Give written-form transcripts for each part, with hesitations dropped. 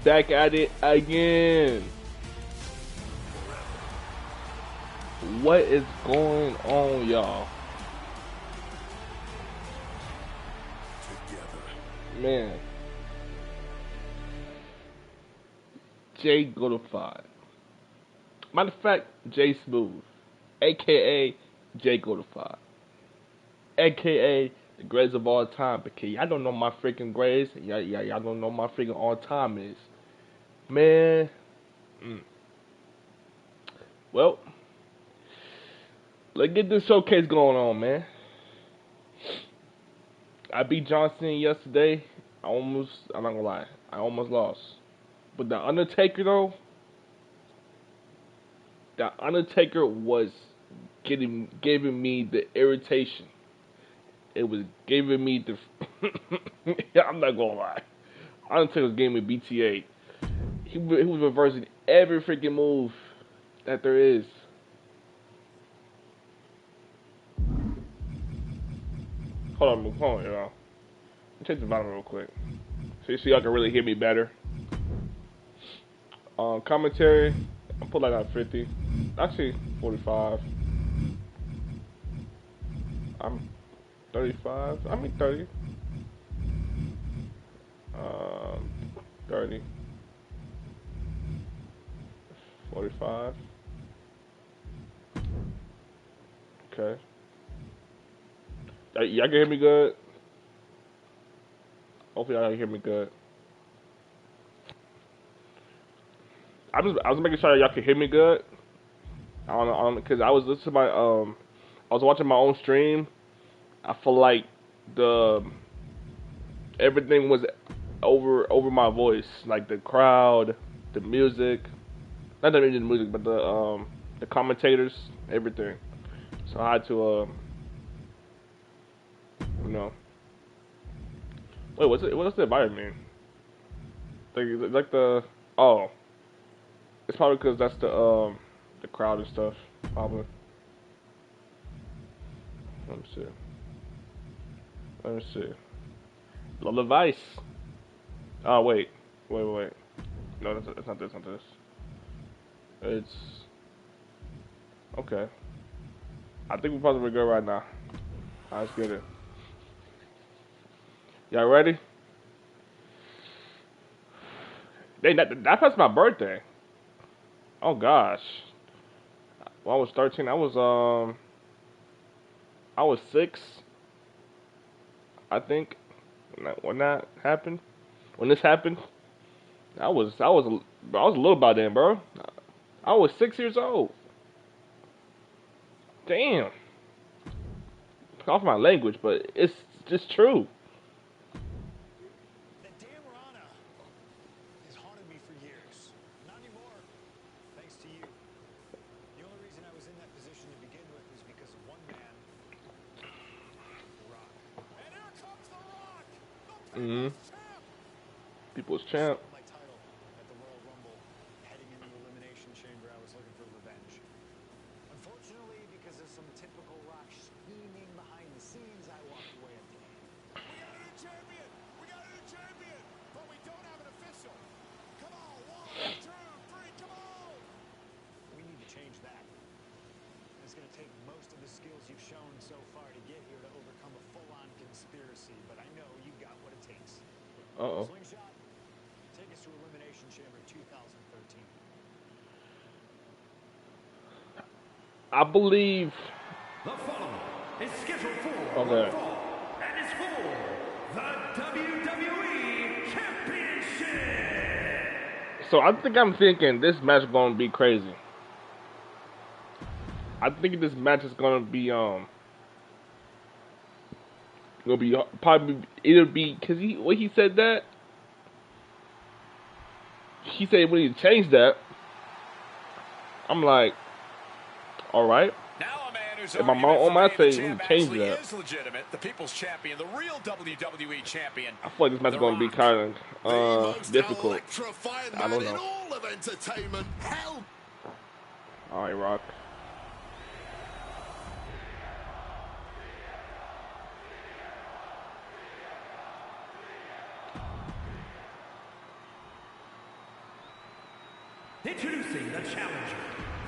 back at it again. What is going on, y'all? Man. Jay Goated. Matter of fact, Jay Smooth, aka Jay Goated, aka the greatest of all time. Because y'all don't know my freaking greatest. Y'all don't know my freaking all time is. Man. Well, let's get this showcase going on, man. I beat Johnson yesterday. I'm not gonna lie, I almost lost. But the Undertaker though, the Undertaker was giving me the irritation. It was giving me the. I'm not gonna lie, Undertaker was giving me BTA. He was reversing every freaking move that there is. Hold on, y'all. Let me change the volume real quick, so y'all can really hear me better. Commentary, I put like at 50, actually 45. I'm 35. I mean 30. 30. 45. Okay. Y'all can hear me good? Hopefully y'all can hear me good. I was making sure y'all could hear me good. I don't know, because I was listening to my I was watching my own stream. I feel like everything was over my voice, like the crowd, the music, not the music, but the commentators, everything. So I had to you know. Wait, what's the environment mean? Like the oh, it's probably because that's the crowd and stuff, probably. Let me see. Let me see. Love Vice. Oh wait. No, it's not this. Not this. It's okay. I think we're probably good right now. Let's get it. Y'all ready? That's my birthday. Oh gosh. When I was 13, I was 6. I think when that happened. When this happened, I was a little by then, bro. I was 6 years old. Damn. Off my language, but it's just true. That damn Rana has haunted me for years. Not anymore, thanks to you. The only reason I was in that position to begin with was because of one man, The Rock. And here comes The Rock, the People's Champ. People's champ. My title at the Royal Rumble, heading into the Elimination Chamber, I was looking for revenge. Unfortunately, because of some typical Rock scheming behind the scenes, I walked away at the end. We got a new champion! We got a new champion! But we don't have an official! Come on, 1, 2, 3, come on! We need to change that. It's going to take most of the skills you've shown so far to get here to overcome a full-on conspiracy, but I know you've got what it takes. Uh-oh. Slingshot, take us to Elimination Chamber 2013. I believe. The following is scheduled for Okay. one fall and is for the WWE Championship. So I'm thinking this match is gonna be crazy. I think this match is gonna be probably either be because he said that he said we need to change that. I'm like, all right. Now a man who's If my mom on my say we need to change that. is legitimate, the people's champion, the real WWE champion. I feel like this match is gonna be kind of difficult. I don't know. all of entertainment. Hell. All right, Rock. Introducing the challenger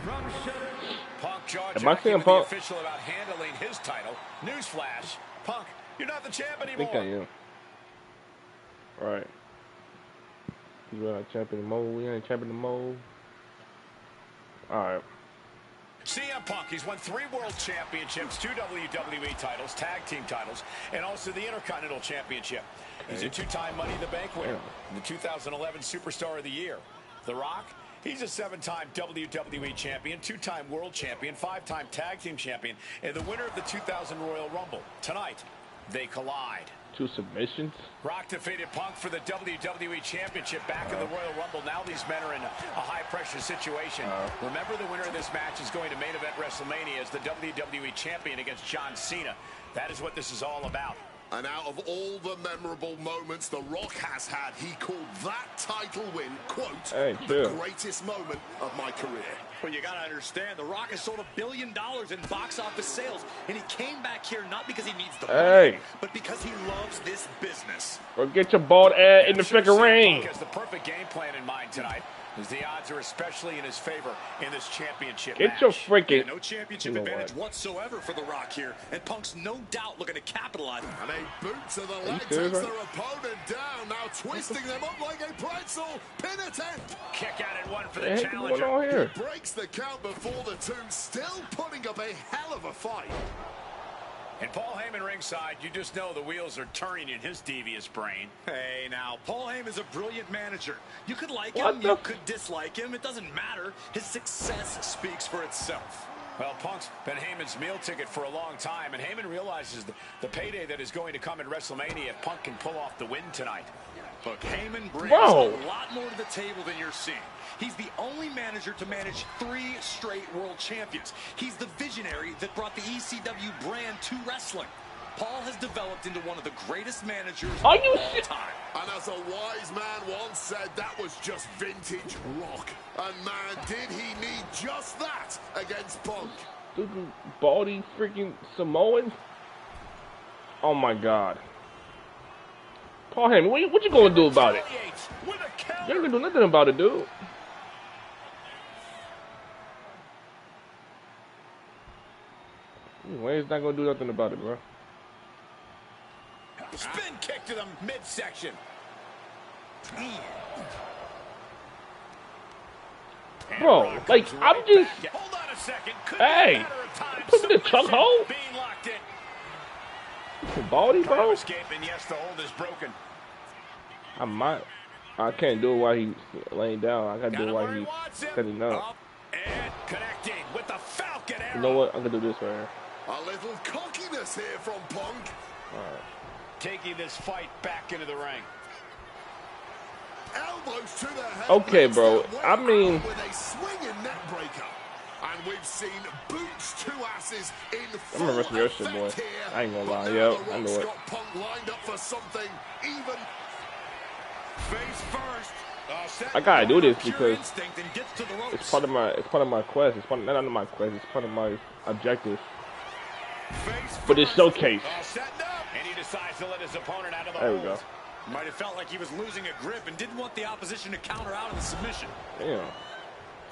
from Punk Am I jaw-jacking seeing with the Punk? official about handling his title. Newsflash, Punk, you're not the champ I anymore. think I am. Right. You not champion mode. We ain't champion mode. Alright. CM Punk, he's won 3 World Championships, 2 WWE titles, tag team titles, and also the Intercontinental Championship. He's a 2-time Money in the Bank winner, and the 2011 Superstar of the Year. The Rock, he's a 7-time WWE Champion, 2-time World Champion, 5-time Tag Team Champion, and the winner of the 2000 Royal Rumble. Tonight, they collide. 2 submissions. Rock defeated Punk for the WWE Championship back in the Royal Rumble. Now these men are in a high-pressure situation. Remember, the winner of this match is going to main event WrestleMania as the WWE Champion against John Cena. That is what this is all about. And out of all the memorable moments The Rock has had, he called that title win, quote, the greatest moment of my career. Well, you gotta understand, The Rock has sold $1 billion in box office sales, and he came back here not because he needs the money, but because he loves this business. Or get your bald ass in the freaking ring. He has the perfect game plan in mind tonight, as the odds are especially in his favor in this championship Get match. your freaking... No championship advantage whatsoever for The Rock here, and Punk's no doubt looking to capitalize. And a boot to the leg takes their opponent down, now twisting them up like a pretzel. Pin attempt. Kick out at 1 for What the the challenger. going on here? He breaks the count before the 2, still putting up a hell of a fight. And Paul Heyman ringside, you just know the wheels are turning in his devious brain. Hey, now, Paul Heyman's a brilliant manager. You could like him, you could dislike him. It doesn't matter. His success speaks for itself. Well, Punk's been Heyman's meal ticket for a long time, and Heyman realizes the payday that is going to come in WrestleMania if Punk can pull off the win tonight. Look, Heyman brings a lot more to the table than you're seeing. He's the only manager to manage 3 straight world champions. He's the visionary that brought the ECW brand to wrestling. Paul has developed into one of the greatest managers of all time. And as a wise man once said, that was just vintage Rock. And man, did he need just that against Punk. Baldy freaking Samoan? Oh my God. Paul Heyman, what you gonna do about it? You ain't gonna do nothing about it, dude. Wayne's not gonna do nothing about it, bro. Spin kick to the midsection. Bro, like, I'm just... Hold on a second. Hey! Put me in the trunk hole? Being locked in. Baldy, bro? Escaping, yes, the hold is broken. I can't do it while he's laying down. I gotta do it while he's setting up. And connecting with the Falcon Arrow. You know what? I'm gonna do this right here. A little cockiness here from Punk. Alright. Taking this fight back into the ring. Elbows to the head. Okay, bro. I mean, with a swinging neck breaker. And we've seen boots to asses in full I'm gonna rest your shit, boy. I ain't gonna lie. Yep, I know it. Punk lined up for something even. Face first. I gotta do this because it's part of my quest. It's part of, not under my quest. It's part of my objective for this showcase. And he decides to let his opponent out of the There we hold. go. Might have felt like he was losing a grip and didn't want the opposition to counter out of the submission. Damn.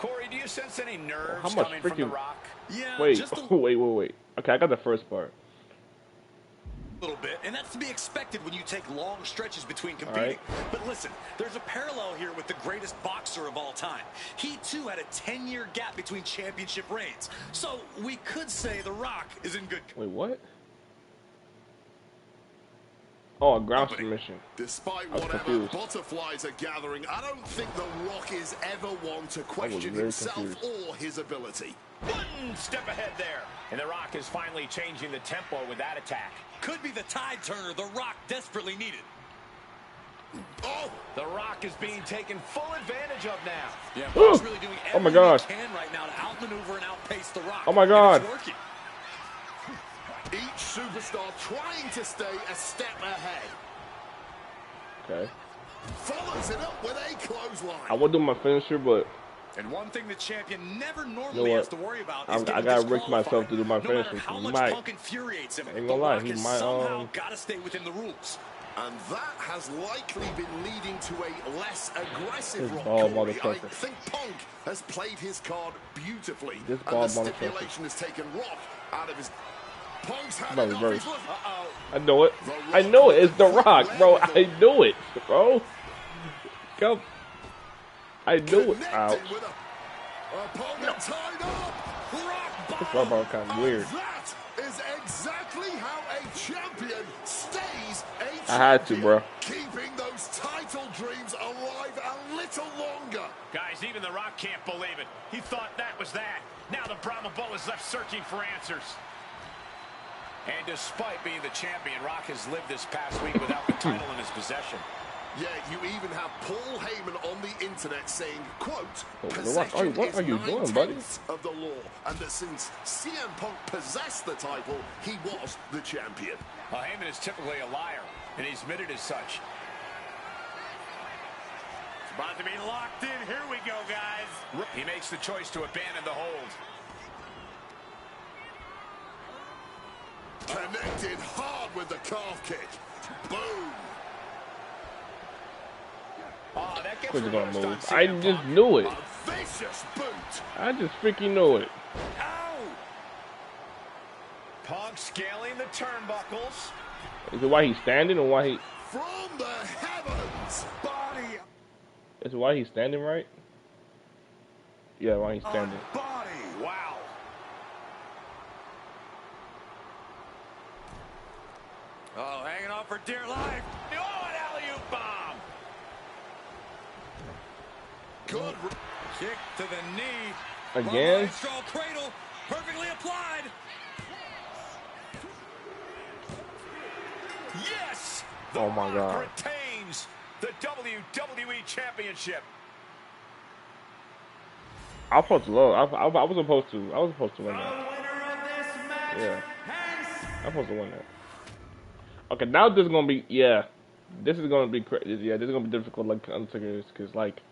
Corey, do you sense any nerves How much coming from The freaking- Rock? Yeah, Wait, just a wait. Okay, I got the first part. little bit, and that's to be expected when you take long stretches between competing. Right. But listen, there's a parallel here with the greatest boxer of all time. He too had a 10-year gap between championship reigns. So we could say The Rock is in good. Wait, what? Oh, a ground submission. Despite I was whatever confused. butterflies are gathering, I don't think The Rock is ever one to question very himself confused. or his ability. One step ahead there. And The Rock is finally changing the tempo with that attack. Could be the tide turner The Rock desperately needed. Oh! The Rock is being taken full advantage of now. Yeah, Ooh. Rock's really doing Oh my everything God. he can right now to outmaneuver and outpace The Rock. Oh my And God. it's working. Each superstar trying to stay a step ahead. Okay. Follows it up with a clothesline. I would do my finisher, but And one thing the champion never you know normally has what? to worry about I is getting gotta risk disqualified. myself to do my No matter finisher. how He much might. Punk infuriates him, Ain't The gonna lie, Rock he has might, somehow got to stay within the rules. And that has likely been leading to a less aggressive Rock. I think Punk has played his card beautifully. And the stipulation has taken Rock out of his... Punk's had enough. Uh-oh. I know it. I know it. It's The Rock, bro. I knew it, bro. Come. I knew it. Ouch. Opponent tied up. This rubber kind of weird. That is exactly how a champion stays a champion. I had to, bro. Keeping those title dreams alive a little longer. Guys, even The Rock can't believe it. He thought that was that. Now the Brahma Bull is left searching for answers. And despite being the champion, Rock has lived this past week without the title in his possession. Yeah, you even have Paul Heyman on the internet saying, quote, Rock, what are you doing, buddy? Of the law, and that since CM Punk possessed the title, he was the champion. Well, Heyman is typically a liar, and he's admitted as such. It's about to be locked in. Here we go, guys. He makes the choice to abandon the hold. Connected hard with the calf kick. Boom. Oh, that gets gonna move. I just knew it. A vicious boot. I just freaking knew it. Ow! Punk scaling the turnbuckles. Is it why he's standing or why he... From the heavens. Body. Is it why he's standing, right? Yeah, why he's standing. Body. Wow. Oh, hanging on for dear life. Oh, an alley-oop bomb. Good. Kick to the knee. Again? Straw cradle, perfectly applied. Yes. Oh my God. Retains the WWE Championship. I was supposed to love. I was supposed to. I was supposed to win that. Yeah. I'm supposed to win that. Okay, now this is gonna be this is gonna be crazy. Yeah, this is gonna be difficult, like Undertaker is, cause like,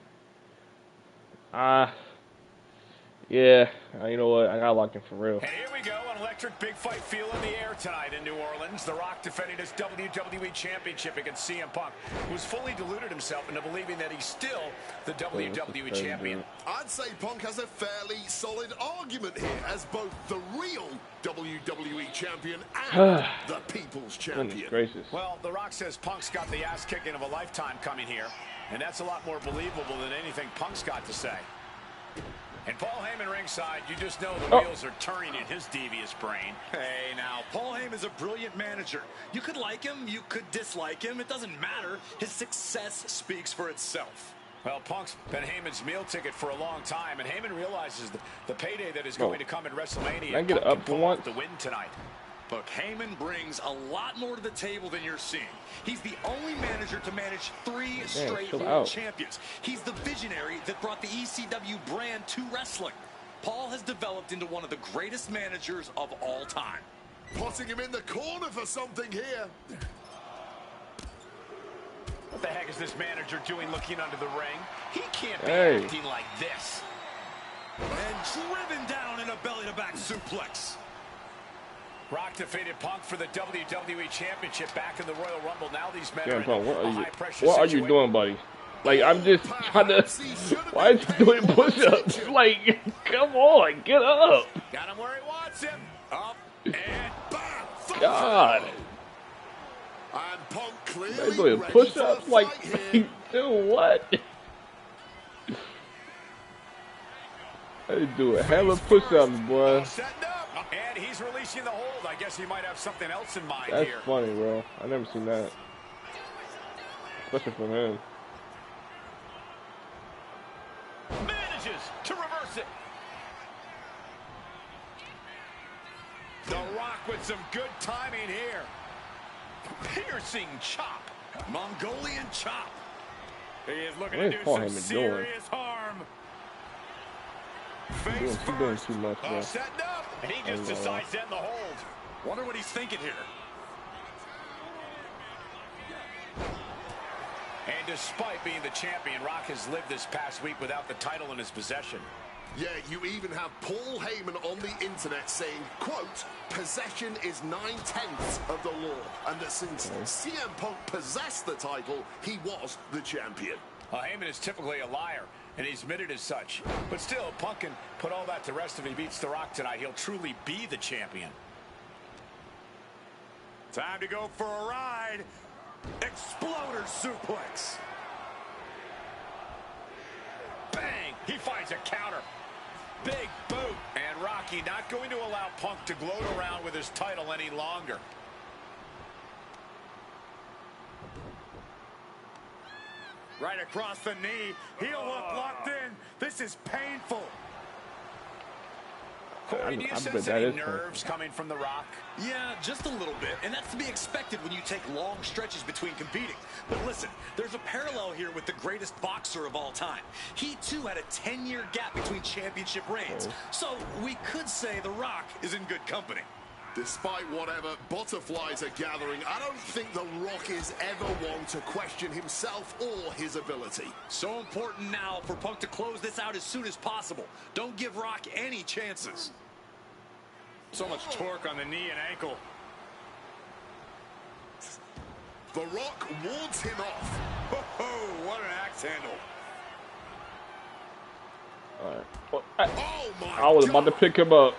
you know what? I got locked in for real. And here we go, an electric big fight feel in the air tonight in New Orleans. The Rock defending his WWE Championship against CM Punk, who's fully deluded himself into believing that he's still the WWE Champion. I'd say Punk has a fairly solid argument here as both the real WWE Champion and the People's Champion. Goodness gracious. Well, The Rock says Punk's got the ass kicking of a lifetime coming here, and that's a lot more believable than anything Punk's got to say. And Paul Heyman ringside, you just know the wheels are turning in his devious brain. Hey, now, Paul Heyman's a brilliant manager. You could like him, you could dislike him. It doesn't matter. His success speaks for itself. Well, Punk's been Heyman's meal ticket for a long time, and Heyman realizes the payday that is going to come in WrestleMania. Can I get it up for once? The win tonight. Look, Heyman brings a lot more to the table than you're seeing. He's the only manager to manage 3 straight world champions. He's the visionary that brought the ECW brand to wrestling. Paul has developed into one of the greatest managers of all time. Putting him in the corner for something here. What the heck is this manager doing looking under the ring? He can't be acting like this. And driven down in a belly-to-back suplex. Rock defeated Punk for the WWE Championship back in the Royal Rumble. Now these men Damn, are in a high-pressure situation. What are you doing, buddy? Like, I'm just trying to... Why is he doing push-ups? Like, come on, get up. Got him where he wants him. Up and bam. God. And Punk clearly They're doing push-ups? Like, dude, what? They doing hella push-ups, boy. And he's releasing the hold. I guess he might have something else in mind That's here. That's funny, bro. I never seen that. Especially from him. Manages to reverse it. The Rock with some good timing here. Piercing chop. Mongolian chop. He is looking to do some serious harm. He's doing too much, bro. Setting up, and he just decides to end the hold. Wonder what he's thinking here. And despite being the champion, Rock has lived this past week without the title in his possession. Yeah, you even have Paul Heyman on the internet saying, quote, possession is 9/10 of the law, and that since CM Punk possessed the title, he was the champion. Heyman is typically a liar, and he's admitted as such. But still, Punk can put all that to rest. If he beats The Rock tonight, he'll truly be the champion. Time to go for a ride. Exploder suplex. Bang! He finds a counter. Big boot. And Rocky not going to allow Punk to gloat around with his title any longer. Right across the knee. Heel hook locked in. This is painful. Corey, do you sense any nerves coming from The Rock? Yeah, just a little bit. And that's to be expected when you take long stretches between competing. But listen, there's a parallel here with the greatest boxer of all time. He, too, had a 10-year gap between championship reigns. So we could say The Rock is in good company. Despite whatever butterflies are gathering, I don't think The Rock is ever one to question himself or his ability. So important now for Punk to close this out as soon as possible. Don't give Rock any chances. So much torque on the knee and ankle. The Rock wards him off. Oh, what an axe handle. All right. Oh my I was about to pick him up.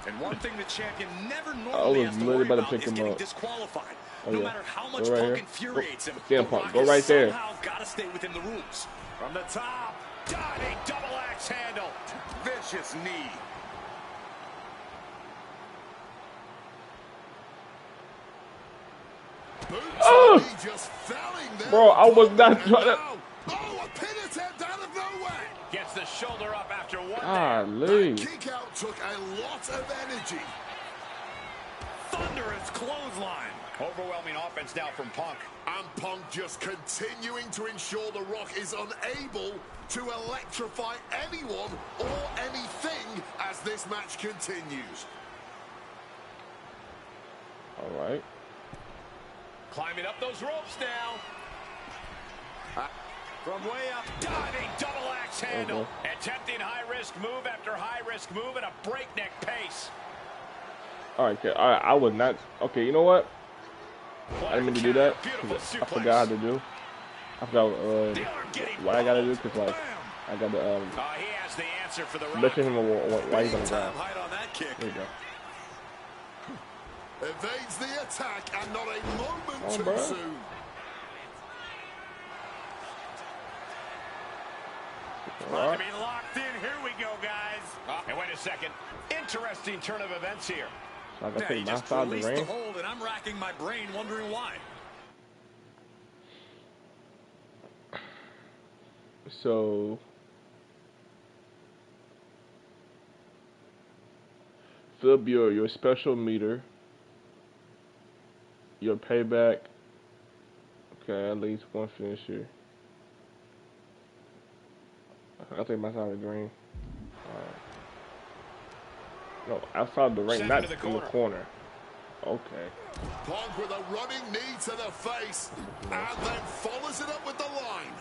And one thing the champion never normally has to worry about is getting disqualified. No matter how much Punk infuriates him, CM Punk, go right there. Somehow gotta stay within the rules. From the top, Diving double axe handle. vicious knee. Just felling there. Bro, I was not trying to. Oh, a pin attempt out of nowhere. Gets the shoulder up after one. Golly. That kick out took a lot of energy. Thunderous clothesline. Overwhelming offense now from Punk. And Punk just continuing to ensure The Rock is unable to electrify anyone or anything as this match continues. All right. Climbing up those ropes now. From way up. Diving double axe handle. Attempting high-risk move after high-risk move at a breakneck pace. All right, okay. I would not. Okay, you know what? I didn't mean to do that. I forgot how to do. I forgot what I gotta do because like I gotta he has the answer for The Rock. mention him why he's on the ground. Height on that kick. There you go. Evades the attack and not a moment Oh, too bro. soon. About to be locked in. Here we go, guys. And wait a second. Interesting turn of events here. So I gotta He take my just side of the released ring. the hold, and I'm racking my brain wondering why. So fill up your special meter, your payback. Okay, at least one finisher. I'll take my side of the ring. No, outside the ring, Send not it to in the corner. Okay. Punk with a running knee to the face and then follows it up with the line.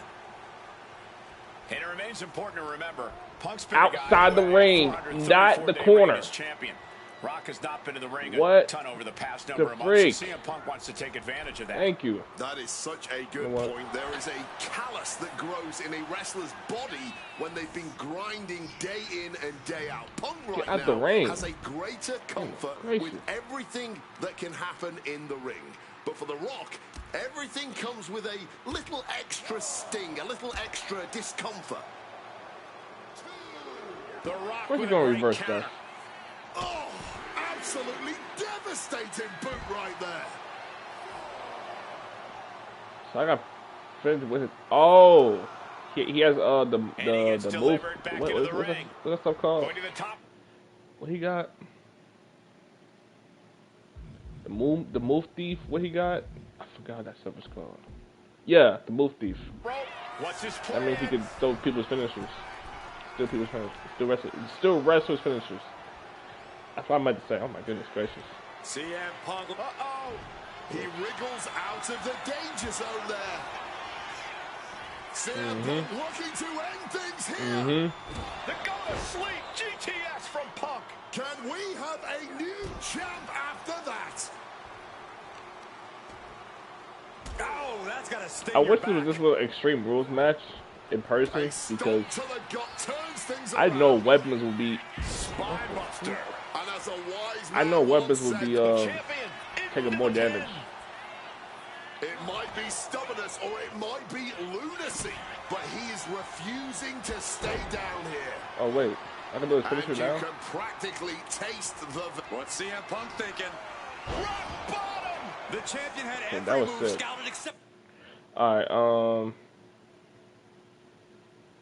And it remains important to remember, Punk's been Outside the ring, not the corner. As champion. Rock has not been in the ring a What ton over the past the number of freak? months. So CM Punk wants to take advantage of that. Thank you. That is such a good You know what? point. There is a callus that grows in a wrestler's body when they've been grinding day in and day out. Punk right out the now ring. has a greater comfort with everything that can happen in the ring. But for The Rock, everything comes with a little extra sting, a little extra discomfort. The Rock Where's he with gonna a great reverse counter. that? Oh, absolutely devastating boot right there. So I got finished with it. Oh, he has And he gets the move. delivered back into the What's ring. that stuff called? Going to the top. What he got? The move thief. What he got? I forgot what that stuff was called. Yeah, the move thief. What's his That plan? means he can throw people's finishers. Still wrestlers finishers. That's what I meant to say. Oh my goodness gracious. CM Punk. He wriggles out of the danger zone there. CM Punk looking to end things here. The go to sleep GTS from Punk. Can we have a new champ after that? Oh, that's got to sting I your wish back. it was this little Extreme Rules match in person because I know weapons will be. I know weapons will be taking more damage. It might be stubbornness or it might be lunacy, but he is refusing to stay down here. Oh wait, I can do his finisher now. You can practically taste the. What's CM Punk thinking? Rock bottom. The champion had that every was move sick. scouted except. All right,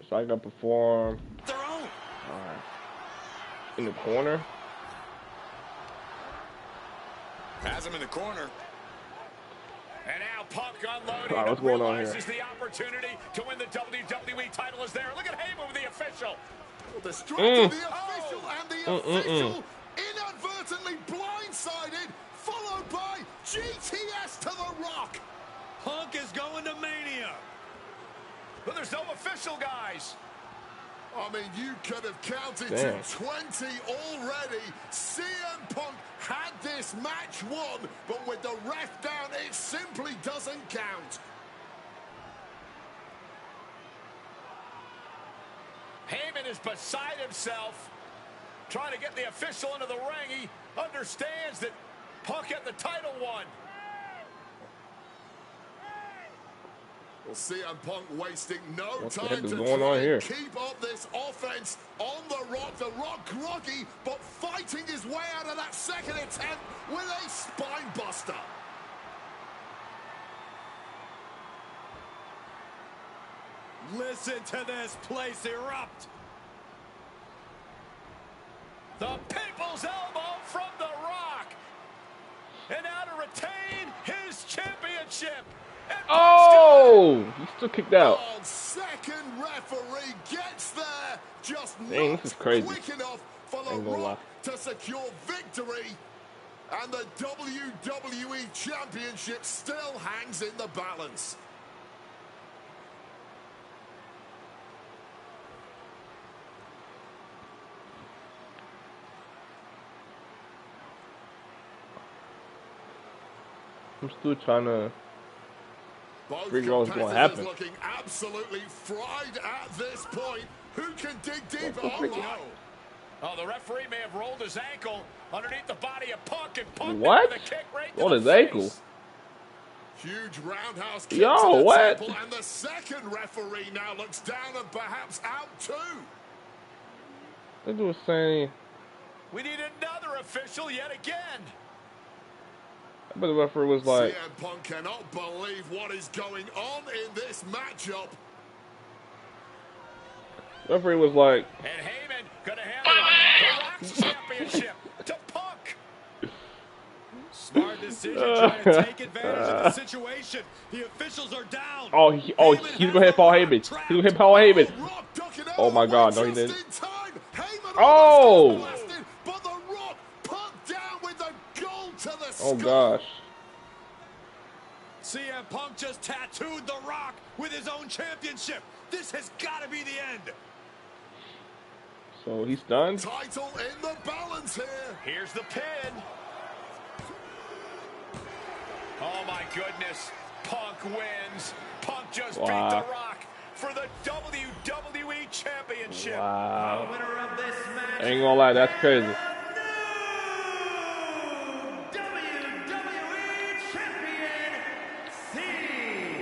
so I gotta perform. Their own. All right, in the corner. Has him in the corner. And now Punk unloading. All right, what's going on here? Realizes the opportunity to win the WWE title is there. Look at Heyman with the official. Distracted the official and the official inadvertently blindsided, followed by GTS to the Rock. Punk is going to Mania. But there's no official, guys. I mean, you could have counted Damn. to 20 already. CM Punk had this match won, but with the ref down, it simply doesn't count. Heyman is beside himself, trying to get the official into the ring. He understands that Punk had the title won. Well, CM Punk wasting no What the time heck is to going try on here? and keep up this offense on the Rock. The Rock groggy, but fighting his way out of that second attempt with a spine buster. Listen to this place erupt. The People's Elbow from The Rock. And now to retain his championship. And Oh, he still kicked out. Oh, second referee gets there, just Dang, not this is crazy. quick enough for the Ain't gonna Rock lie. to secure victory. And the WWE Championship still hangs in the balance. I'm still trying to Both figure out what's going to competitors happen. looking absolutely fried at this point. Who can dig deeper? the Oh freak? no! Oh, the referee may have rolled his ankle underneath the body of Punk, and Punk What? with a kick right to Rolled the his face. ankle? Huge roundhouse kick Yo, to the what? temple, and the second referee now looks down and perhaps out too. That dude was saying. We need another official yet again. I bet the referee was like, CM Punk cannot believe what is going on in this matchup. referee was like, And Heyman gonna hand the Rock's championship to Punk. Smart decision trying to take advantage of the situation. The officials are down. he's gonna hit Paul Heyman. He's gonna hit Paul Heyman. Rock ducking out Oh my of the God, way no, he just didn't. in time. Heyman Oh! almost gets blasted, but the Rock put down with the gold to the Oh skull. gosh. CM Punk just tattooed The Rock with his own championship. This has got to be the end. So he's done. Title in the balance here. Here's the pin. Oh my goodness. Punk wins. Punk just beat Wow. The Rock for the WWE Championship. Wow. Winner of this match. Ain't gonna lie, that's crazy. WWE Champion CM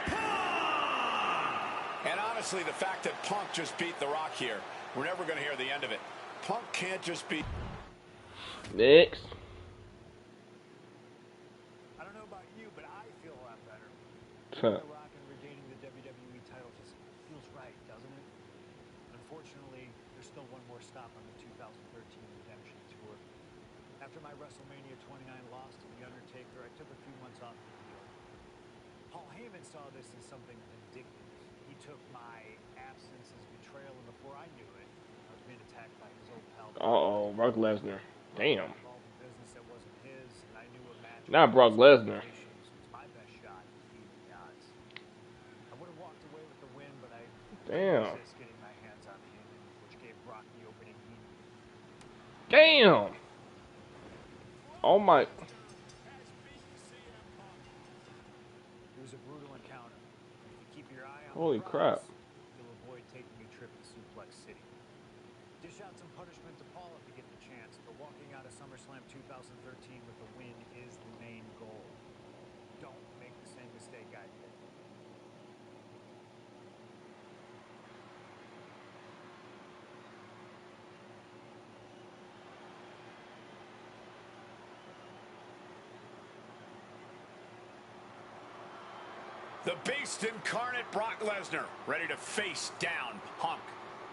Punk. And honestly, the fact that Punk just beat The Rock here, we're never going to hear the end of it. Punk can't just beat... Next. I don't know about you, but I feel a lot better. Huh. The Rock and regaining the WWE title just feels right, doesn't it? Unfortunately, there's still one more stop on the 2013 Redemption Tour. After my WrestleMania 29 loss to The Undertaker, I took a few months off the deal. Paul Heyman saw this as something vindictive. He took my absence as betrayal, and before I knew it, I was being attacked by his old pal. Uh-oh, Brock Lesnar. Damn. Involved in business that wasn't his, and I knew a match Not Brock Lesnar. was my best shot at beating the odds. I would have Damn. Getting my hands on Heyman, which gave Brock the opening he needed. Damn. Oh my. It was a brutal encounter. If you keep your eye on Holy the crap. prize, you'll avoid taking a trip to Suplex City. Dish out some punishment to Paul if you get the chance, but walking out of SummerSlam 2013 with the win is the main goal. Don't make the same mistake I did. The Beast incarnate Brock Lesnar, ready to face down Punk.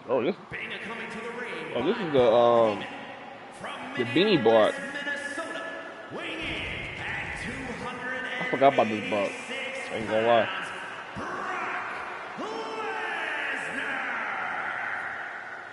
Oh, this. Bana coming to the ring. Oh, this is From the Beanie Bart. Minnesota, weighing in at 200. I forgot about this Bart. I ain't gonna lie.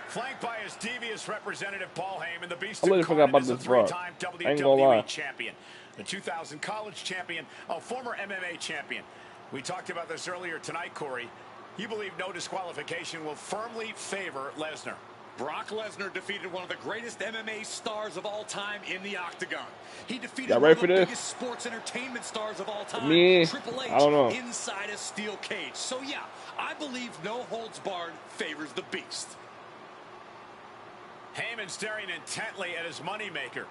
Flanked by his devious representative Paul Heyman, the Beast I really forgot about is a this Bart. three-time I ain't gonna lie. WWE champion, the 2000 college champion, a former MMA champion. We talked about this earlier tonight, Corey. You believe no disqualification will firmly favor Lesnar. Brock Lesnar defeated one of the greatest MMA stars of all time in the Octagon. He defeated Y'all one ready of for the this? biggest sports entertainment stars of all time, Me? Triple H, I don't know. inside a steel cage. So yeah, I believe no holds barred favors the Beast. Heyman staring intently at his moneymaker.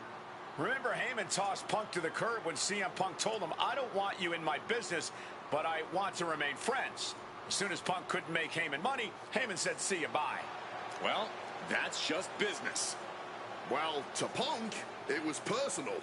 Remember, Heyman tossed Punk to the curb when CM Punk told him, I don't want you in my business, but I want to remain friends. As soon as Punk couldn't make Heyman money, Heyman said, see you, bye. Well, that's just business. Well, to Punk, it was personal.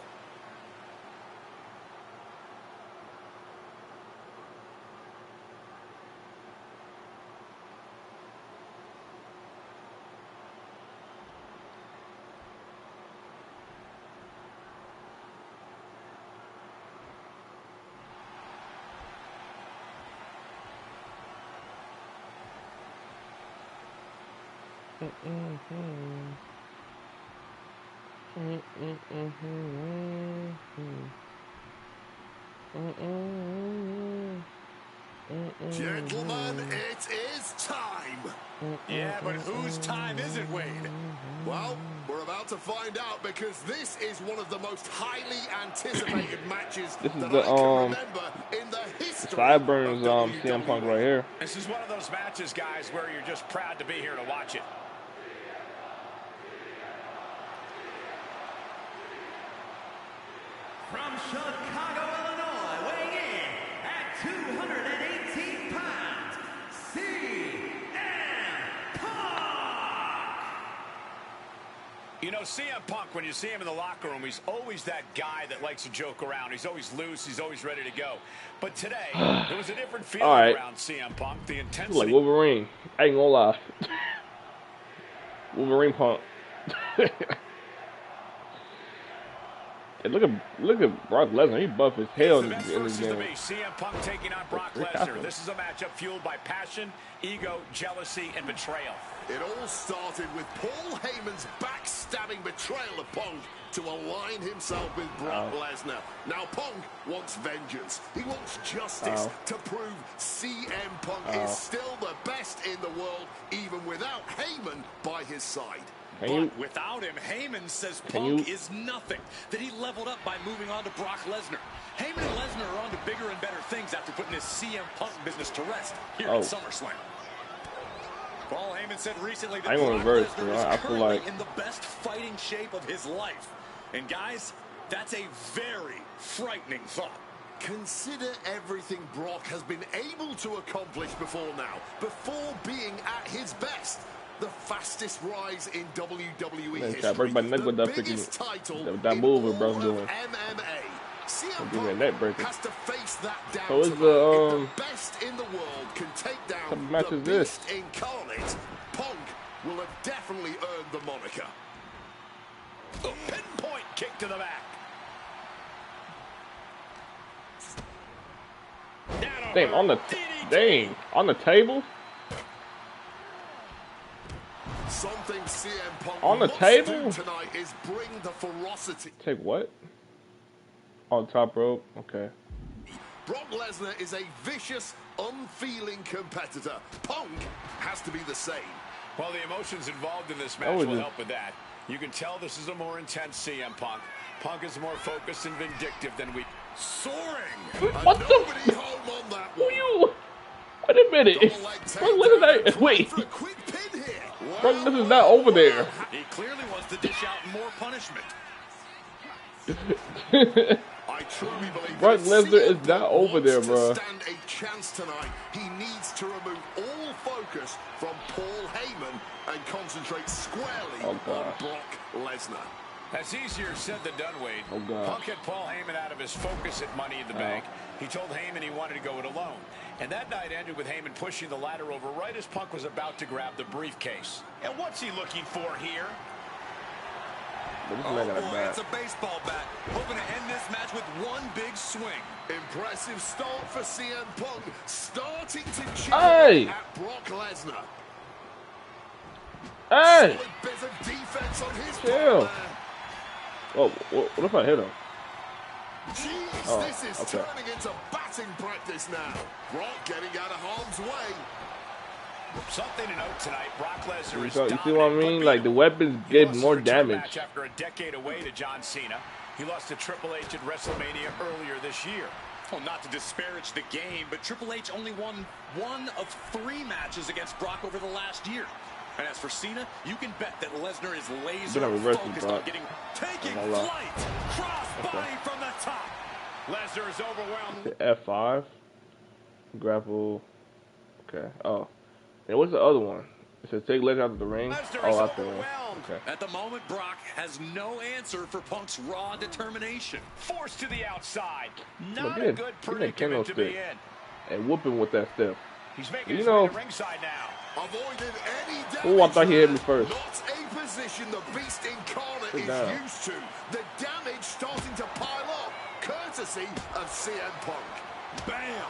Gentlemen, it is time. Yeah, but whose time is it, Wade? Well, we're about to find out because this is one of the most highly anticipated matches This is that the, I can remember in the history Sideburns of CM Punk WWE. right here. This is one of those matches, guys, where you're just proud to be here to watch it. From Chicago, Illinois, weighing in at 218 pounds, CM Punk! You know, CM Punk, when you see him in the locker room, he's always that guy that likes to joke around. He's always loose. He's always ready to go. But today, there was a different feeling around CM Punk. The intensity. Like Wolverine. I ain't gonna lie. Wolverine Punk. Hey, look at Brock Lesnar. He buff as hell in this game. CM Punk taking on Brock Lesnar. This is a matchup fueled by passion, ego, jealousy, and betrayal. It all started with Paul Heyman's backstabbing betrayal of Punk to align himself with Brock Lesnar. Now Punk wants vengeance. He wants justice to prove CM Punk is still the best in the world, even without Heyman by his side. But without him, Heyman says Punk is nothing, that he leveled up by moving on to Brock Lesnar. Heyman and Lesnar are on to bigger and better things after putting this CM Punk business to rest here at SummerSlam. Paul Heyman said recently that Brock Lesnar is currently in the best fighting shape of his life. And guys, that's a very frightening thought. Consider everything Brock has been able to accomplish before now, before being at his best. The fastest rise in WWE history, the biggest title in all of MMA. CM Punk has to face that down tonight. If the best in the world can take down the Beast incarnate, Punk will have definitely earned the moniker. A pinpoint kick to the back. Damn, on the table? Something CM Punk on the table tonight is bring the ferocity. Take what? On top rope. Okay. Brock Lesnar is a vicious, unfeeling competitor. Punk has to be the same. Well, the emotions involved in this match will help with that. You can tell this is a more intense CM Punk. Punk is more focused and vindictive than we... Soaring! What the? Nobody home on that one. Who you? Wait a minute. Look at that. Wait. Brock Lesnar's not over there. He clearly wants to dish out more punishment. I truly believe Brock Lesnar is not over there, bro. To stand a chance tonight, he needs to remove all focus from Paul Heyman and concentrate squarely on Brock Lesnar. That's easier said than done, Wade. Oh, God. Punk had Paul Heyman out of his focus at Money in the Bank. He told Heyman he wanted to go it alone. And that night ended with Heyman pushing the ladder over right as Punk was about to grab the briefcase. And what's he looking for here? Oh boy, it's a baseball bat. Hoping to end this match with one big swing. Impressive start for CM Punk, starting to chip at Brock Lesnar. Hey! Solid bit of defense on his part. Oh, what if I hit him? Jeez, this is turning into batting practice now. Brock getting out of harm's way. Something to note tonight, Brock Lesnar is you see what I mean? Like, the weapons give more damage. After a decade away to John Cena, he lost to Triple H at WrestleMania earlier this year. Well, not to disparage the game, but Triple H only won 1 of 3 matches against Brock over the last year. And as for Cena, you can bet that Lesnar is laser focused on taking flight. Cross body from the top. Lesnar is overwhelmed. F5. Grapple. Okay. Oh. And what's the other one? It says take Lesnar out of the ring. Out the ring. Okay. At the moment, Brock has no answer for Punk's raw determination. Forced to the outside. Not a good predicament to be in. And whooping with that step. He's making his way to ringside now. Avoided any damage. Oh, I thought he hit me first. Not a position the Beast Incarnate is used to. The damage starting to pile up, courtesy of CM Punk. Bam!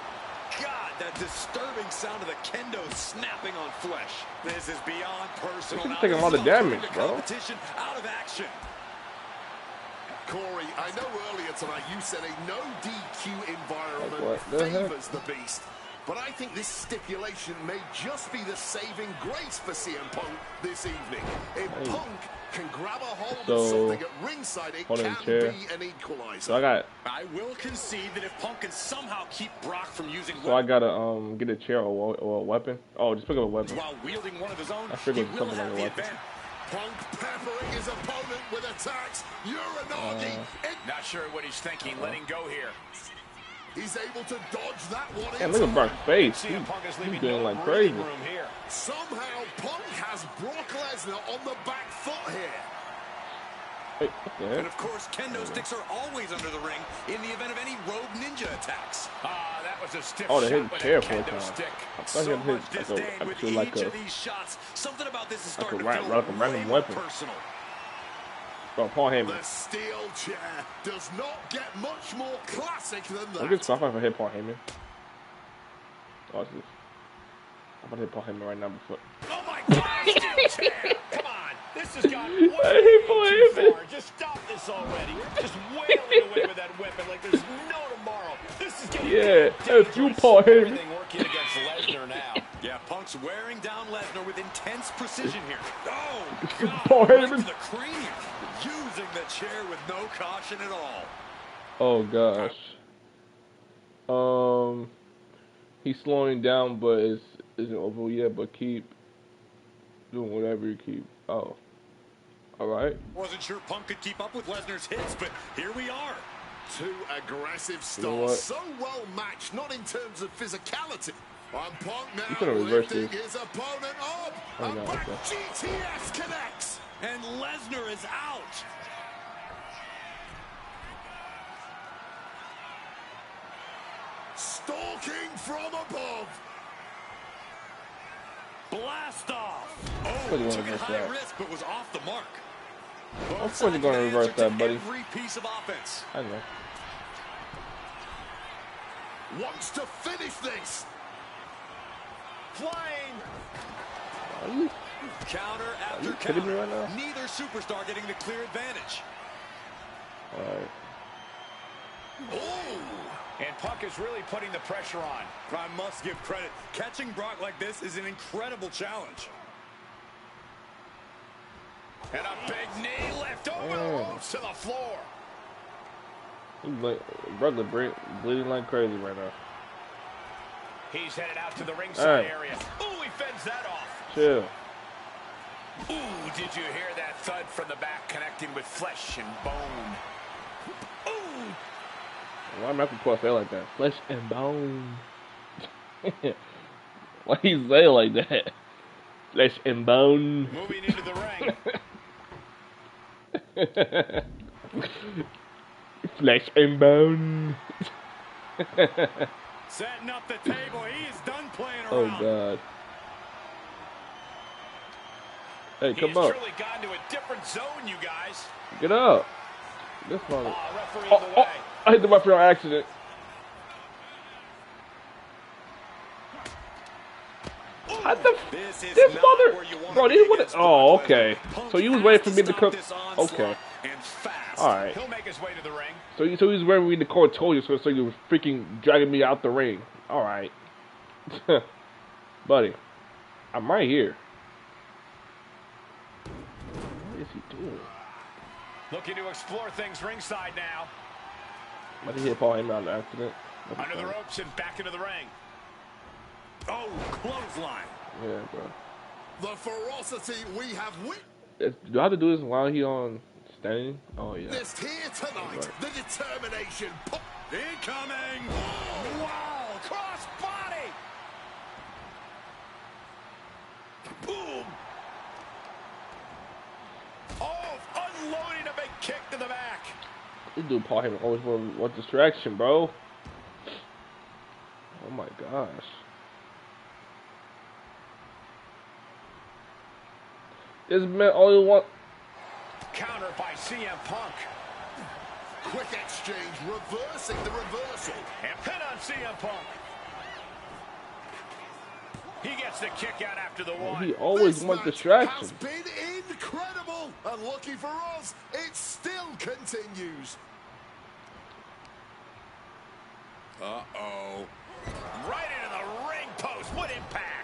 God, that disturbing sound of the kendo snapping on flesh. This is beyond personal. He's taking a lot of damage, bro. Competition out of action. Corey, I know earlier tonight you said a no DQ environment favors the Beast. But I think this stipulation may just be the saving grace for CM Punk this evening. If Punk can grab a hold of something at ringside, it can be an equalizer. So I will concede that if Punk can somehow keep Brock from using I gotta get a chair or a weapon. Oh, just pick up a weapon. While wielding one of his own, I figured something like a weapon. Punk peppering his opponent with attacks. Uranagi. Not sure what he's thinking. Letting go here. He's able to dodge that one. Yeah, look at Brock's face. He's doing like crazy. Somehow, Punk has Brock Lesnar on the back foot here. Hey, okay. And of course, kendo sticks are always under the ring in the event of any rogue ninja attacks. That was a stiff shot. Oh, they hit the chair for a time. I thought he hit like a shots. Something about this is starting to feel like a random weapon. Personal. Bro, Paul Heyman. The steel chair does not get much more classic than that. I'm just stopping if I hit Paul Heyman. Watch this. I'm gonna hit Paul Heyman right now before. Oh my God! Steel chair! Come on, this has gone way too far. Just stop this already. Just wailing away with that weapon like there's no tomorrow. This is getting that's you, Paul Heyman. Everything working against Lesnar now. Yeah, Punk's wearing down Lesnar with intense precision here. Oh, God! Paul Heyman. Right to the cranium. Using the chair with no caution at all. Oh gosh. He's slowing down, but isn't over yet. But keep doing whatever you keep. Oh, all right. Wasn't sure Punk could keep up with Lesnar's hits, but here we are. Two aggressive stars, so well matched, not in terms of physicality. And Punk now lifting his opponent up. And back GTS connects. And Lesnar is out. Stalking from above. Blast off. Oh, took it high risk, but was off the mark. Of course you're going to reverse that, buddy. Every piece of offense. I know. Wants to finish this. Flying. Are you? Counter after kidding counter. me right now? Neither superstar getting the clear advantage. All right. Oh. And Punk is really putting the pressure on. I must give credit. Catching Brock like this is an incredible challenge. And a big knee left over the ropes to the floor. Brother bleeding like crazy right now. He's headed out to the ringside area. Ooh, he fends that off. Chill. Ooh, did you hear that thud from the back connecting with flesh and bone? Ooh. Why am I supposed to say it like that? Flesh and bone. Why you say it like that? Flesh and bone. Moving into the ring. Flesh and bone. Setting up the table. He is done playing around. Oh, God. Hey, come He's up. truly gone to a different zone, you guys. Get up. This one. Referee in the way. I hit the referee on accident. This mother. Bro, these what? Oh, okay. So you was waiting for me to come. Okay. All right. He'll make his way to the ring. So he was waiting for me to call told you, so you were freaking dragging me out the ring. All right. Buddy, I'm right here. What is he doing? Looking to explore things ringside now. I did hit Paul Heyman on accident. Under the ropes and back into the ring. Oh, clothesline. Yeah, bro. The ferocity we have witnessed. Do I have to do this while he on standing? Oh, yeah. This here tonight, right. the determination. Incoming. Oh. Wow, cross body. Boom. Oh, unloading a big kick to the back. This dude Paul Heyman always want distraction, bro. Oh my gosh. This man only want. Counter by CM Punk. Quick exchange, reversing the reversal. And pin on CM Punk. He gets the kick out after the one. He always wants distraction. Has been incredible, and lucky for us, it still continues. Uh-oh. Right into the ring post. What impact.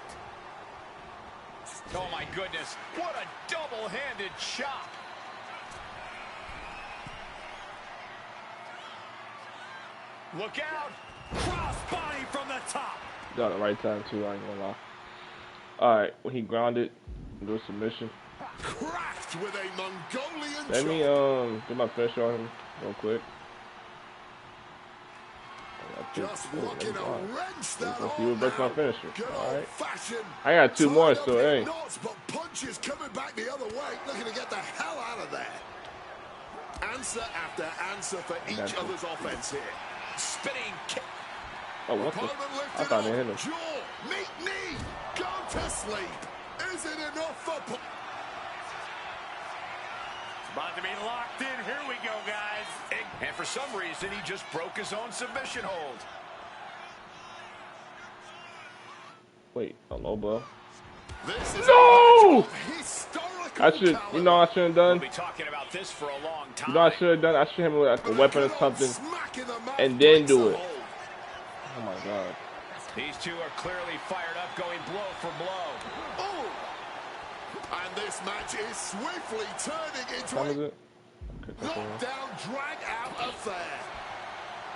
Oh, my goodness. What a double-handed chop. Look out. Cross body from the top. Got it right time, too. I ain't gonna lie. Alright, when he grounded, do a submission. Cracked with a Mongolian Let me do my finisher on him real quick. Just looking to wrench that Let's see what breaks my finisher. Good Alright. old-fashioned. I got two more, so hey. Nuts, but punches coming back the other way, looking to get the hell out of there. Answer after answer for each other's offense here. Spinning kick. Oh, what the? I thought they hit him. Jaw, meet knee, go to sleep. Is it enough for... About to be locked in. Here we go, guys. And for some reason, he just broke his own submission hold. Wait, a low blow. This is No! historical I should, you know, I should have done. We'll be talking about this for a long time. You know, I should have done. I should have like a weapon or something, and then do it. Oh my God. These two are clearly fired up, going blow for blow. Oh! And this match is swiftly turning into How was a it? Okay, knockdown, drag-out affair.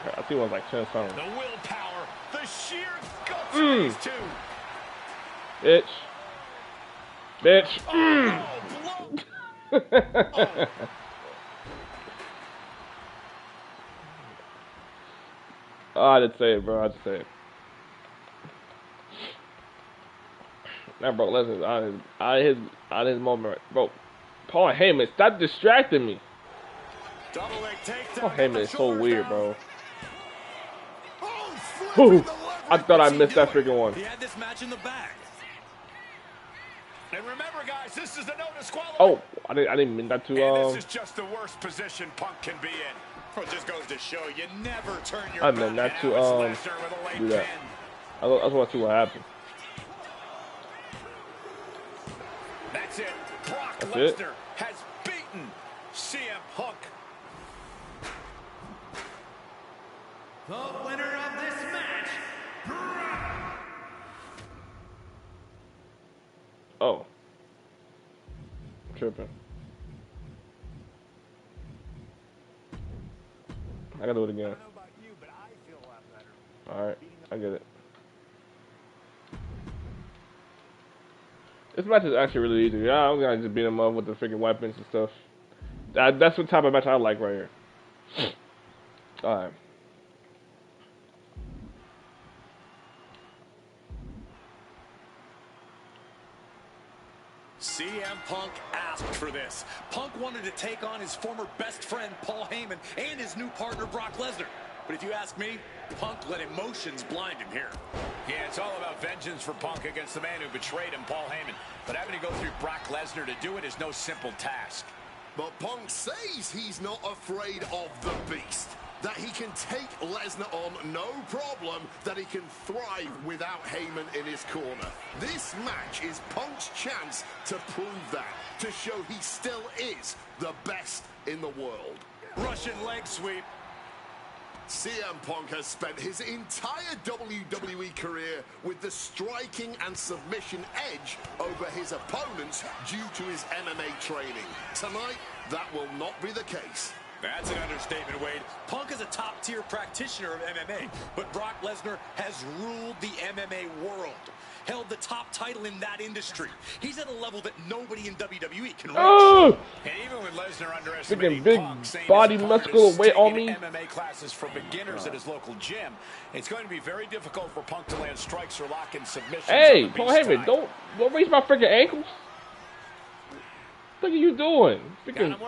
I think it was like 10 something. The willpower, the sheer guts of these two. Bitch. Bitch. Oh, blow. Oh, I didn't say it, bro. I just say it. Now, bro, listen. I his moment, bro. Paul Heyman, stop distracting me. Double leg takedown. Paul Heyman is so weird, bro. Oh, I thought I missed that freaking one. He had this match in the bag. And remember, guys, this is the no disqualification. Oh, I didn't mean that to And this is just the worst position Punk can be in. Well, it just goes to show you never turn your I meant not to do that. I just want to see what happened. That's it. Brock That's it? Lesnar has beaten CM Punk. the winner of this match, Brock. Oh. I'm tripping. I gotta do it again. I don't know about you, but I feel a lot better. Alright, I get it. This match is actually really easy. Yeah, I'm gonna just beat him up with the freaking weapons and stuff. That's what type of match I like right here. Alright. CM Punk asked for this. Punk wanted to take on his former best friend, Paul Heyman, and his new partner, Brock Lesnar. But if you ask me, Punk let emotions blind him here. Yeah, it's all about vengeance for Punk against the man who betrayed him, Paul Heyman. But having to go through Brock Lesnar to do it is no simple task. But Punk says he's not afraid of the beast. That he can take Lesnar on no problem, that he can thrive without Heyman in his corner. This match is Punk's chance to prove that, to show he still is the best in the world. Russian leg sweep. CM Punk has spent his entire WWE career with the striking and submission edge over his opponents due to his MMA training. Tonight, that will not be the case. That's an understatement, Wade. Punk is a top-tier practitioner of MMA, but Brock Lesnar has ruled the MMA world, held the top title in that industry. He's at a level that nobody in WWE can reach. Oh! And even with Lesnar underestimating Big Punk, saying body his opponent muscular is weight on taking me. MMA classes for beginners at his local gym, it's going to be very difficult for Punk to land strikes or lock in submissions. Hey, Paul Heyman, don't raise my freaking ankles. What are you doing? Freaking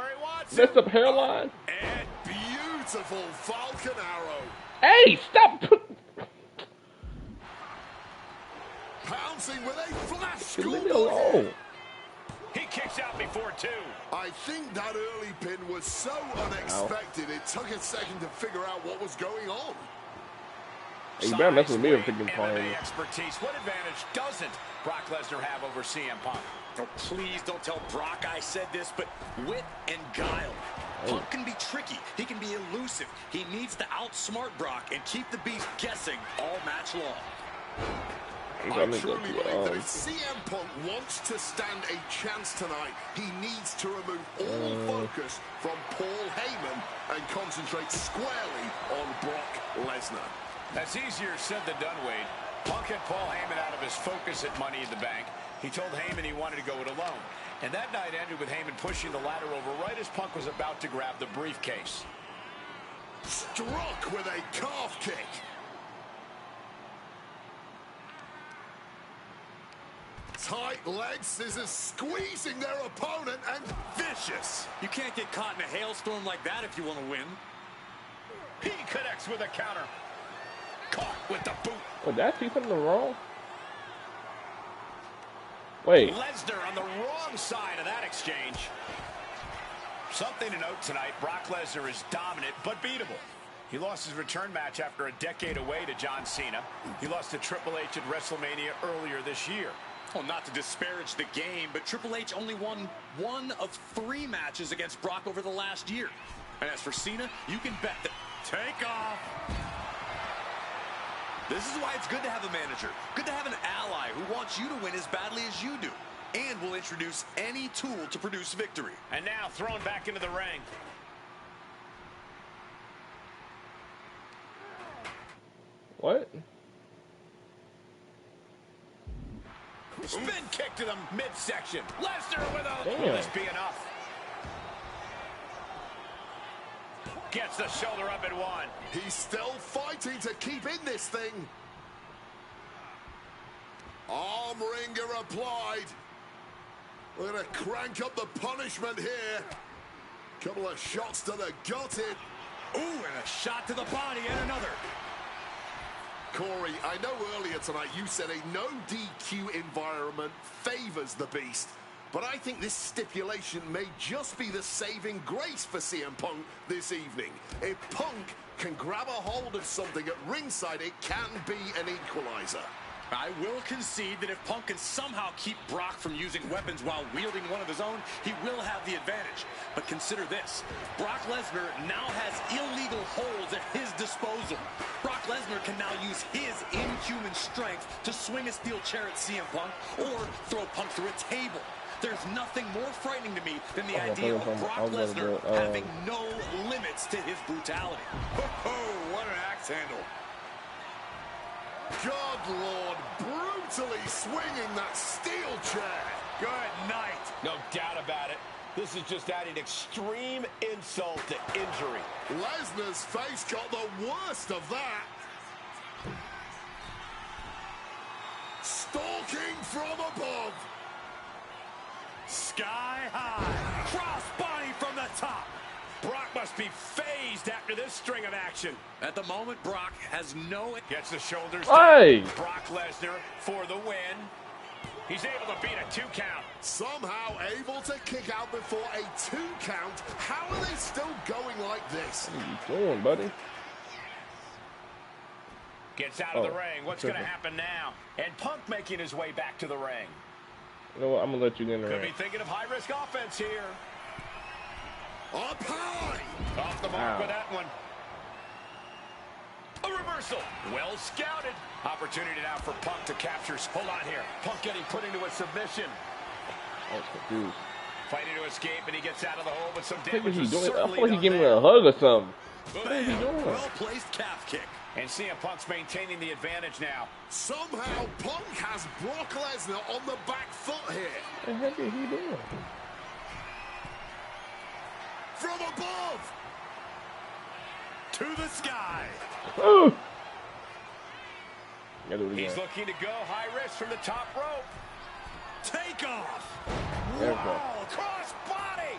messed up hairline. And beautiful Falcon Arrow. Hey, stop! Pouncing with a flash Leave me alone. He kicks out before two. I think that early pin was so unexpected, it took a second to figure out what was going on. Hey, you better mess with me if freaking Paul MMA Heyman. expertise. What advantage doesn't Brock Lesnar have over CM Punk? Oh, please don't tell Brock I said this, but wit and guile. Punk can be tricky. He can be elusive. He needs to outsmart Brock and keep the beast guessing all match long. I truly believe that if CM Punk wants to stand a chance tonight, he needs to remove all focus from Paul Heyman and concentrate squarely on Brock Lesnar. That's easier said than done, Wade. Punk had Paul Heyman out of his focus at Money in the Bank. He told Heyman he wanted to go it alone. And that night ended with Heyman pushing the ladder over right as Punk was about to grab the briefcase. Struck with a calf kick. Tight leg scissors squeezing their opponent and vicious. You can't get caught in a hailstorm like that if you want to win. He connects with a counter. Caught with the boot. Oh, did I see something wrong? Wait. Lesnar on the wrong side of that exchange. Something to note tonight, Brock Lesnar is dominant but beatable. He lost his return match after a decade away to John Cena. He lost to Triple H at WrestleMania earlier this year. Well, not to disparage the game, but Triple H only won 1 of 3 matches against Brock over the last year. And as for Cena, you can bet that take off. This is why it's good to have a manager, good to have an ally who wants you to win as badly as you do, and will introduce any tool to produce victory. And now thrown back into the ring. What? Spin kick to the midsection. Lesnar with a... Damn. Will this be enough? Gets the shoulder up and one. He's still fighting to keep in this thing. Arm wringer applied. We're going to crank up the punishment here. Couple of shots to the gutted. Ooh, and a shot to the body and another. Corey, I know earlier tonight you said a no DQ environment favors the beast, but I think this stipulation may just be the saving grace for CM Punk this evening. If Punk can grab a hold of something at ringside, it can be an equalizer. I will concede that if Punk can somehow keep Brock from using weapons while wielding one of his own, he will have the advantage. But consider this. Brock Lesnar now has illegal holds at his disposal. Brock Lesnar can now use his inhuman strength to swing a steel chair at CM Punk or throw Punk through a table. There's nothing more frightening to me than the idea of Brock Lesnar having no limits to his brutality. Oh, what an axe handle. God Lord, brutally swinging that steel chair. Good night. No doubt about it. This is just adding extreme insult to injury. Lesnar's face got the worst of that. Stalking from above. Sky high. Cross body from the top. Brock must be phased after this string of action. At the moment, Brock has no... Gets the shoulders down. Brock Lesnar for the win. He's able to beat a 2 count. Somehow able to kick out before a 2 count. How are they still going like this? What are you doing, buddy? Gets out of the ring. What's going to happen now? And Punk making his way back to the ring. You know what? I'm going to let you get in the ring. Could be thinking of high-risk offense here. Up high! Off the mark with that one. A reversal. Well scouted. Opportunity now for Punk to capture. Hold on here. Punk getting put into a submission. I was confused. Fighting to escape, and he gets out of the hole with some What damage. is he doing? I feel like he's giving me a hug or something. What is he doing? Well-placed calf kick. And CM Punk's maintaining the advantage now. Somehow Punk has Brock Lesnar on the back foot here. What the heck is he doing? From above. To the sky. Ooh. He's looking to go high risk from the top rope. Take off. Wow, cross body.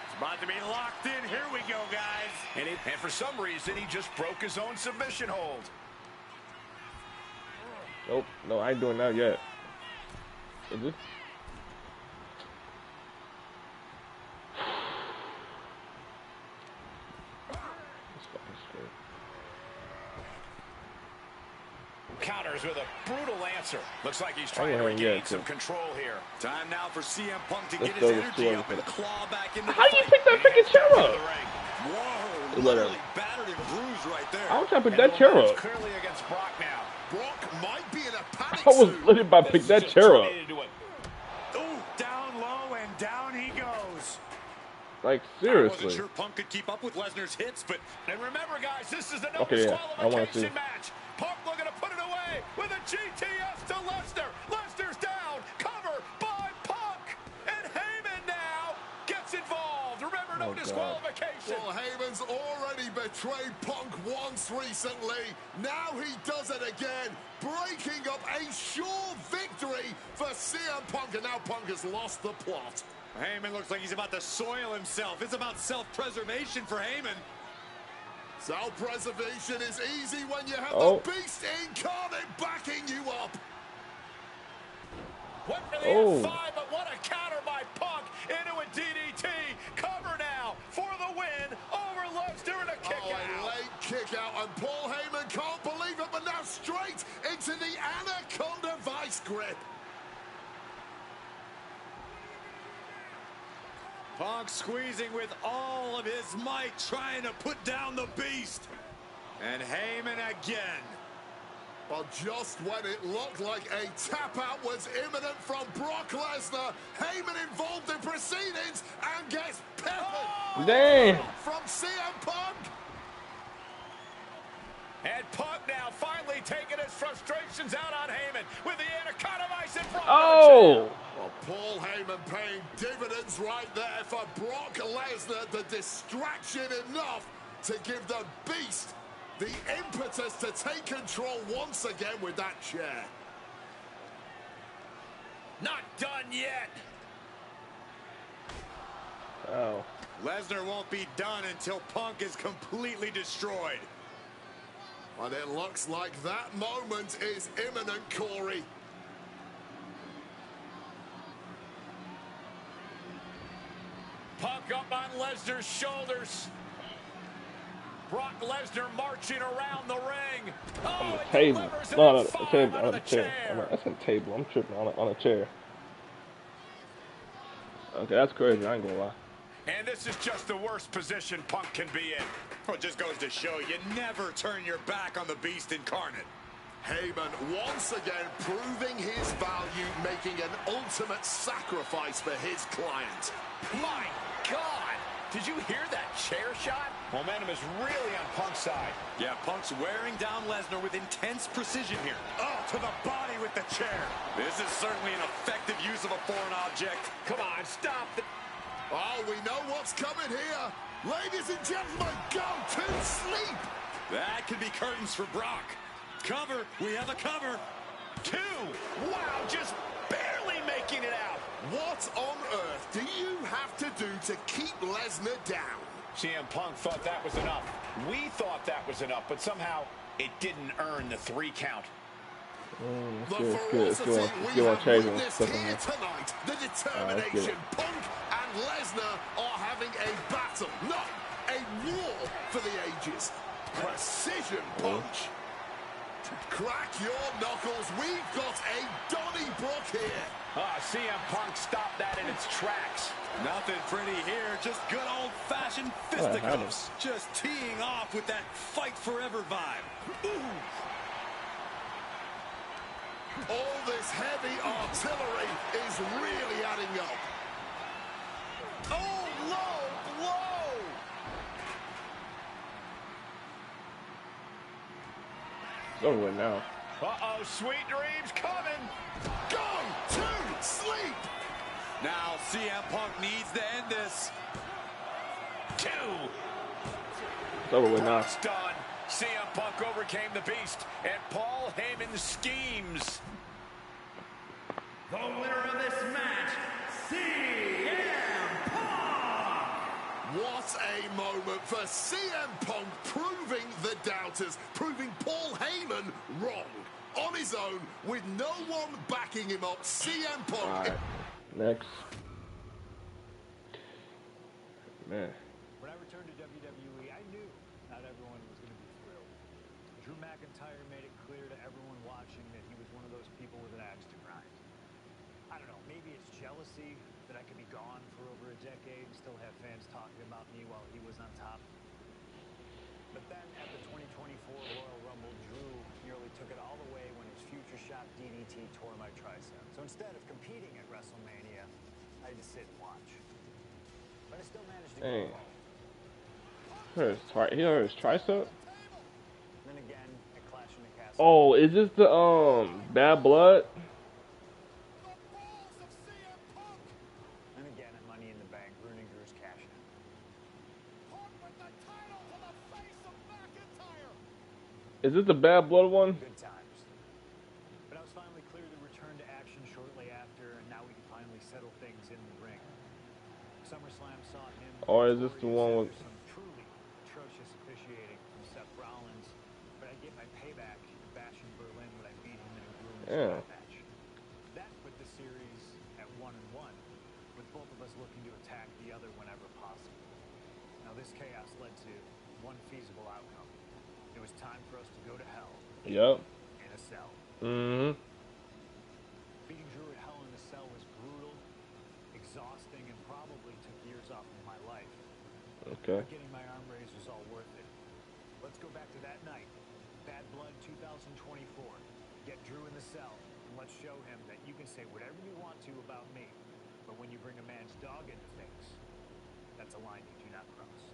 It's about to be locked in. Here we go, guys. And for some reason, he just broke his own submission hold. Nope. No, I ain't doing that yet. Is it? Counters with a brutal answer. Looks like he's trying to regain some control here. Time now for CM Punk to get his energy up and claw back into the fight. How do you pick that freaking chair up? Whoa, literally battered and bruised right there. I was trying to pick that chair up. Clearly against Brock now. Brock might be in a panic. I was literally about to pick that chair up. Ooh, down low and down he goes. Like, seriously. I wasn't sure Punk could keep up with Lesnar's hits, but... And remember, guys, this is a no disqualification match. Punk looking to put it away with a GTS to Lesnar. Lesnar's down. Cover by Punk. And Heyman now gets involved. Remember, no disqualification. Well, Heyman's already betrayed Punk once recently. Now he does it again, breaking up a sure victory for CM Punk. And now Punk has lost the plot. Heyman looks like he's about to soil himself. It's about self-preservation for Heyman. Self-preservation is easy when you have the Beast incarnate backing you up. Went for the F5, but what a counter by Punk into a DDT. Cover now for the win over Lesnar and a kick out. A late kick out, and Paul Heyman can't believe it, but now straight into the Anaconda Vice grip. Punk squeezing with all of his might, trying to put down the Beast. And Heyman again. Well, just when it looked like a tap-out was imminent from Brock Lesnar, Heyman involved in proceedings and gets peppered. Damn. From CM Punk. And Punk now finally taking his frustrations out on Heyman with the Anaconda Vice in front. Oh! Well, Paul Heyman paying dividends right there for Brock Lesnar. The distraction enough to give the Beast the impetus to take control once again with that chair. Not done yet. Oh. Lesnar won't be done until Punk is completely destroyed. And it looks like that moment is imminent, Corey. Punk up on Lesnar's shoulders. Brock Lesnar marching around the ring. On Oh, the table. No, on the table. On the chair. chair. That's on the table. I'm tripping on a chair. Okay, that's crazy. I ain't gonna lie. And this is just the worst position Punk can be in. Well, it just goes to show you never turn your back on the beast incarnate. Heyman once again proving his value, making an ultimate sacrifice for his client. My God! Did you hear that chair shot? Momentum is really on Punk's side. Yeah, Punk's wearing down Lesnar with intense precision here. Oh, to the body with the chair. This is certainly an effective use of a foreign object. Come on, stop the... Oh, we know what's coming here. Ladies and gentlemen, go to sleep. That could be curtains for Brock. Cover. We have a cover. 2. Wow, just barely making it out. What on earth do you have to do to keep Lesnar down? CM Punk thought that was enough. We thought that was enough, but somehow it didn't earn the 3 count. The ferocity we have witnessed here tonight, the determination. Punk and Lesnar are having a battle, not a war for the ages. Precision punch. Crack your knuckles. We've got a Donnybrook here. CM Punk stopped that in its tracks. Nothing pretty here, just good old-fashioned fisticuffs. Just teeing off with that fight forever vibe. Ooh. All this heavy artillery is really adding up. Oh, low blow! It's over with now. Uh-oh, sweet dreams coming. Go to sleep! Now CM Punk needs to end this. 2. It's over with now. It's done. CM Punk overcame the beast, and Paul Heyman's schemes. The winner of this match, CM Punk! What a moment for CM Punk, proving the doubters, proving Paul Heyman wrong. On his own, with no one backing him up, CM Punk... All right, next. Man. When I returned to WWE, I knew not everyone was going to be thrilled. Drew McIntyre made it clear to everyone watching that he was one of those people with an axe to grind. I don't know, maybe it's jealousy that I could be gone for over a decade and still have fans talking about me while he was on top. But then at the 2024 Royal Rumble, Drew nearly took it all the way when his future shot DDT tore my tricep. So instead of competing at WrestleMania, I had to sit and watch. But I still managed to Dang. go. He hurt his tricep? Then again, at Clash in the Castle. Oh, is this the Bad Blood? And again at Money in the Bank, ruining Drew's cash in. Is this the Bad Blood one? Good times. But I was finally cleared to return to action shortly after, and now we can finally settle things in the ring. SummerSlam saw him. Or is this the one with... Some truly atrocious officiating from Seth Rollins, but I get my payback bash in Berlin when I beat him in a grueling match. That put the series at 1-1, with both of us looking to attack the other whenever possible. Now this chaos led to one feasible outcome. It was time for us to go to hell. Yep. In a cell. Mm-hmm. Beating Drew at Hell in a Cell was brutal, exhausting, and probably took years off of my life. Okay. But getting my arm raised was all worth it. Let's go back to that night. Bad Blood 2024. Get Drew in the cell, and let's show him that you can say whatever you want to about me, but when you bring a man's dog into things, that's a line you do not cross.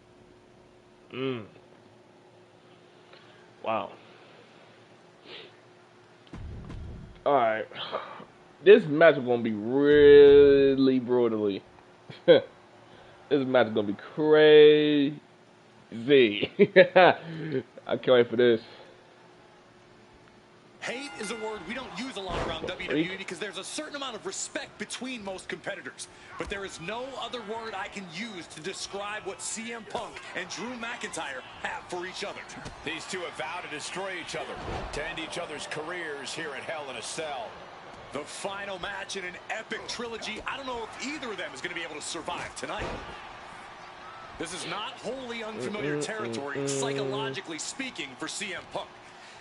Wow. Alright. This match is going to be really brutally. This match is going to be crazy. I can't wait for this. Hate is a word we don't use a lot around WWE because there's a certain amount of respect between most competitors. But there is no other word I can use to describe what CM Punk and Drew McIntyre have for each other. These two have vowed to destroy each other, to end each other's careers here at Hell in a Cell. The final match in an epic trilogy. I don't know if either of them is going to be able to survive tonight. This is not wholly unfamiliar territory, psychologically speaking, for CM Punk.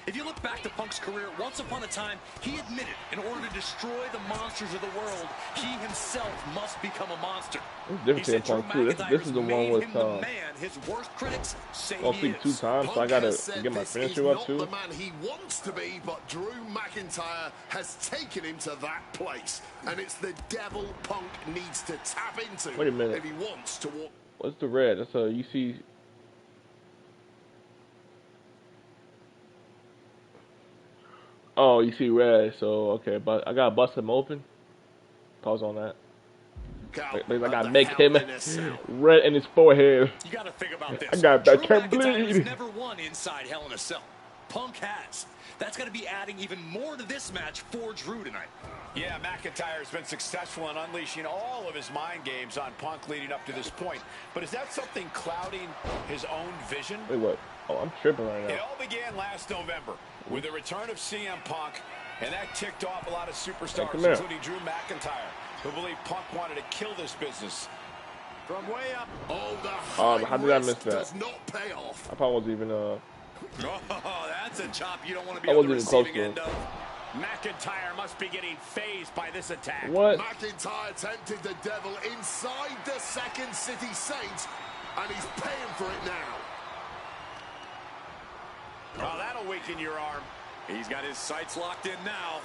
If you look back to Punk's career, once upon a time, he admitted in order to destroy the monsters of the world, he himself must become a monster. He said Punk too. This is the one with his worst critics say he is. 2 times, so I gotta get my finisher up too. Not the man he wants to be, but Drew McIntyre has taken him to that place, and it's the devil Punk needs to tap into. Wait a minute. If he wants to walk. What's the red? That's you see. Oh, you see red, so okay, but I gotta bust him open. Pause on that. I gotta make him red in his forehead. You gotta think about this. I can't bleed. Never won inside Hell in a Cell. Punk has. That's gonna be adding even more to this match for Drew tonight. Yeah, McIntyre has been successful in unleashing all of his mind games on Punk leading up to this point. But is that something clouding his own vision? Wait, what? Oh, I'm tripping right now. It all began last November with the return of CM Punk, and that ticked off a lot of superstars, including Drew McIntyre, who believed Punk wanted to kill this business. From way up. Oh, how did I miss that? Does not pay off. I probably wasn't even Oh, that's a chop you don't want to be on the receiving end of. McIntyre must be getting phased by this attack. What? McIntyre tempted the devil inside the Second City Saints, and he's paying for it now. Oh, that'll weaken your arm. He's got his sights locked in now.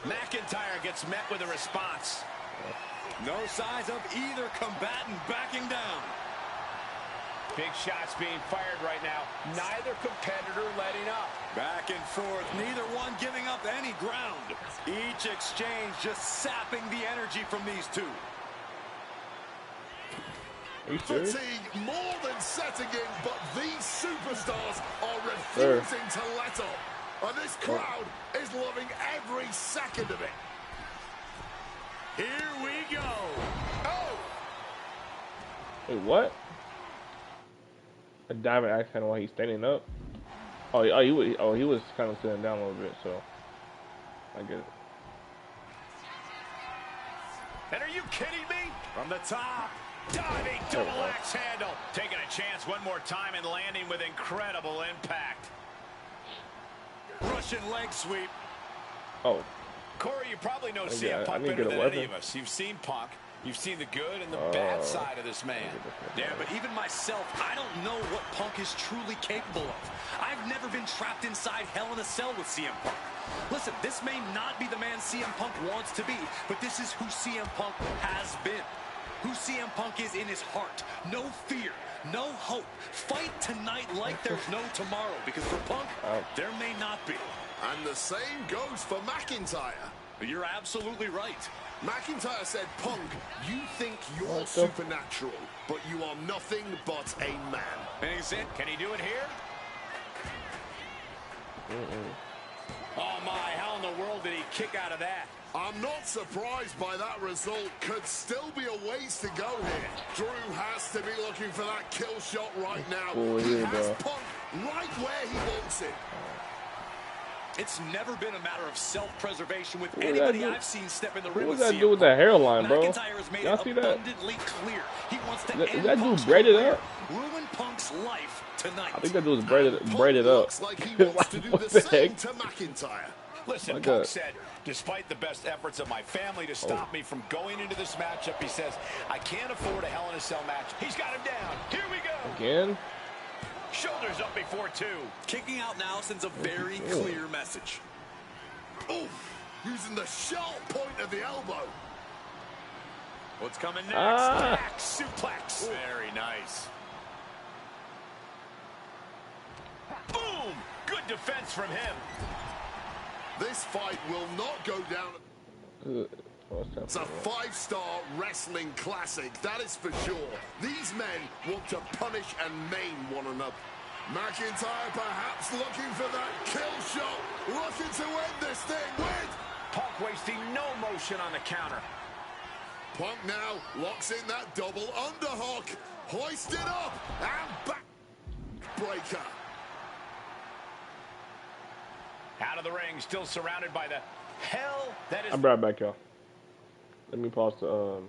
McIntyre gets met with a response. No signs of either combatant backing down. Big shots being fired right now. Neither competitor letting up. Back and forth, neither one giving up any ground. Each exchange just sapping the energy from these two. Fatigue more than setting in, but these superstars are refusing to let up. And this crowd is loving every second of it. Here we go. Oh! Wait, what? A diamond axe handle while he's standing up. Oh, he was kind of sitting down a little bit, so I get it. And are you kidding me? From the top. Diving double axe handle. Taking a chance one more time and landing with incredible impact. Russian leg sweep. Oh. Corey, you probably know CM Punk better than any of us. You've seen Punk. You've seen the good and the bad side of this man. Yeah, but even myself, I don't know what Punk is truly capable of. I've never been trapped inside Hell in a Cell with CM Punk. Listen, this may not be the man CM Punk wants to be, but this is who CM Punk has been. Who CM Punk is in his heart. No fear, no hope. Fight tonight like there's no tomorrow, because for Punk, there may not be. And the same goes for McIntyre. You're absolutely right. McIntyre said, Punk, you think you're supernatural, but you are nothing but a man. And he's in. Can he do it here? Oh my, how in the world did he kick out of that? I'm not surprised by that result. Could still be a ways to go here. Drew has to be looking for that kill shot right now. He has Punk right where he wants it. It's never been a matter of self-preservation with anybody I've seen step in the ring with CM Punk. What does that do with that hairline, bro? McIntyre has made it abundantly clear he wants to end that Punk's dude braided career, up? ruin Punk's life tonight. I think that dude was braided up. Looks like he wants to do the same to McIntyre. Listen, Punk said, despite the best efforts of my family to stop me from going into this matchup, he says, I can't afford a Hell in a Cell match. He's got him down. Here we go. Again? Shoulders up before two. Kicking out now sends a very clear message. Oh, using the sharp point of the elbow. What's coming next? Back suplex. Very nice. Boom! Good defense from him. This fight will not go down. It's a 5-star wrestling classic, that is for sure. These men want to punish and maim one another. McIntyre perhaps looking for that kill shot, looking to end this thing with... Punk wasting no motion on the counter. Punk now locks in that double underhook, hoisted up, and back breaker. Out of the ring, still surrounded by the hell that is... I'm right back, y'all. Let me pause the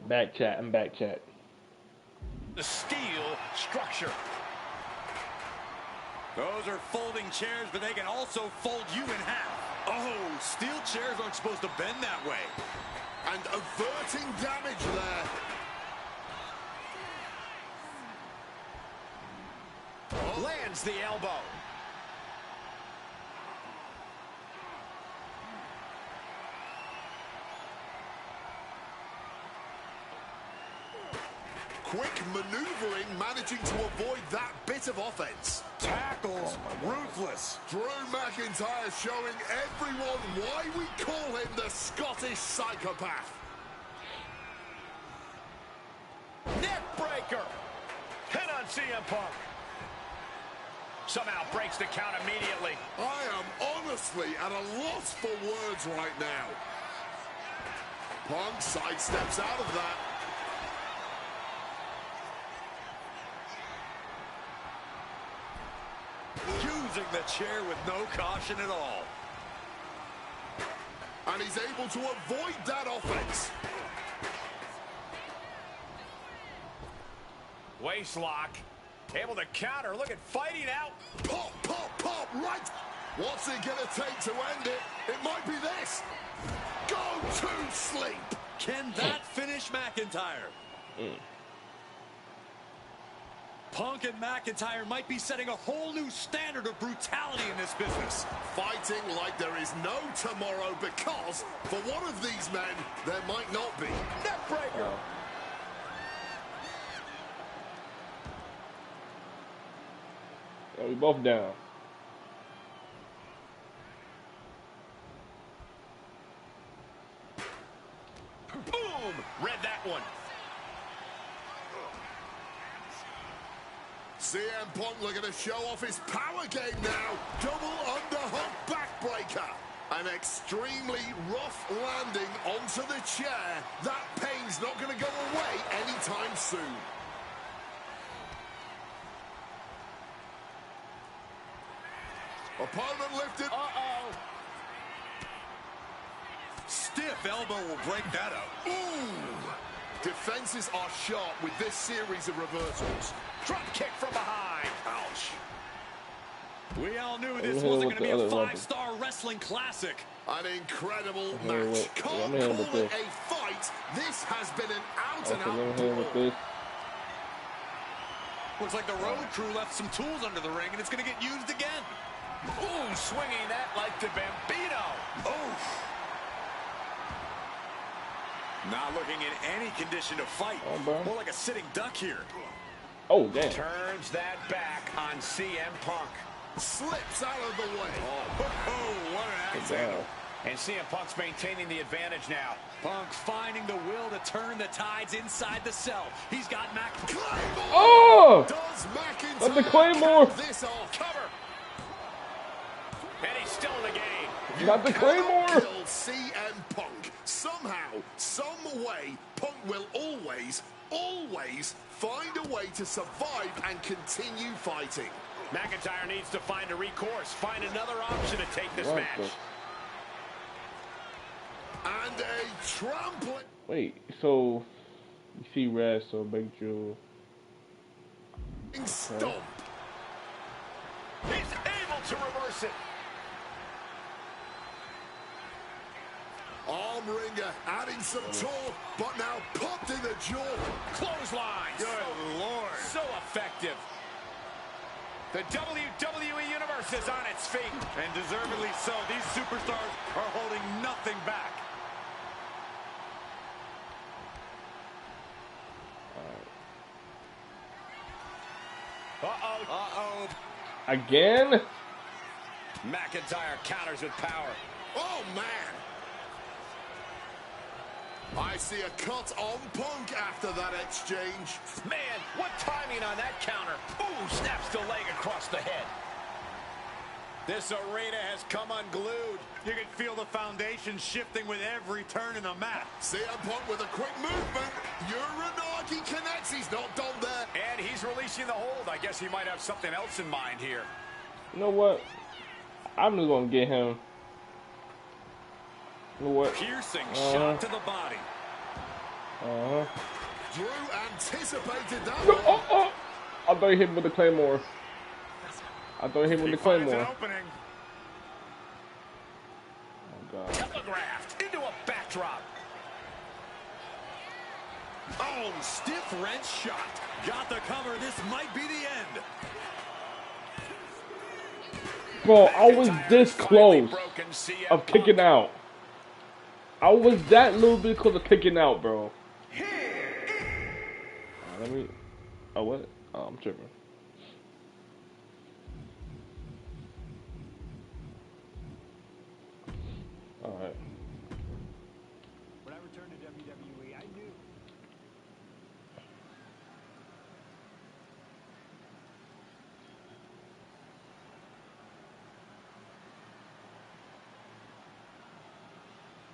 Back chat. I'm back chat. The steel structure. Those are folding chairs, but they can also fold you in half. Oh, steel chairs aren't supposed to bend that way. And averting damage there. Lands the elbow. Quick maneuvering, managing to avoid that bit of offense. Tackles, ruthless. Drew McIntyre showing everyone why we call him the Scottish Psychopath. Neck breaker. Hit on CM Punk. Somehow breaks the count immediately. I am honestly at a loss for words right now. Punk sidesteps out of that. Using the chair with no caution at all. And he's able to avoid that offense. Waist lock. Able to counter. Look at fighting out. Pop, pop, pop, right. What's it going to take to end it? It might be this. Go to sleep. Can that finish McIntyre? Punk and McIntyre might be setting a whole new standard of brutality in this business. Fighting like there is no tomorrow because for one of these men, there might not be. Neck breaker. Yeah, we both down. Boom! Read that one. CM Punk looking to show off his power game now. Double underhook backbreaker. An extremely rough landing onto the chair. That pain's not going to go away anytime soon. Opponent lifted. Uh-oh. Stiff elbow will break that up. Ooh. Defenses are sharp with this series of reversals. Drop kick from behind. Ouch. We all knew this wasn't going to be a five-star wrestling classic. An incredible match. Can't call it a fight. This has been an out-and-out brawl. Looks like the road crew left some tools under the ring, and it's going to get used again. Ooh, swinging that like the Bambino. Oof. Not looking in any condition to fight. More like a sitting duck here. Oh, damn. Turns that back on CM Punk. Slips out of the way. Oh, what an accident. And CM Punk's maintaining the advantage now. Punk finding the will to turn the tides inside the cell. He's got Claymore. Oh! Does McIntyre Let the Claymore. this off? Cover. And he's still in the game. Got the Claymore. Kill CM Punk. Somehow, some way, Punk will always find a way to survive and continue fighting. McIntyre needs to find a recourse, find another option to take this match. And a trampling. Wait, so you see red, so make sure. Stomp. He's able to reverse it. Arm wringer adding some torque, but now popped in the jaw. Clotheslines. Good Lord. So effective. The WWE Universe is on its feet. And deservedly so. These superstars are holding nothing back. Uh-oh. Uh-oh. Again? McIntyre counters with power. Oh, man. I see a cut on Punk after that exchange. Man, what timing on that counter. Ooh, snaps the leg across the head. This arena has come unglued. You can feel the foundation shifting with every turn in the mat. CM Punk with a quick movement. Uranagi connects. He's not done there. And he's releasing the hold. I guess he might have something else in mind here. You know what? I'm just gonna get him. You know what? Piercing shot to the body. Drew anticipated that. No, I thought he hit him with the Claymore. I thought he hit him with the Claymore. Oh, God. Telegraphed into a backdrop. Oh, stiff wrench shot. Got the cover. This might be the end. Bro, I was this close of kicking out. I was that little bit close of kicking out, bro. Let me. Oh, what? Oh, I'm tripping. All right. When I returned to WWE, I knew.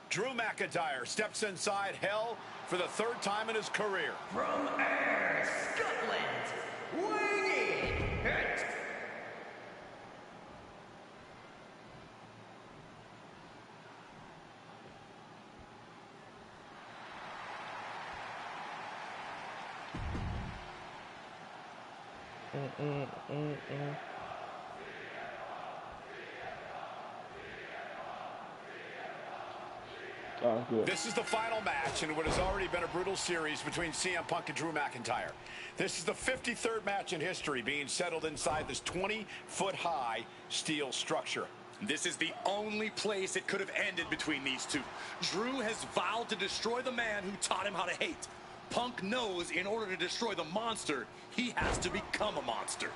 Drew McIntyre steps inside hell for the third time in his career. From Ayr, Scotland, Wwe Goated. Oh, good. This is the final match in what has already been a brutal series between CM Punk and Drew McIntyre. This is the 53rd match in history being settled inside this 20-foot-high steel structure. This is the only place it could have ended between these two. Drew has vowed to destroy the man who taught him how to hate. Punk knows in order to destroy the monster, he has to become a monster.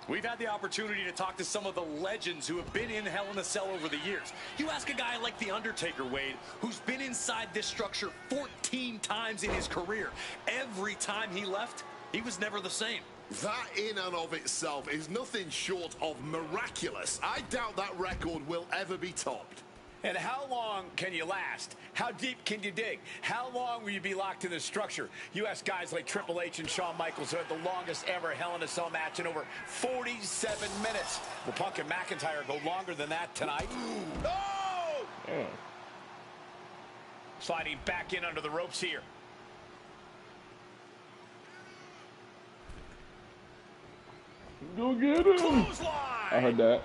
We've had the opportunity to talk to some of the legends who have been in Hell in a Cell over the years. You ask a guy like The Undertaker, Wade, who's been inside this structure 14 times in his career. Every time he left, he was never the same. That in and of itself is nothing short of miraculous. I doubt that record will ever be topped. And how long can you last? How deep can you dig? How long will you be locked in this structure? You ask guys like Triple H and Shawn Michaels, who had the longest ever Hell in a Cell match in over 47 minutes. Will Punk and McIntyre go longer than that tonight? Oh! Yeah. Sliding back in under the ropes here. Go get him! Clothesline! I heard that.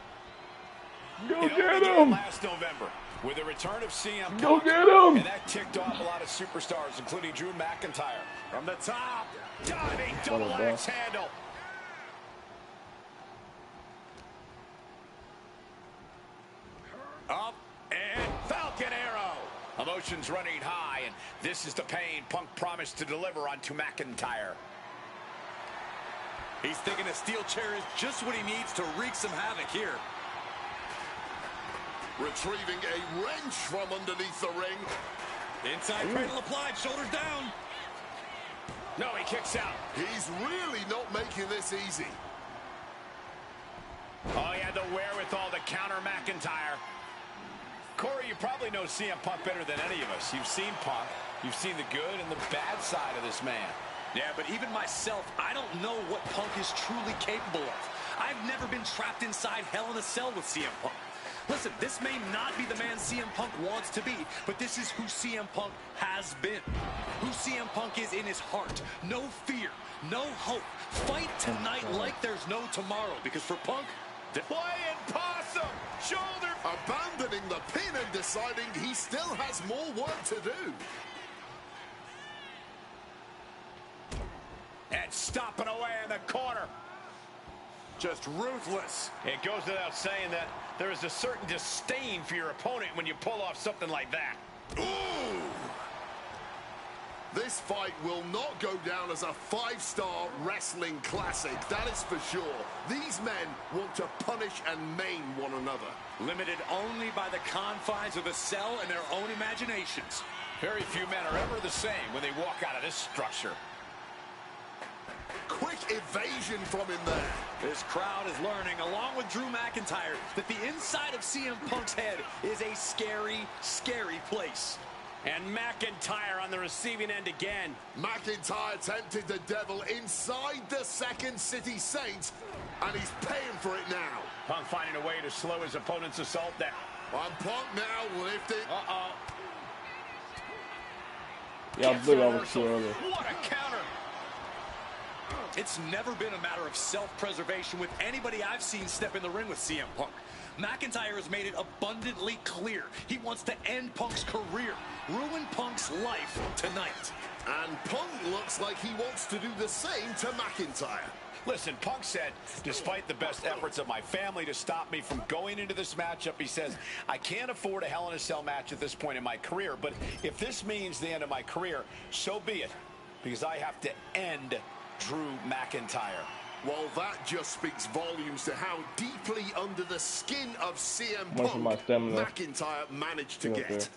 Go It get only him! last November with the return of CM Punk. Go get him! And that ticked off a lot of superstars, including Drew McIntyre. From the top, diving double axe handle. Up and Falcon Arrow. Emotions running high, and this is the pain Punk promised to deliver onto McIntyre. He's thinking a steel chair is just what he needs to wreak some havoc here. Retrieving a wrench from underneath the ring. Inside cradle applied, shoulders down. No, he kicks out. He's really not making this easy. Oh, he had the wherewithal to counter McIntyre. Corey, you probably know CM Punk better than any of us. You've seen Punk. You've seen the good and the bad side of this man. Yeah, but even myself, I don't know what Punk is truly capable of. I've never been trapped inside Hell in a Cell with CM Punk. Listen, this may not be the man CM Punk wants to be, but this is who CM Punk has been. Who CM Punk is in his heart. No fear, no hope. Fight tonight like there's no tomorrow, because for Punk, Playing possum, shoulder. Abandoning the pin and deciding he still has more work to do. And stomping away in the corner. just ruthless. It goes without saying that there is a certain disdain for your opponent when you pull off something like that. Ooh! This fight will not go down as a 5-star wrestling classic, that is for sure. These men want to punish and maim one another. Limited only by the confines of the cell and their own imaginations. Very few men are ever the same when they walk out of this structure. Quick evasion from him there. This crowd is learning, along with Drew McIntyre, that the inside of CM Punk's head is a scary, scary place. And McIntyre on the receiving end again. McIntyre tempted the devil inside the Second City Saints, and he's paying for it now. Punk finding a way to slow his opponent's assault there. And Punk now lifted. Yeah, I blew it almost too early. What a counter! It's never been a matter of self-preservation with anybody I've seen step in the ring with CM Punk. McIntyre has made it abundantly clear he wants to end Punk's career, ruin Punk's life tonight. And Punk looks like he wants to do the same to McIntyre. Listen, Punk said, despite the best efforts of my family to stop me from going into this matchup, he says, I can't afford a Hell in a Cell match at this point in my career, but if this means the end of my career, so be it, because I have to end Drew McIntyre. Well, that just speaks volumes to how deeply under the skin of CM Punk McIntyre managed to get.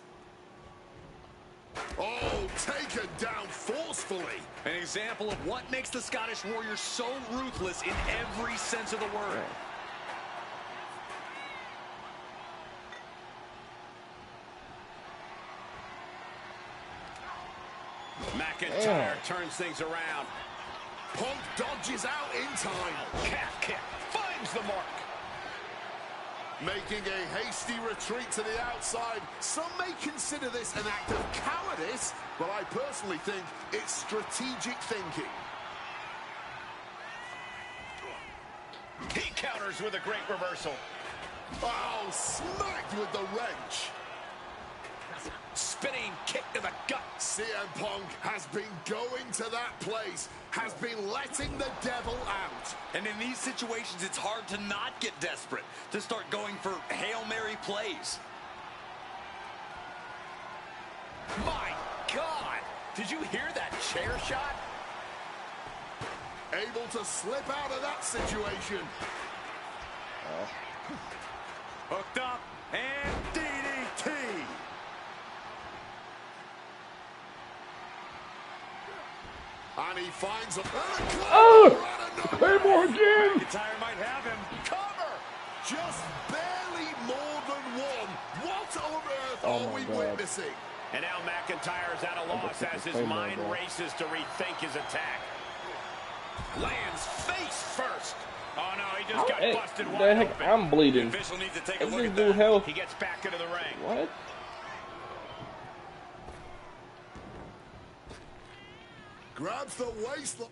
Oh, taken down forcefully. An example of what makes the Scottish Warrior so ruthless in every sense of the word. McIntyre turns things around. Punk dodges out in time. Calf kick finds the mark. Making a hasty retreat to the outside. Some may consider this an act of cowardice, but I personally think it's strategic thinking. He counters with a great reversal. Oh, smacked with the wrench. Spinning kick to the gut. CM Punk has been going to that place, has been letting the devil out. And in these situations, it's hard to not get desperate, to start going for Hail Mary plays. My God! Did you hear that chair shot? Able to slip out of that situation. Hooked up and DDT. And he finds a Claymore again. McIntyre might have him. Cover. Just barely more than one. What on earth are we witnessing? And now McIntyre's at a loss as his mind races to rethink his attack. Lands face first. Oh no, he just got busted wide open. I'm bleeding. The official needs to take a look at that. He gets back into the ring. What? Grabs the waistline.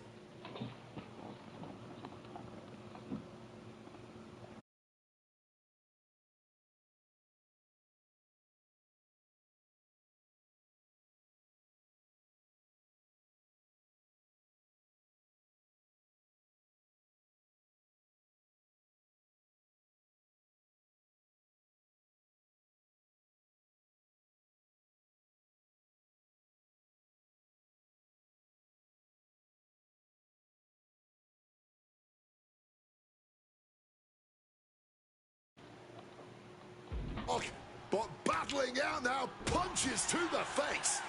Okay, but battling out now, punches to the face.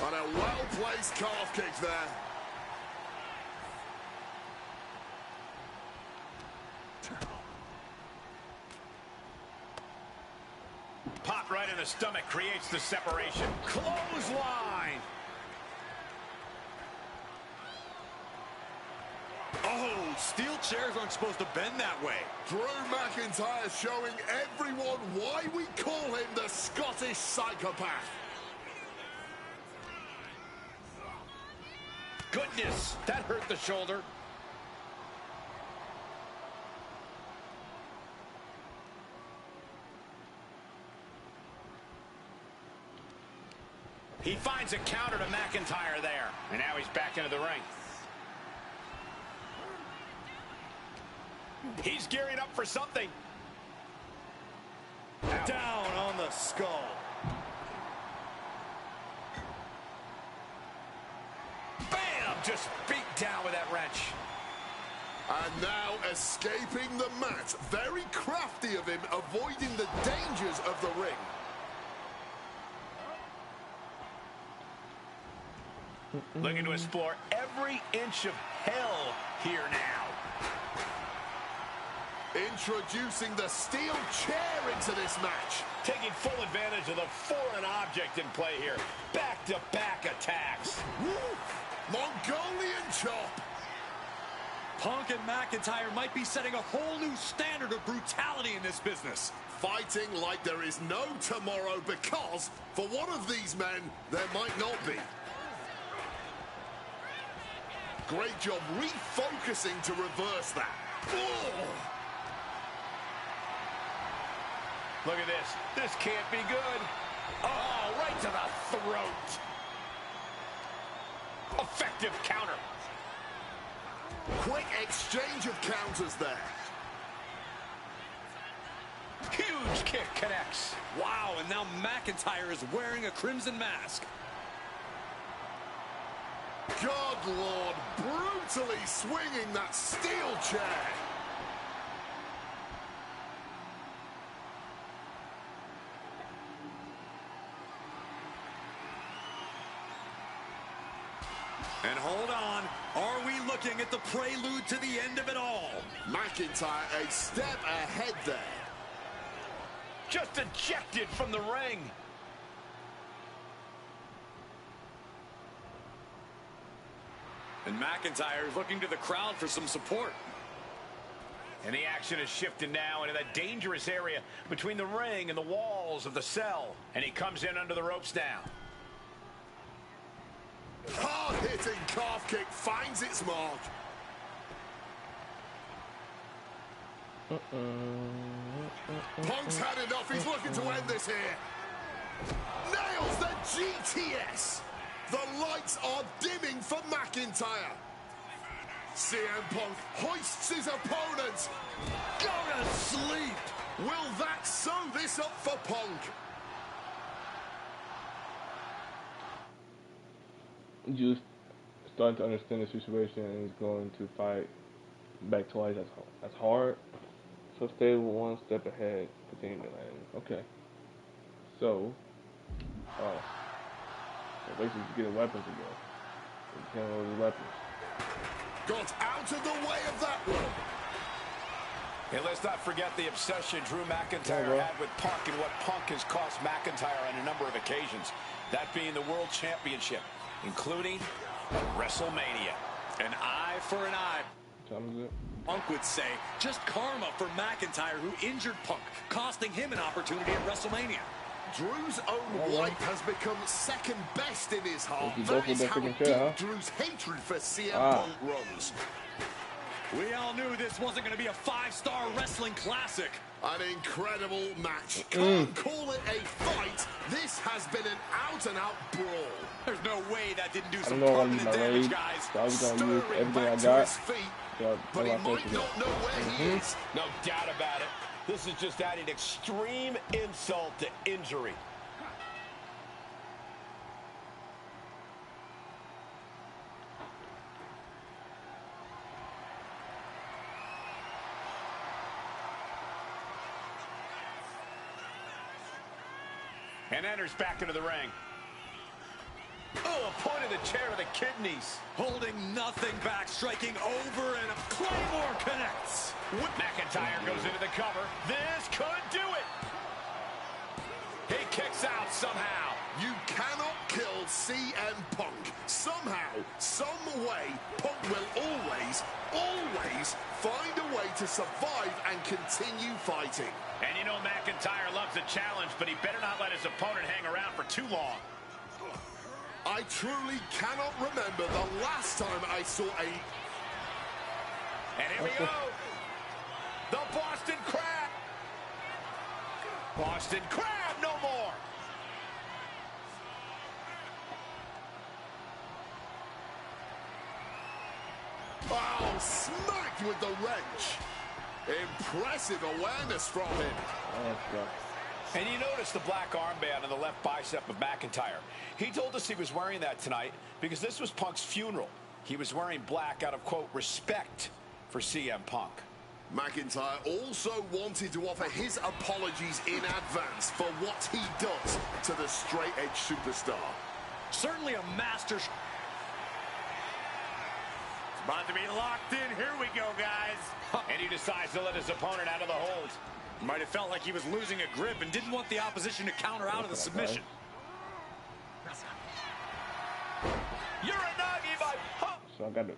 And a well-placed calf kick there. Pop right in the stomach creates the separation. Clothesline. Oh, steel chairs aren't supposed to bend that way. Drew McIntyre showing everyone why we call him the Scottish psychopath. Goodness, that hurt the shoulder. He finds a counter to McIntyre there. And now he's back into the ring. He's gearing up for something. Down on the skull. Bam! Just beat down with that wrench. And now escaping the mat. Very crafty of him, avoiding the dangers of the ring. Looking to explore every inch of hell here now. Introducing the steel chair into this match. Taking full advantage of the foreign object in play here. Back-to-back attacks. Woo! Mongolian chop. Punk and McIntyre might be setting a whole new standard of brutality in this business. Fighting like there is no tomorrow because, for one of these men, there might not be. great job refocusing to reverse that. Oh! Look at this. This can't be good. Oh, right to the throat. Effective counter. Quick exchange of counters there. Huge kick connects. Wow, and now McIntyre is wearing a crimson mask. God, Lord, brutally swinging that steel chair. And hold on, are we looking at the prelude to the end of it all? McIntyre a step ahead there. Just ejected from the ring. And McIntyre is looking to the crowd for some support. And the action is shifted now into that dangerous area between the ring and the walls of the cell. And he comes in under the ropes now. Hard-hitting calf kick finds its mark. Punk's had enough. He's looking to end this here. Nails the GTS. The lights are dimming for McIntyre. CM Punk hoists his opponent. Go to sleep. Will that sew this up for Punk? Just starting to understand the situation and is going to fight back twice. That's hard. So stay one step ahead. Continue to land. Okay. So basically getting weapons again. You can't load the weapons. Got out of the way of that one. And let's not forget the obsession Drew McIntyre had with Punk and what Punk has cost McIntyre on a number of occasions. That being the World Championship, including WrestleMania. An eye for an eye. What time is it? Punk would say just karma for McIntyre, who injured Punk, costing him an opportunity at WrestleMania. Drew's own wife has become second best in his heart. That That is how deep huh? Drew's hatred for CM Punk runs. We all knew this wasn't going to be a 5-star wrestling classic. An incredible match. Can't call it a fight. This has been an out-and-out brawl. There's no way that didn't do I some don't know permanent my damage, rage, guys. so I was going to use Stirring everything I back to got. his feet, but he might not know where he is. No doubt about it. This is just adding extreme insult to injury. And enters back into the ring. Oh, pointed the chair to the kidneys. Holding nothing back, striking over, and a Claymore connects. McIntyre goes into the cover. This could do it. He kicks out somehow. You cannot kill CM Punk. Somehow, some way, Punk will always find a way to survive and continue fighting. And you know McIntyre loves a challenge, but he better not let his opponent hang around for too long. I truly cannot remember the last time I saw a... And here we go. The Boston Crab. Boston Crab, no more. Oh, smacked with the wrench. Impressive awareness from him. And you notice the black armband on the left bicep of McIntyre. He told us he was wearing that tonight because this was Punk's funeral. He was wearing black out of, quote, respect for CM Punk. McIntyre also wanted to offer his apologies in advance for what he does to the straight-edge superstar. Certainly a master. It's about to be locked in. Here we go, guys. And he decides to let his opponent out of the hold. Might have felt like he was losing a grip and didn't want the opposition to counter out of the submission. You're a Nagi by Punk. So I got to...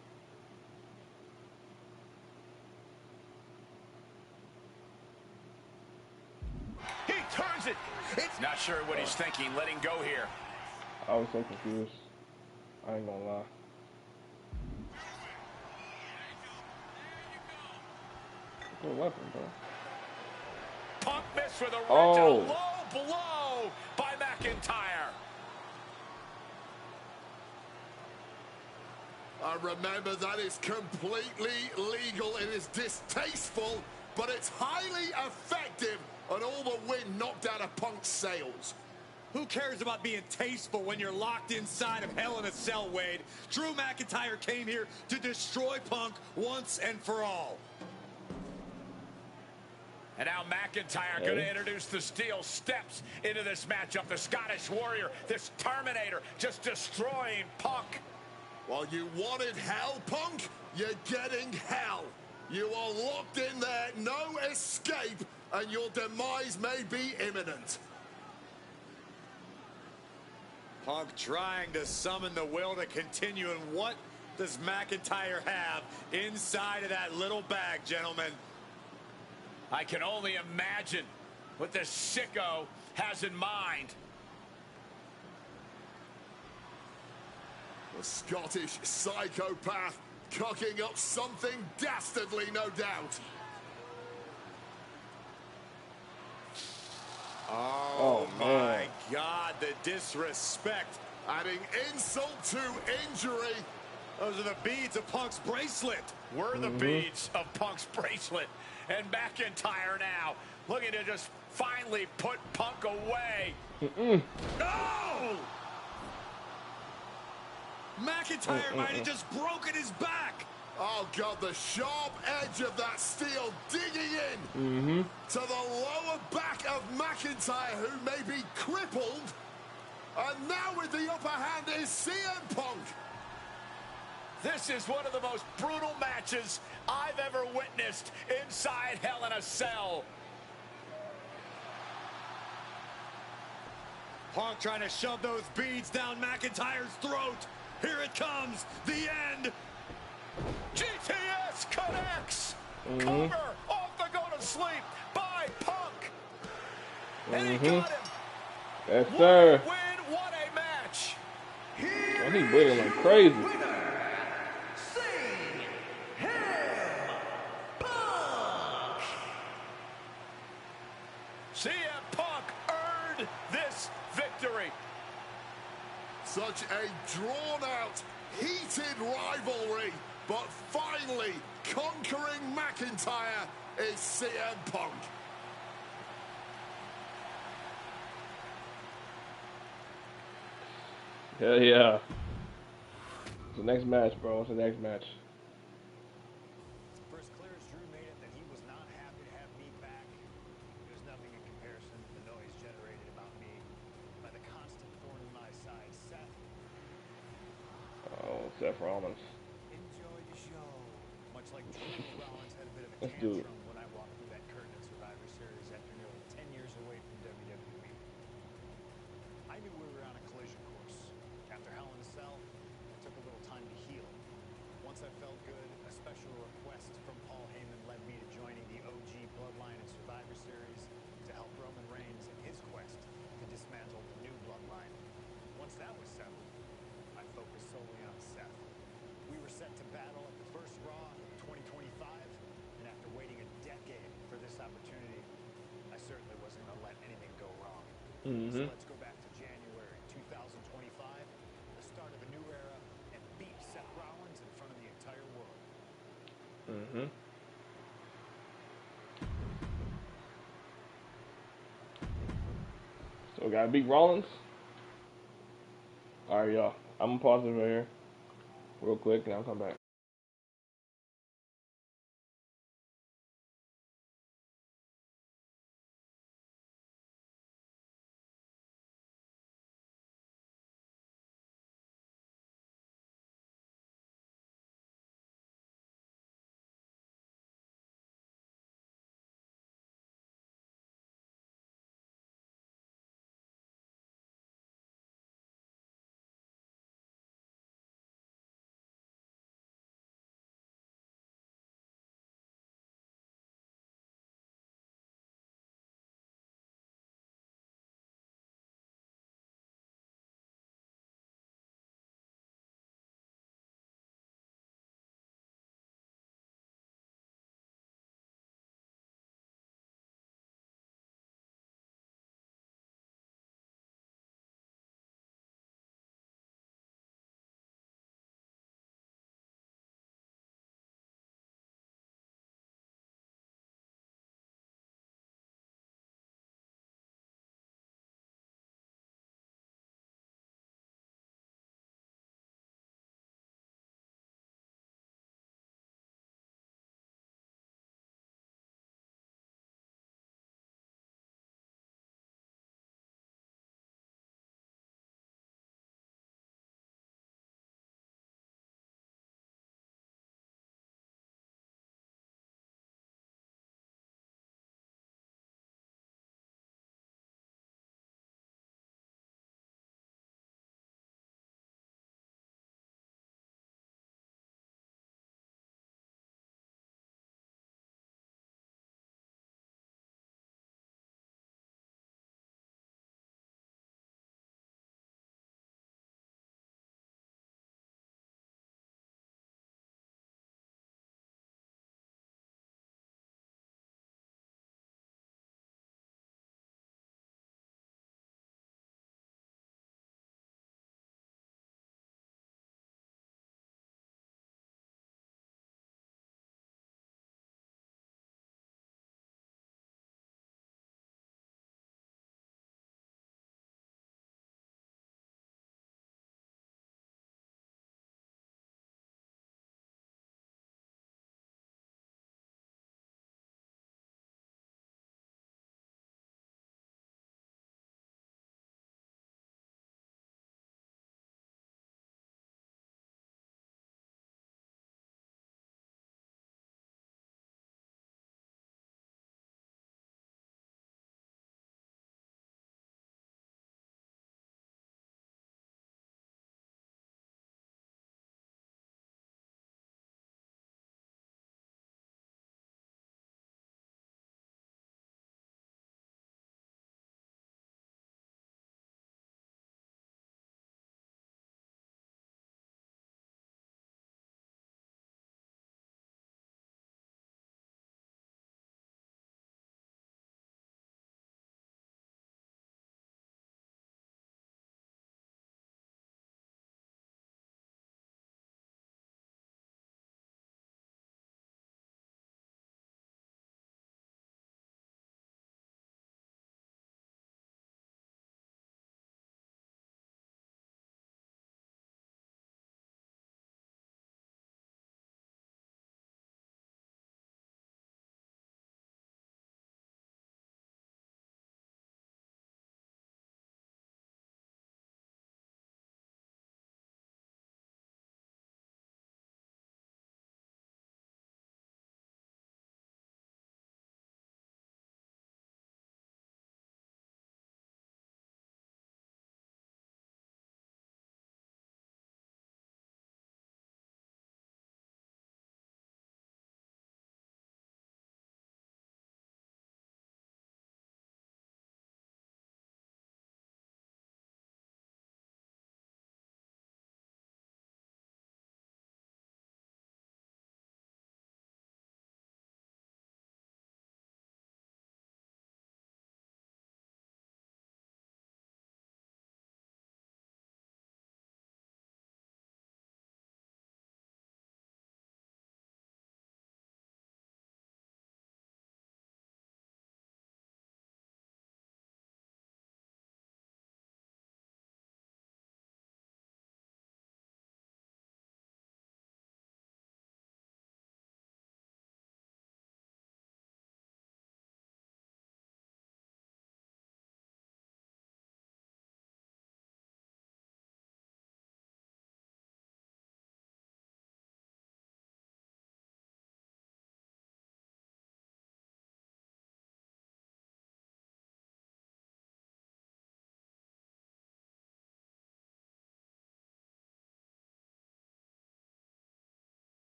He turns it. It's not sure what he's thinking. Letting go here. I was so confused. I ain't gonna lie. Good weapon, bro. Punk missed with a low blow by McIntyre. Remember, that is completely legal. It is distasteful, but it's highly effective, and all the wind knocked out of Punk's sails. Who cares about being tasteful when you're locked inside of Hell in a Cell, Wade? Drew McIntyre came here to destroy Punk once and for all. And now McIntyre going to introduce the steel steps into this matchup. The Scottish Warrior, this Terminator, just destroying Punk. Well, you wanted hell, Punk? You're getting hell. You are locked in there, no escape, and your demise may be imminent. Punk trying to summon the will to continue, and what does McIntyre have inside of that little bag, gentlemen? I can only imagine what this sicko has in mind. The Scottish psychopath cooking up something dastardly, no doubt. Oh my God, the disrespect. Adding insult to injury. Those are the beads of Punk's bracelet. Were the beads of Punk's bracelet. And McIntyre now looking to just finally put Punk away. No! McIntyre might have just broken his back. Oh, God, the sharp edge of that steel digging in to the lower back of McIntyre, who may be crippled. And now with the upper hand is CM Punk. This is one of the most brutal matches I've ever witnessed inside Hell in a Cell. Punk trying to shove those beads down McIntyre's throat. Here it comes, the end. GTS connects. Cover off the go to sleep by Punk. And he got him. Yes, sir. What a win, what a match. Oh, he's winning like crazy. CM Punk earned this victory. Such a drawn-out, heated rivalry, but finally conquering McIntyre is CM Punk. Hell yeah. What's the next match, bro? What's the next match? For as clear as Drew made it that he was not happy to have me back, there's nothing in comparison to the noise generated about me by the constant thorn in my side, Seth. Oh, Seth Rollins. Enjoy the show. Much like Drew, Rollins had a bit of a Let's do it. tantrum when I walked through that curtain at Survivor Series after nearly 10 years away from WWE. I knew we were on a collision course. After Hell in a Cell, it took a little time to heal. Once I felt good, a special request from Paul Heyman led me to joining the OG Bloodline and Survivor Series to help Roman Reigns in his quest to dismantle the new Bloodline. Once that was settled, I focused solely on Seth. We were set to battle at the first Raw of 2025, and after waiting a decade for this opportunity, I certainly wasn't going to let anything go wrong. So let's go back to January 2025, the start of a new era, and beat Seth Rollins in front of the entire world. So we gotta beat Rollins. Alright, y'all. I'm gonna pause it right here real quick and I'll come back.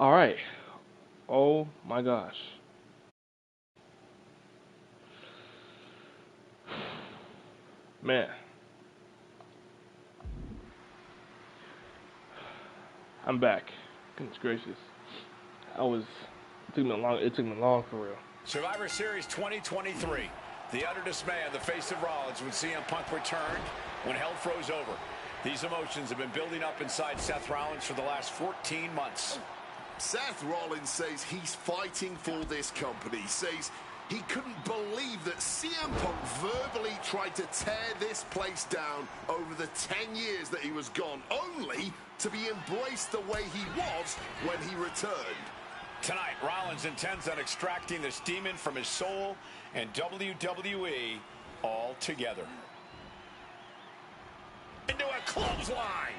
All right. Oh my gosh. Man. I'm back. Goodness gracious. It took me long for real. Survivor Series 2023. The utter dismay on the face of Rollins when CM Punk returned, when hell froze over. These emotions have been building up inside Seth Rollins for the last 14 months. Seth Rollins says he's fighting for this company, says he couldn't believe that CM Punk verbally tried to tear this place down over the 10 years that he was gone, only to be embraced the way he was when he returned. Tonight, Rollins intends on extracting this demon from his soul and WWE altogether. Into a clothesline.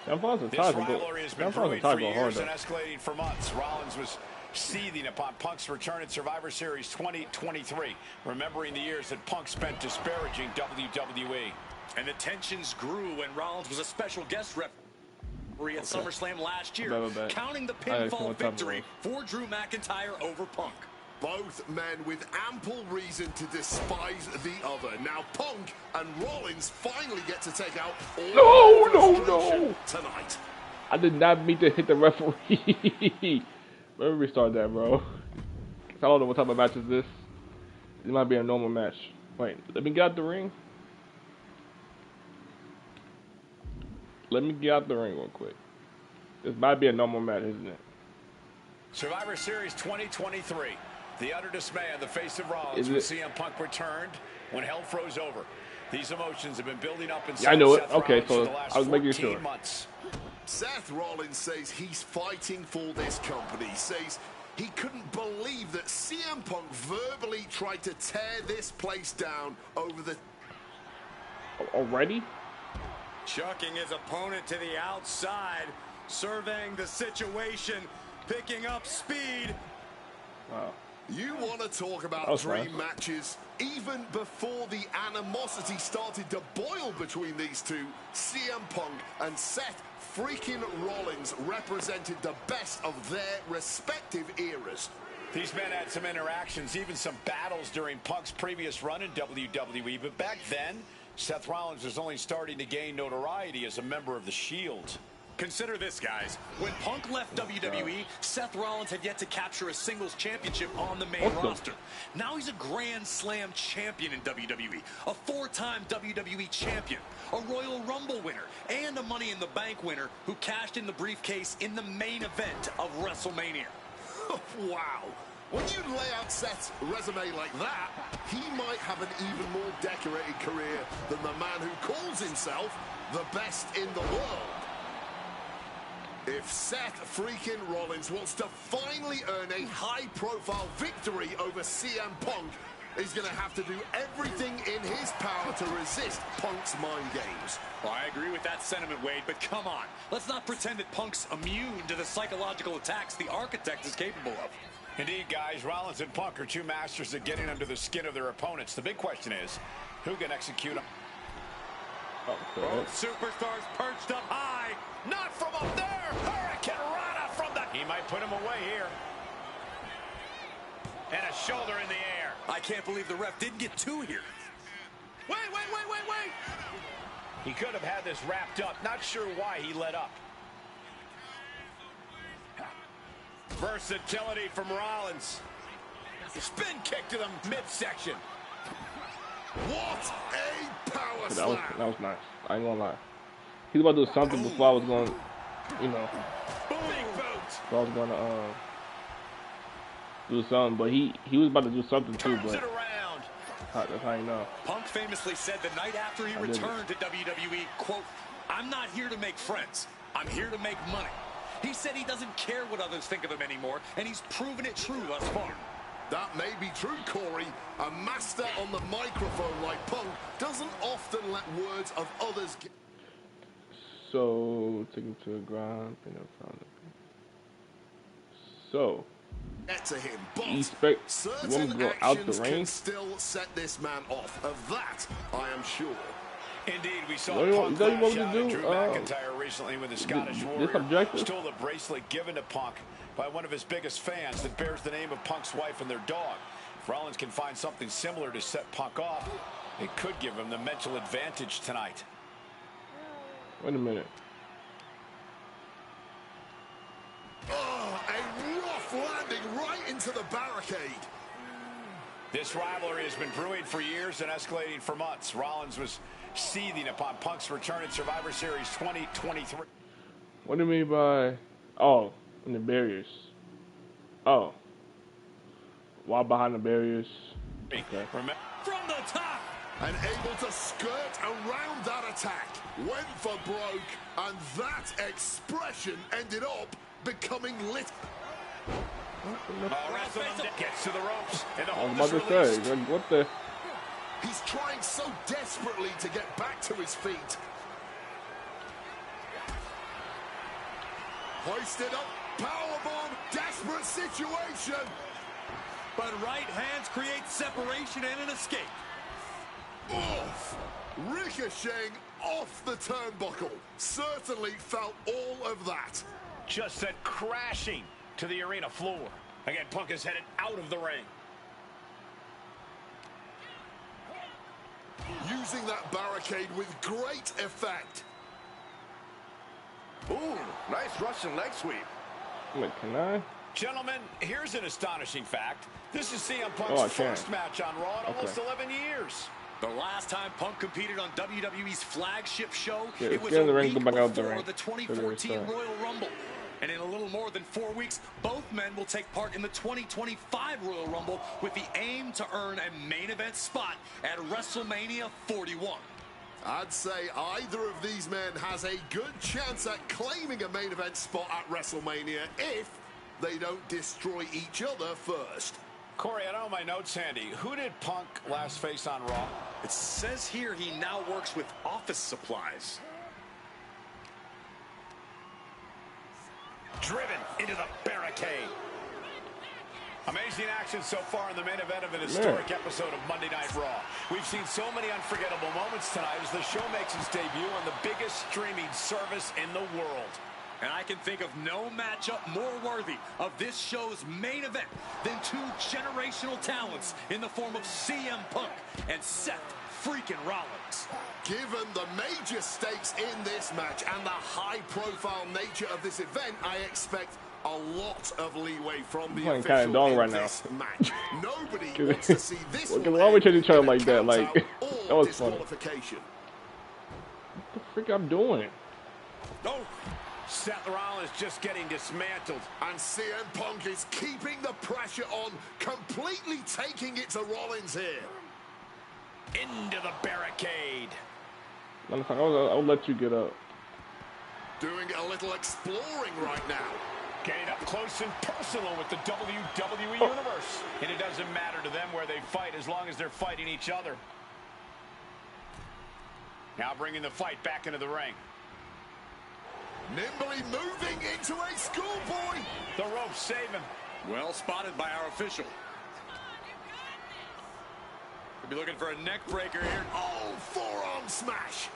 This rivalry has been brewing for years and escalating for months. Rollins was seething upon Punk's return at Survivor Series 2023, remembering the years that Punk spent disparaging WWE. And the tensions grew when Rollins was a special guest referee at SummerSlam last year, counting the pinfall victory for Drew McIntyre over Punk. Both men with ample reason to despise the other. Now Punk and Rollins finally get to take out all no tonight. I did not mean to hit the referee. Let me restart that, bro. I don't know what type of match is this. It might be a normal match. Wait, let me get out the ring. Let me get out the ring real quick. This might be a normal match, isn't it? Survivor Series 2023. The utter dismay on the face of Rollins when CM Punk returned, when hell froze over. These emotions have been building up inside I know it. Seth Okay, Rollins so for the last I was making 14 sure. months. Seth Rollins says he's fighting for this company, says he couldn't believe that CM Punk verbally tried to tear this place down over the... Already? Chucking his opponent to the outside, surveying the situation, picking up speed. Wow. You want to talk about dream matches? Even before the animosity started to boil between these two, CM Punk and Seth freaking Rollins represented the best of their respective eras. These men had some interactions, even some battles during Punk's previous run in WWE, but back then, Seth Rollins was only starting to gain notoriety as a member of the Shield. Consider this, guys. When Punk left WWE, Seth Rollins had yet to capture a singles championship on the main roster. Now he's a Grand Slam champion in WWE, a four-time WWE champion, a Royal Rumble winner, and a Money in the Bank winner who cashed in the briefcase in the main event of WrestleMania. Wow. When you lay out Seth's resume like that, he might have an even more decorated career than the man who calls himself the best in the world. If Seth freaking Rollins wants to finally earn a high-profile victory over CM Punk, he's going to have to do everything in his power to resist Punk's mind games. Well, I agree with that sentiment, Wade, but come on. Let's not pretend that Punk's immune to the psychological attacks the Architect is capable of. Indeed, guys, Rollins and Punk are two masters at getting under the skin of their opponents. The big question is, who can execute them? Both superstars perched up high. Not from up there. Hurricane Rana from the... He might put him away here. And a shoulder in the air. I can't believe the ref didn't get two here. Wait. He could have had this wrapped up. Not sure why he let up. Versatility from Rollins. Spin kick to the midsection. What a power slam. That was nice. I ain't gonna lie. He was about to do something before I was going, you know. Big boots. So I was gonna do something, but he was about to do something too, but that's how you know. Punk famously said the night after he returned to WWE, quote, "I'm not here to make friends. I'm here to make money." He said he doesn't care what others think of him anymore, and he's proven it true thus far. That may be true, Corey. A master on the microphone like Punk doesn't often let words of others get... So, take him to the ground. So, get to him, but certain actions out the ring? can still set this man off. Of that, I am sure. Indeed, we saw Punk lash out at Drew McIntyre recently with the Scottish Warrior stole the bracelet given to Punk by one of his biggest fans that bears the name of Punk's wife and their dog. If Rollins can find something similar to set Punk off, it could give him the mental advantage tonight. Wait a minute. Oh, a rough landing right into the barricade. This rivalry has been brewing for years and escalating for months. Rollins was seething upon Punk's return at Survivor Series 2023. What do you mean by, oh, in the barriers? Oh. While behind the barriers. Okay. From the top. And able to skirt around that attack. Went for broke, and that expression ended up becoming lit. Gets to the ropes. And the I was about to say, what the? He's trying so desperately to get back to his feet. Hoisted up, powerbomb, desperate situation. But right hands create separation and an escape. Off, ricocheting off the turnbuckle. Certainly felt all of that. Just sent crashing to the arena floor. Again, Punk is headed out of the ring. Using that barricade with great effect. Ooh, nice Russian leg sweep. Wait, can I? Gentlemen, here's an astonishing fact. This is CM Punk's first match on Raw in almost 11 years. The last time Punk competed on WWE's flagship show, yeah, it was a week before the 2014 Royal Rumble. And in a little more than 4 weeks, both men will take part in the 2025 Royal Rumble with the aim to earn a main event spot at WrestleMania 41. I'd say either of these men has a good chance at claiming a main event spot at WrestleMania if they don't destroy each other first. Corey, I don't have my notes handy. Who did Punk last face on Raw? It says here he now works with office supplies. Driven into the barricade. Amazing action so far in the main event of an historic episode of Monday Night Raw. We've seen so many unforgettable moments tonight as the show makes its debut on the biggest streaming service in the world. And I can think of no matchup more worthy of this show's main event than two generational talents in the form of CM Punk and Seth freaking Rollins. Given the major stakes in this match and the high-profile nature of this event, I expect a lot of leeway from the official in this match. Nobody wants to see this one. Why would you try like that? Like, that was funny. What the frick I'm doing? Oh, Seth Rollins just getting dismantled. And CM Punk is keeping the pressure on, completely taking it to Rollins here. Into the barricade. I'll let you get up. Doing a little exploring right now. Getting up close and personal with the WWE Universe. And it doesn't matter to them where they fight as long as they're fighting each other. Now bringing the fight back into the ring. Nimbly moving into a schoolboy. The ropes save him. Well spotted by our official. Could be looking for a neck breaker here. Oh, forearm smash.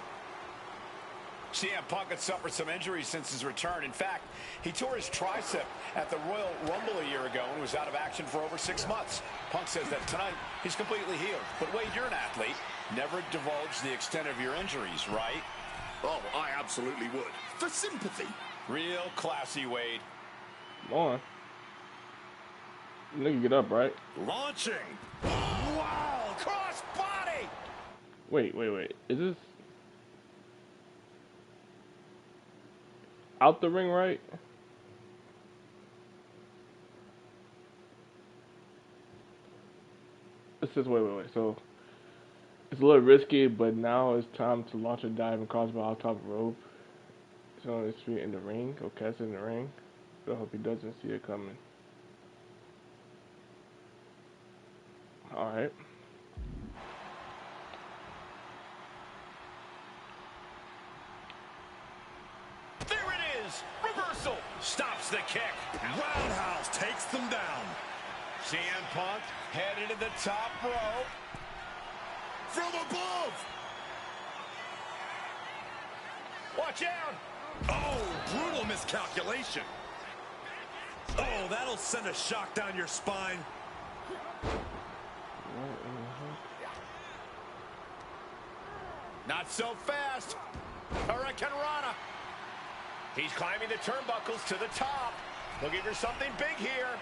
CM Punk had suffered some injuries since his return. In fact, he tore his tricep at the Royal Rumble a year ago and was out of action for over 6 months. Punk says that tonight he's completely healed. But Wade, you're an athlete. Never divulge the extent of your injuries, right? Oh, I absolutely would. For sympathy. Real classy, Wade. Come on. You can get up, right? Launching. Wow, cross body. Wait. Is this out the ring, right? It says wait. So it's a little risky, but now it's time to launch a dive and crossbar off top rope. So on his feet in the ring. Okay, it's in the ring. So I hope he doesn't see it coming. Alright. There it is! Reversal! Stops the kick. Roundhouse takes them down. CM Punk headed to the top rope. From above. Watch out. Oh, brutal miscalculation. Oh, that'll send a shock down your spine. Not so fast. Hurricane Rana. He's climbing the turnbuckles to the top. Looking for something big here.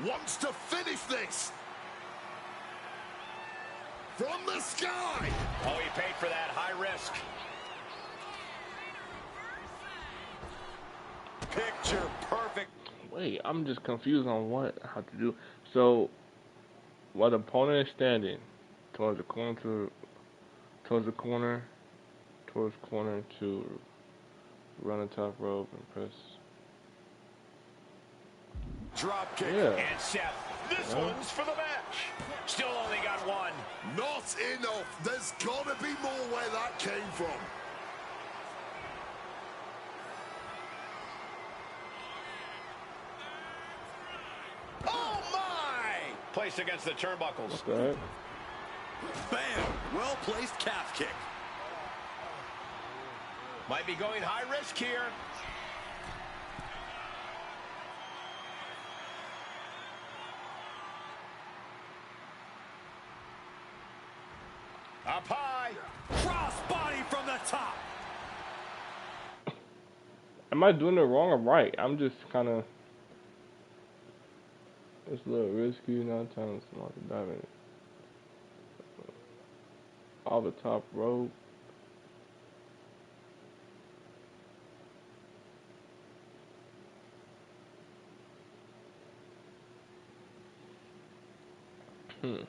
Wants to finish this. From the sky. Oh, he paid for that. High risk. Picture perfect. Wait, I'm just confused on how to do. So, while the opponent is standing towards the corner to run the top rope and press. Drop kick. Yeah. And Seth, this one's for the match. Still only got one. Not enough. There's got to be more where that came from. Oh, my! Placed against the turnbuckles. Okay. Bam! Well-placed calf kick. Might be going high risk here. Up high. Cross body from the top. Am I doing it wrong or right? I'm just kind of. It's a little risky, not time to smart to dive in it. All the top rope. And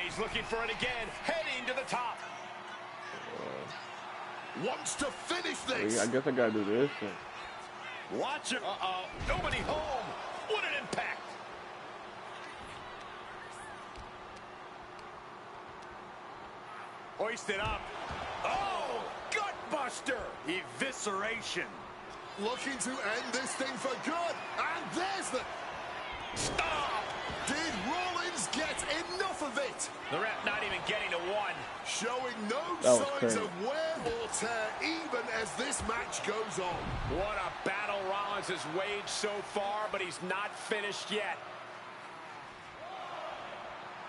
he's looking for it again, heading to the top. Wants to finish this. I guess I gotta do this. Watch it. Uh-oh. Nobody home. What an impact. Hoisted up. Oh, gut buster. Evisceration. Looking to end this thing for good. And there's the... Stop. Did Rollins get enough of it? The ref not even getting to one. Showing no was signs crazy. of wear or tear even as this match goes on. What a battle Rollins has waged so far, but he's not finished yet.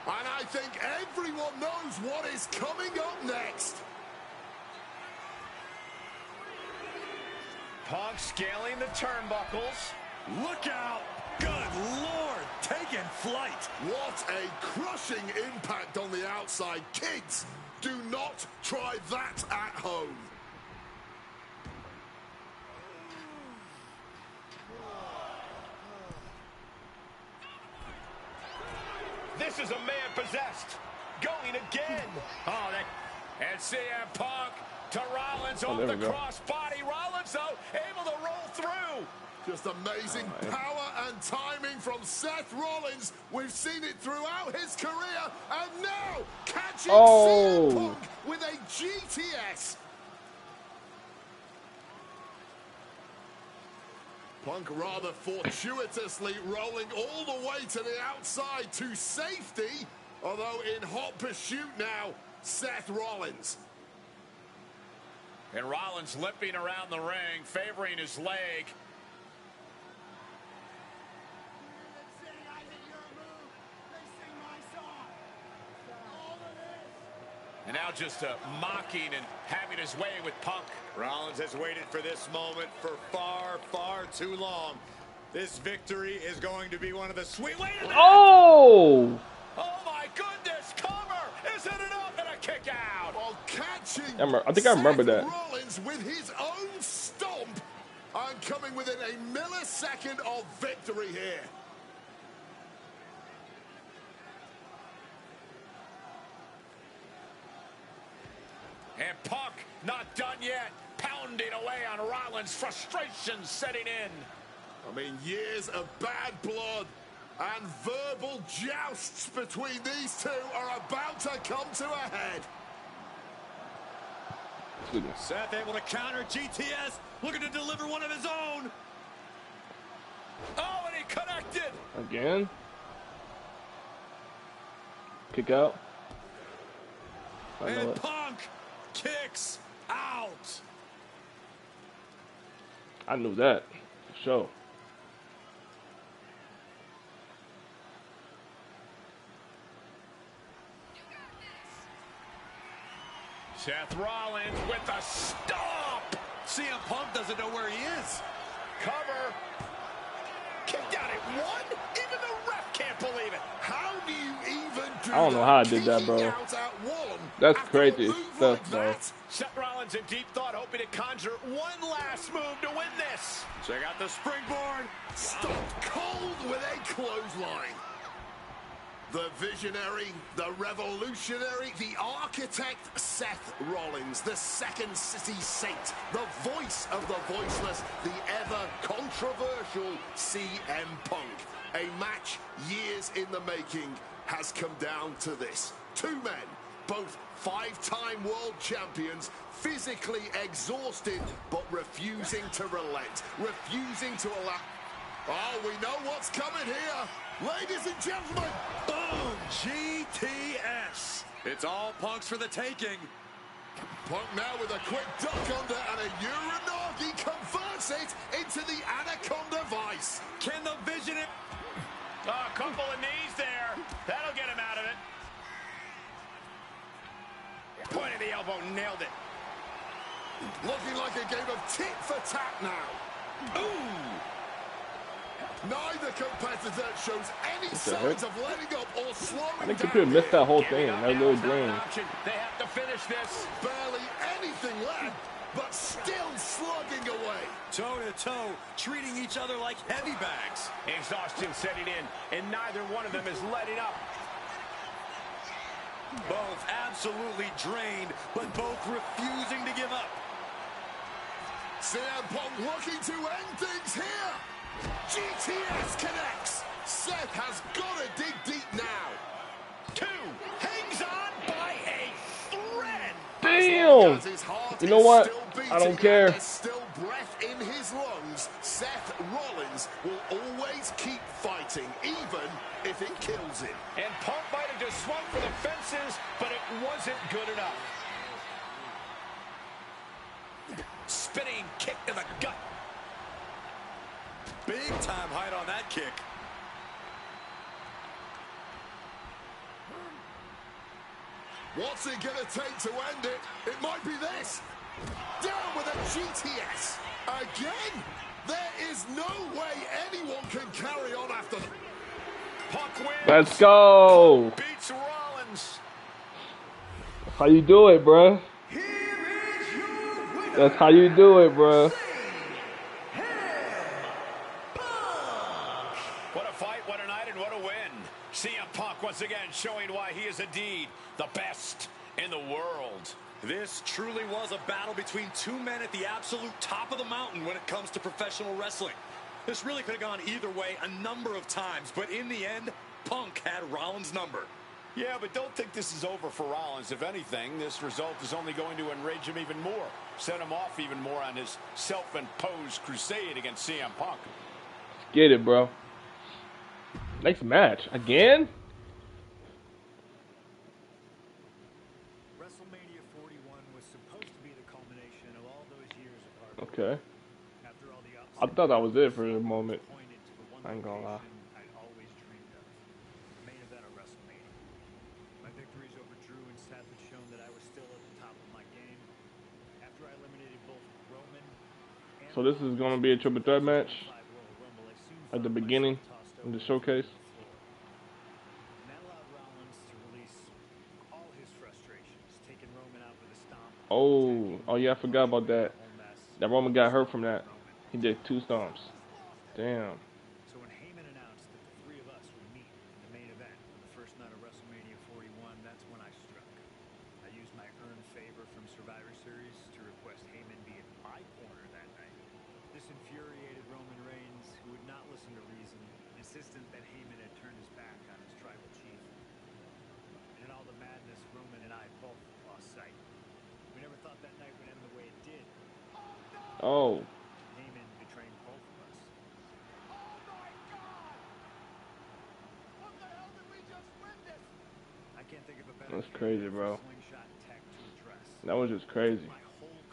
And I think everyone knows what is coming up next. Punk scaling the turnbuckles. Look out. Good Lord. Taking flight. What a crushing impact on the outside. Kids, do not try that at home. This is a man possessed. Going again. Oh, and CM Punk to Rollins off the crossbody. Rollins, though, able to roll through. Just amazing power and timing from Seth Rollins. We've seen it throughout his career. And now, catching CM Punk with a GTS. Punk rather fortuitously rolling all the way to the outside to safety. Although in hot pursuit now, Seth Rollins. And Rollins limping around the ring, favoring his leg. And now just mocking and having his way with Punk. Rollins has waited for this moment for far, far too long. This victory is going to be one of the sweet... Wait a minute! Oh! Oh my goodness! Cover! Isn't enough and a kick out! While catching I think I remember that. Rollins with his own stomp and coming within a millisecond of victory here. And Punk not done yet. Pounding away on Rollins. Frustration setting in. I mean, years of bad blood and verbal jousts between these two are about to come to a head. Seth able to counter GTS. Looking to deliver one of his own. Oh, and he connected. Again. Kick out. And Punk kicks out. I knew that for sure. Seth Rollins with a stomp. CM Punk doesn't know where he is. Cover. Kicked out at one. Even the ref can't believe it. How do you even do I don't know how I did that, bro. That's crazy stuff, bro. Seth Rollins in deep thought, hoping to conjure one last move to win this. Check out the springboard. Stopped cold with a clothesline. The visionary, the revolutionary, the architect, Seth Rollins, the second city saint, the voice of the voiceless, the ever-controversial CM Punk. A match years in the making has come down to this. Two men, both five-time world champions, physically exhausted, but refusing to relent, refusing to allow... Oh, we know what's coming here. Ladies and gentlemen, boom, GTS. It's all Punk's for the taking. Punk now with a quick duck under and a Uranagi converts it into the Anaconda Vice. Can the vision... Oh, a couple of knees there. That'll get him out of it. Point of the elbow, nailed it. Looking like a game of tit for tat now. Ooh. Neither competitor shows any signs of letting up or slowing down. I think computer missed that whole thing. That little drain. They have to finish this. Barely anything left, but still slugging away. Toe-to-toe, treating each other like heavy bags. Exhaustion setting in, and neither one of them is letting up. Both absolutely drained, but both refusing to give up. CM Punk looking to end things here. GTS connects. Seth has got to dig deep now. Two hangs on by a thread. Damn. You know what? I don't care. There's still breath in his lungs. Seth Rollins will always keep fighting, even if it kills him. And Punk might have just swung for the fences, but it wasn't good enough. Spinning kick to the gut. Big time height on that kick. What's it going to take to end it? It might be this. Down with a GTS. Again? There is no way anyone can carry on after that. Punk wins. Let's go. Punk beats Rollins. That's how you do it, bruh. That's how you do it, bruh. What a fight, what a night, and what a win. CM Punk once again showing why he is indeed the best in the world. This truly was a battle between two men at the absolute top of the mountain when it comes to professional wrestling. This really could have gone either way a number of times, but in the end, Punk had Rollins' number. Yeah, but don't think this is over for Rollins. If anything, this result is only going to enrage him even more, set him off even more on his self-imposed crusade against CM Punk. Get it, bro. Next match. Again? WrestleMania 41 was supposed to be the culmination of all those years of hard work. Okay. After all the ups I thought that was it for a moment. pointed to the one I ain't gonna lie. location I'd always dreamed of. The main event of WrestleMania. My victories over Drew and Seth had shown that I was still at the top of my game. After I eliminated both Roman and So this is gonna be a triple threat match at the beginning of the showcase. And that allowed Rollins to release all his frustrations, taking Roman out with a stomp. Oh yeah, I forgot about that. That Roman got hurt from that. He did 2 stomps. Damn. So when Heyman announced that the three of us would meet in the main event on the first night of WrestleMania 41, that's when I struck. I used my earned favor from Survivor Series to request Heyman be in my corner that night. This infuriated Roman Reigns, who would not listen to reason, insistent that Heyman had turned his back on his tribal chief. And in all the madness, Roman and I both lost sight. We never thought that night would end the way it did. Oh. Heyman betraying both of us. That's crazy, bro. That was just crazy.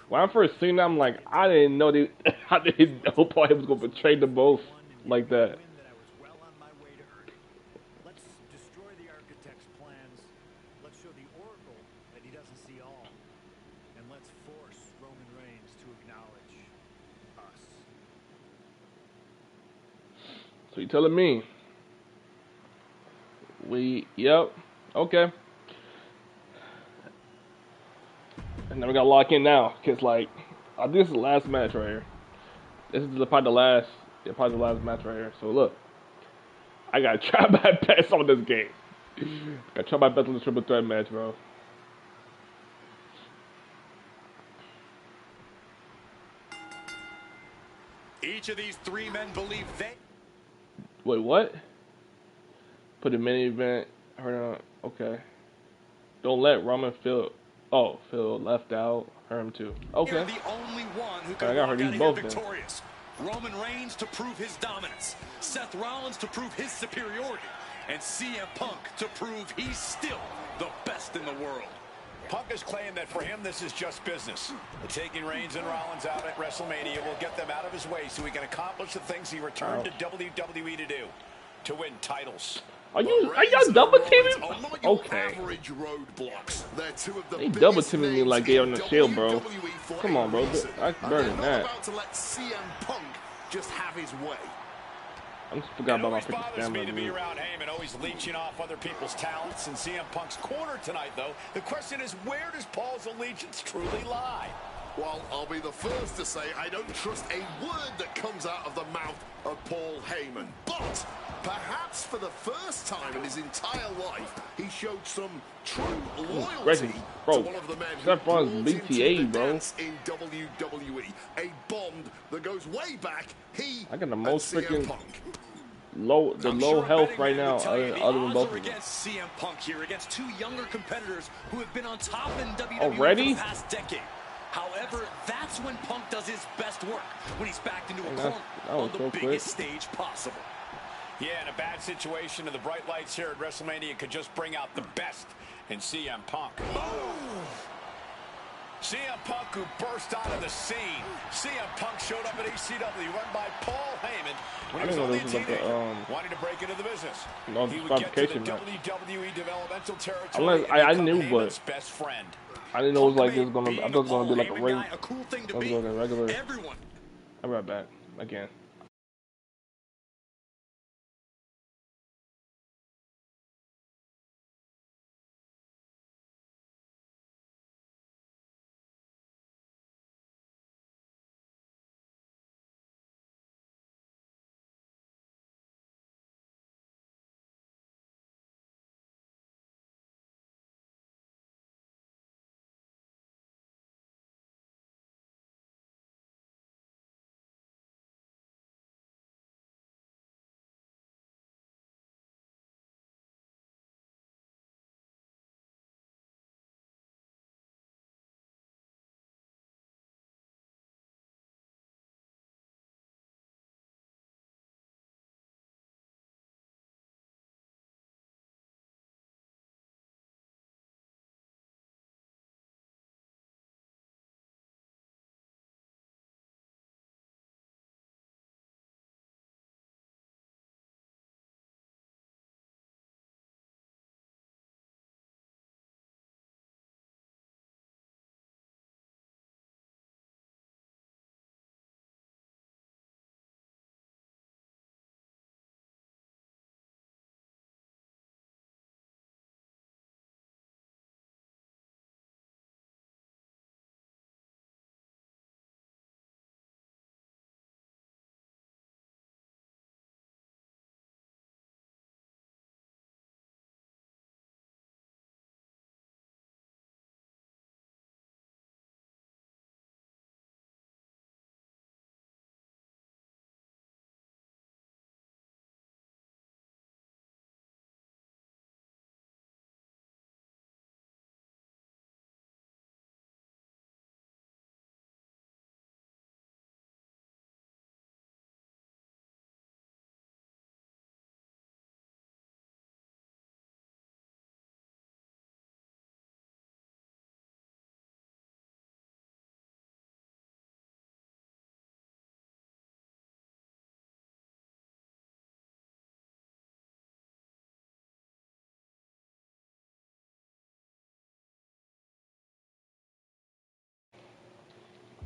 When I first seen that, I'm like, I didn't know they, I didn't know Paul Heyman was gonna betray them both like that. Let's destroy the architect's plans. Let's show the Oracle that he doesn't see all. And let's force Roman Reigns to acknowledge us. So you telling me? Yep, okay. And then we gotta lock in now, cause like, I think this is the last match right here. This is probably the last match right here. So look, I gotta try my best on this game. Gotta try my best on this triple threat match, bro. Each of these three men believe they... Wait, what? Put a mini event. Okay. Don't let Roman feel left out. Hurt him too. Okay. You're the only one who can I got walk her out of both here victorious. Roman Reigns to prove his dominance, Seth Rollins to prove his superiority, and CM Punk to prove he's still the best in the world. Punk has claimed that for him, this is just business. Taking Reigns and Rollins out at WrestleMania will get them out of his way so he can accomplish the things he returned to WWE to do, to win titles. Are y'all double teaming? Okay. They're two of the they double teaming me like they on the Shield, bro. Come on, bro. I'm burning that. About to let CM Punk just have his way. I just forgot about my freaking bothers me stamina. to be around Heyman, always leeching off other people's talents in CM Punk's corner tonight, though. The question is, where does Paul's allegiance truly lie? Well, I'll be the first to say I don't trust a word that comes out of the mouth of Paul Heyman. But perhaps for the first time in his entire life, he showed some true loyalty to one of the men who brought him to the dance in WWE. A bond that goes way back. I got the most freaking low health right now, other than both of them. Against CM Punk here, against two younger competitors who have been on top in WWE already? for the past decade. However, that's when Punk does his best work, when he's backed into a corner on the biggest stage possible. Yeah, in a bad situation, and the bright lights here at WrestleMania could just bring out the best in CM Punk. CM Punk, who burst out of the scene. CM Punk showed up at ECW, run by Paul Heyman when he was only a teenager, wanting to break into the business. No, he would get to the WWE developmental territory. Unless I knew, but best friend. I didn't know it was like this gonna. I thought it was gonna be like a ring. A cool thing to be. Regular. Everyone. I'll be right back again.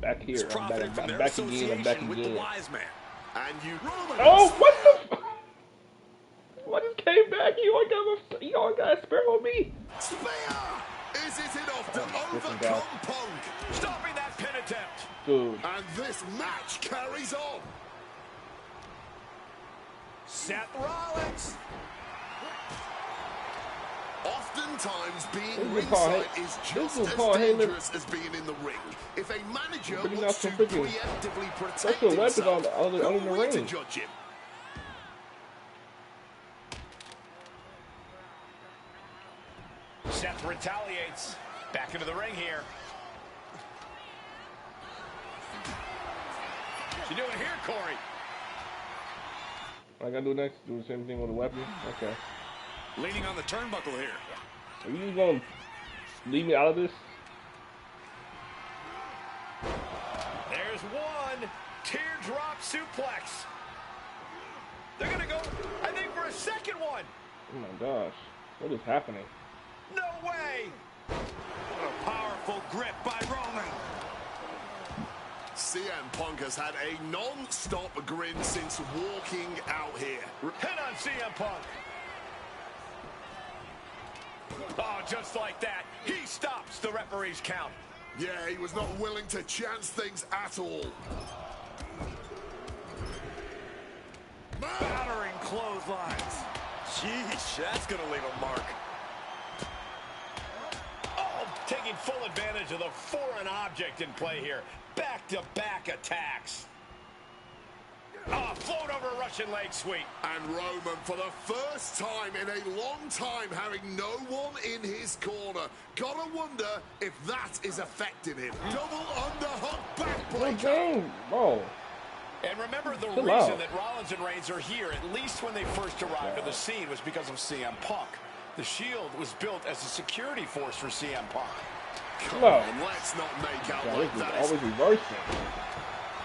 Back here. I'm back again. I'm back again. With the wise man. And you. Oh, what the? What just came back? You all got a spare on me. Spear! Is it enough to overcome Punk? Stopping that pin attempt. Dude. And this match carries on. Seth Rollins. Oftentimes, being ringside is just as dangerous as being in the ring. If a manager wants to preemptively protect himself, who are we to judge him? Seth retaliates. Back into the ring here. What's he doing here, Corey? What I gotta do next? Do the same thing with a weapon? Okay. Leaning on the turnbuckle here. Are you just gonna leave me out of this? There's one. Teardrop suplex. They're gonna go, I think, for a second one. Oh my gosh. What is happening? No way. What a powerful grip by Roman. CM Punk has had a non-stop grin since walking out here. Hit on CM Punk. Oh, just like that, he stops the referee's count. Yeah, he was not willing to chance things at all. Battering clotheslines. Sheesh, that's gonna leave a mark. Oh, taking full advantage of the foreign object in play here. Back-to-back attacks. Oh, float over a Russian leg sweep. And Roman, for the first time in a long time, having no one in his corner. Gotta wonder if that is affecting him. Double underhook backbreaker. Whoa. And remember, the Chill reason out. that Rollins and Reigns are here, at least when they first arrived on the scene, was because of CM Punk. The Shield was built as a security force for CM Punk. Come on, let's not make out like This is that. always reversing.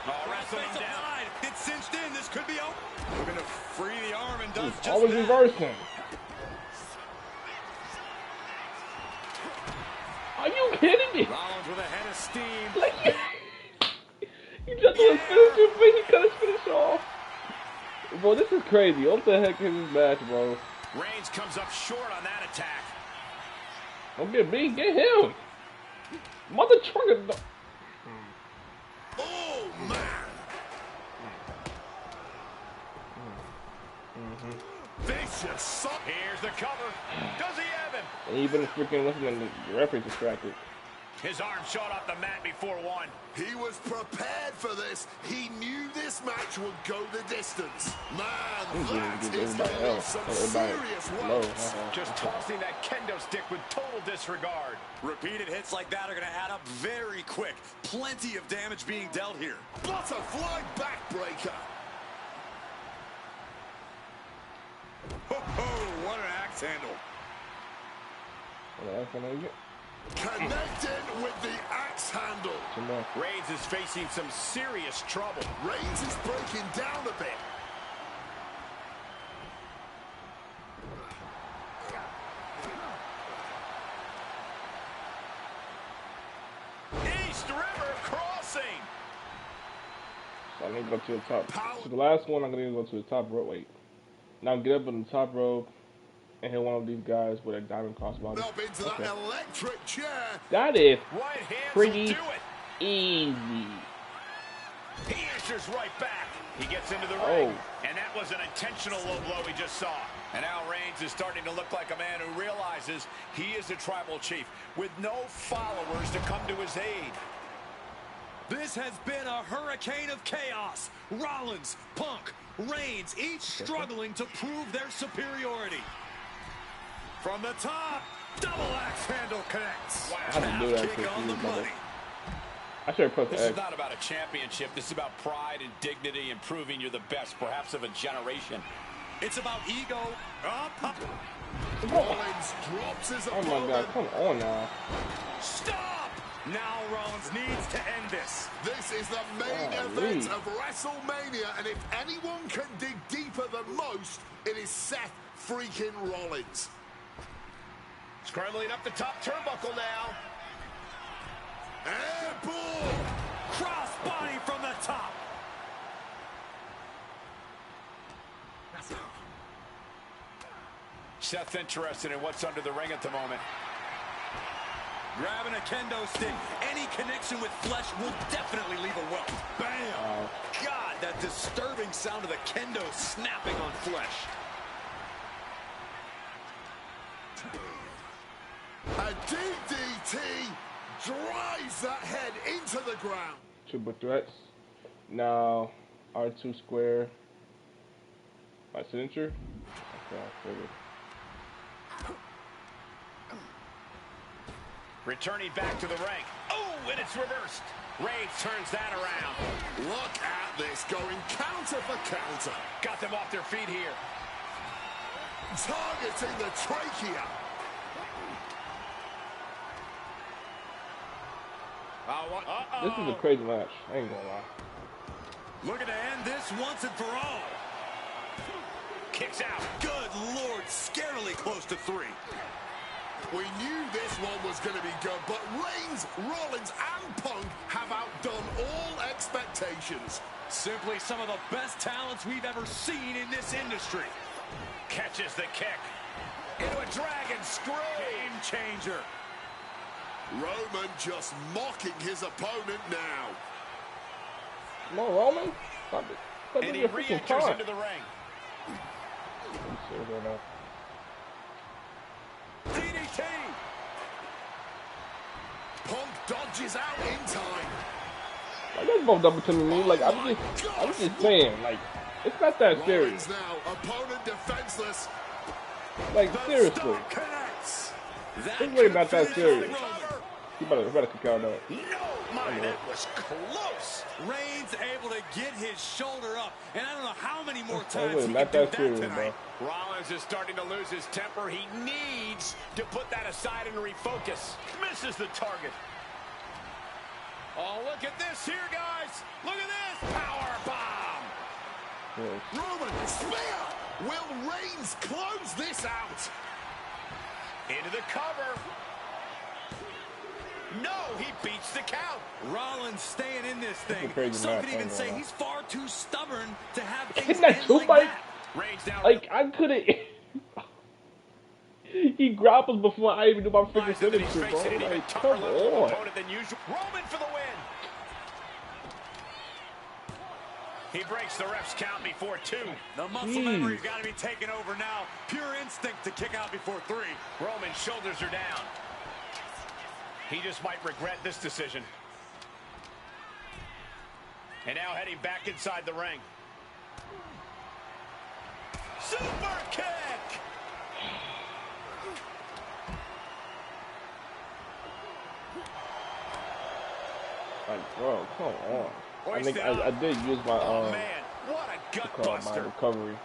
Oh, wrestling him down. It's cinched in. This could be out. We're gonna free the arm and does It's just always that. reversing. Are you kidding me? Rollins with a head of steam. Like, you just want to finish your thing, you cut his finish off. Bro, this is crazy. What the heck is this match, bro? Reigns comes up short on that attack. Don't get me, get him. Mother trucker. Oh, man. Vicious son. Here's the cover. Does he have him? And even freaking listening, the referee distracted. His arm shot off the mat before one. He was prepared for this. He knew this match would go the distance. Man, that is going to leave some serious welts. Just tossing that kendo stick with total disregard. Repeated hits like that are going to add up very quick. Plenty of damage being dealt here. Butterfly backbreaker. Oh, what an axe handle. Connected with the axe handle. Reigns is facing some serious trouble. Reigns is breaking down a bit. East River crossing. So I'm going to go to the top. So the last one, I'm going to go to the top rope. Wait. Now get up on the top rope and hit one of these guys with a diamond crossbody. Up into that electric chair. That is Right hands pretty will do it. easy. He answers right back. He gets into the ring. And that was an intentional low blow we just saw. And now Reigns is starting to look like a man who realizes he is a tribal chief with no followers to come to his aid. This has been a hurricane of chaos. Rollins, Punk, Reigns, each struggling to prove their superiority. From the top, double axe handle connects. Wow. I had to do that kick on the money. I should have put This is not about a championship. This is about pride and dignity and proving you're the best, perhaps of a generation. It's about ego. Rollins drops his opponent. Oh my God, come on now. Stop! Now Rollins needs to end this. This is the main event of WrestleMania, and if anyone can dig deeper than most, it is Seth freaking Rollins. Scrambling up the top turnbuckle now. Airborne! Crossbody from the top. Seth's interested in what's under the ring at the moment. Grabbing a kendo stick. Any connection with flesh will definitely leave a welt. Bam! God, that disturbing sound of the kendo snapping on flesh. A DDT drives that head into the ground. Triple threats. Now R2 square. My signature. Okay, I figured. Returning back to the ring. Oh, and it's reversed. Reigns turns that around. Look at this, going counter for counter. Got them off their feet here. Targeting the trachea. This is a crazy match. I ain't gonna lie. Looking to end this once and for all. Kicks out. Good Lord, scarily close to 3. We knew this one was going to be good, but Reigns, Rollins, and Punk have outdone all expectations. Simply some of the best talents we've ever seen in this industry. Catches the kick. Into a dragon screw. Game changer. Roman just mocking his opponent now. Come on, Roman. And he re-enters into the ring. DDT. Punk dodges out in time. Like, that's both double teaming me. Like, I'm just saying, like, it's not that serious. Rollins now, opponent defenseless. Like, seriously. It's really not that serious. You better kick out that. No, my, that was close. Reigns able to get his shoulder up, and I don't know how many more That's times really he not can do that that serious, tonight. bro. Rollins is starting to lose his temper. He needs to put that aside and refocus. Misses the target. Oh, look at this here, guys. Look at this. Power bomb. Yes. Roman spear. Will Reigns close this out? Into the cover. No, he beats the count. Rollins staying in this thing. Some could even say he's far too stubborn to have things Isn't that end too like much? that. Reigns down. Like, I couldn't. He grapples before I even do my freaking signature, bro. Like, come on. Than usual. Roman for the win. He breaks the ref's count before 2. The muscle memory's got to be taken over now. Pure instinct to kick out before 3. Roman's shoulders are down. He just might regret this decision. And now heading back inside the ring. Super kick! Like, bro, come on. I think Hoisted I did use my Oh man, what a gut my buster. recovery.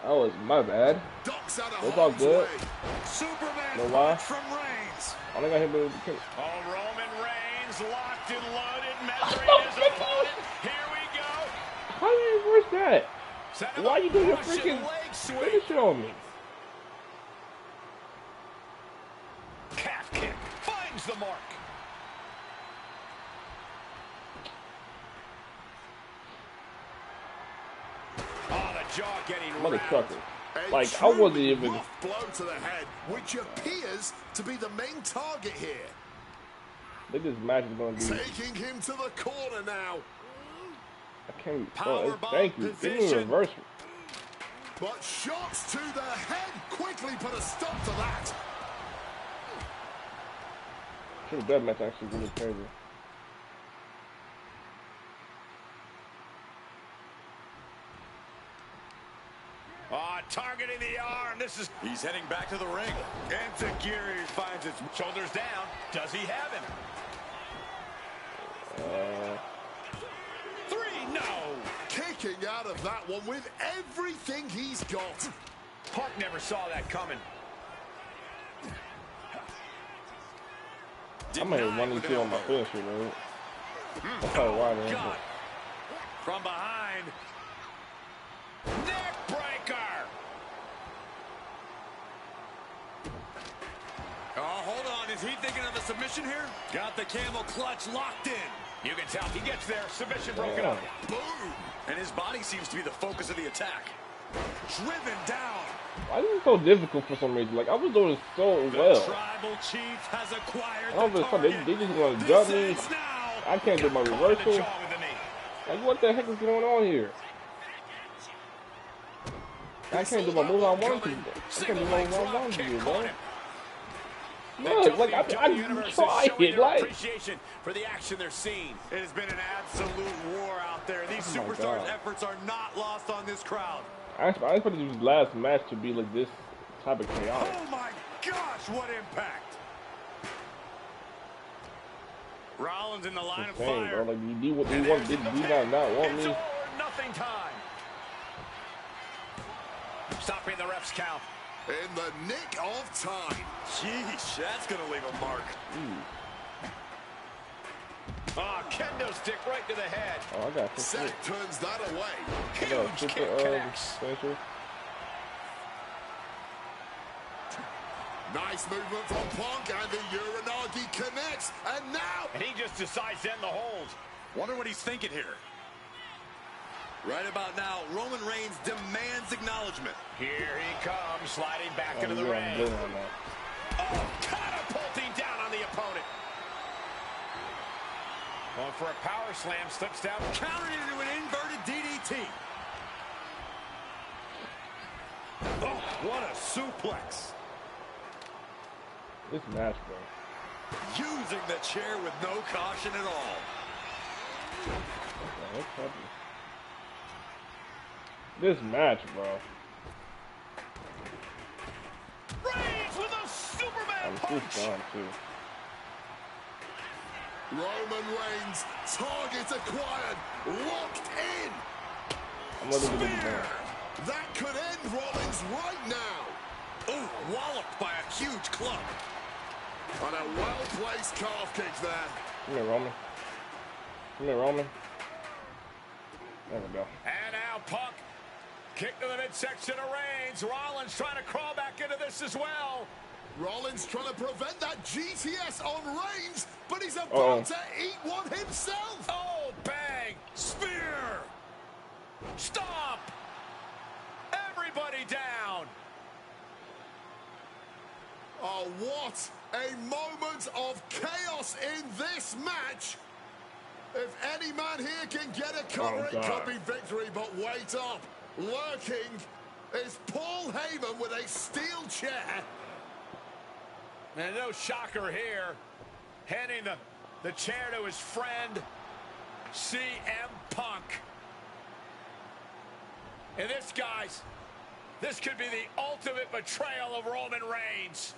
That was my bad. Ducks out of It's all harm's good. way. Superman No lie. punch from Reigns. I think I hit with the kick. Oh, Roman Reigns locked and loaded, measuring his opponent. Here we go. How do you reverse that? Set him Why up, you doing your Russian freaking leg sweep. finisher on me? Calf kick finds the mark. Oh, the jaw getting Mother roused. trucker. A Like, I wasn't truly even. rough blow to the head, which appears to be the main target here. I think this match is going to be. Taking him to the corner now. I can't. Power bomb thank you. Give me a position. reverse. But shots to the head quickly put a stop to that. Sure, that match actually really crazy. Oh, targeting the arm. This is. He's heading back to the ring. And Tajiri finds his Shoulders down. Does he have him? 3, no. Kicking out of that one with everything he's got. Punk never saw that coming. I'm gonna hit 1 and 2 on my finisher, man. That's probably why, man. God. From behind. Neck breaker. Oh, hold on. Is he thinking of a submission here? Got the camel clutch locked in. You can tell he gets there. Submission broken up. Boom! And his body seems to be the focus of the attack. Driven down. Why is it so difficult for some reason? Like, I was doing so well. Tribal Chief has acquired all of a sudden, they just want to jump me. I can't do my reversal. Like, what the heck is going on here? I can't do my move I want to. I can't do my move I want to do, bro. Look, like, I tried it, like. Appreciation for the action they're seeing. It has been an absolute war out there. These superstars' efforts are not lost on this crowd. I expected this last match to be like this type of chaos. Oh my gosh, what impact! Rollins in the line of fire. Bro. Like, did you not want me? Nothing time. Stopping the ref's count. In the nick of time. Sheesh, that's gonna leave a mark. Oh, kendo stick right to the head. Oh, I got this. Seth turns that away. Huge kick connects. Nice movement from Punk, and the Uranagi connects, and now... And he just decides to end the hold. Wonder what he's thinking here. Right about now, Roman Reigns demands acknowledgement. Here he comes, sliding back into the ring. Oh, catapulting down on the opponent. Going for a power slam, slips down. Countered into an inverted DDT. Oh, what a suplex. This match, bro. Using the chair with no caution at all. This match, bro. Reigns with a Superman punch. Too. Roman Reigns, target acquired, locked in. Spear. That could end Rollins right now. Ooh, walloped by a huge club. And a well-placed calf kick there. Come here, Roman. Come here, Roman. There we go. And now Punk. Kick to the midsection of Reigns. Rollins trying to crawl back into this as well. Rollins trying to prevent that GTS on Reigns, but he's about to eat one himself. Oh, bang. Spear. Stop. Everybody down. Oh, what a moment of chaos in this match. If any man here can get a cover, it could be victory, but wait up. Lurking is Paul Heyman with a steel chair. And no shocker here. Handing the chair to his friend, CM Punk. And this, guys, this could be the ultimate betrayal of Roman Reigns.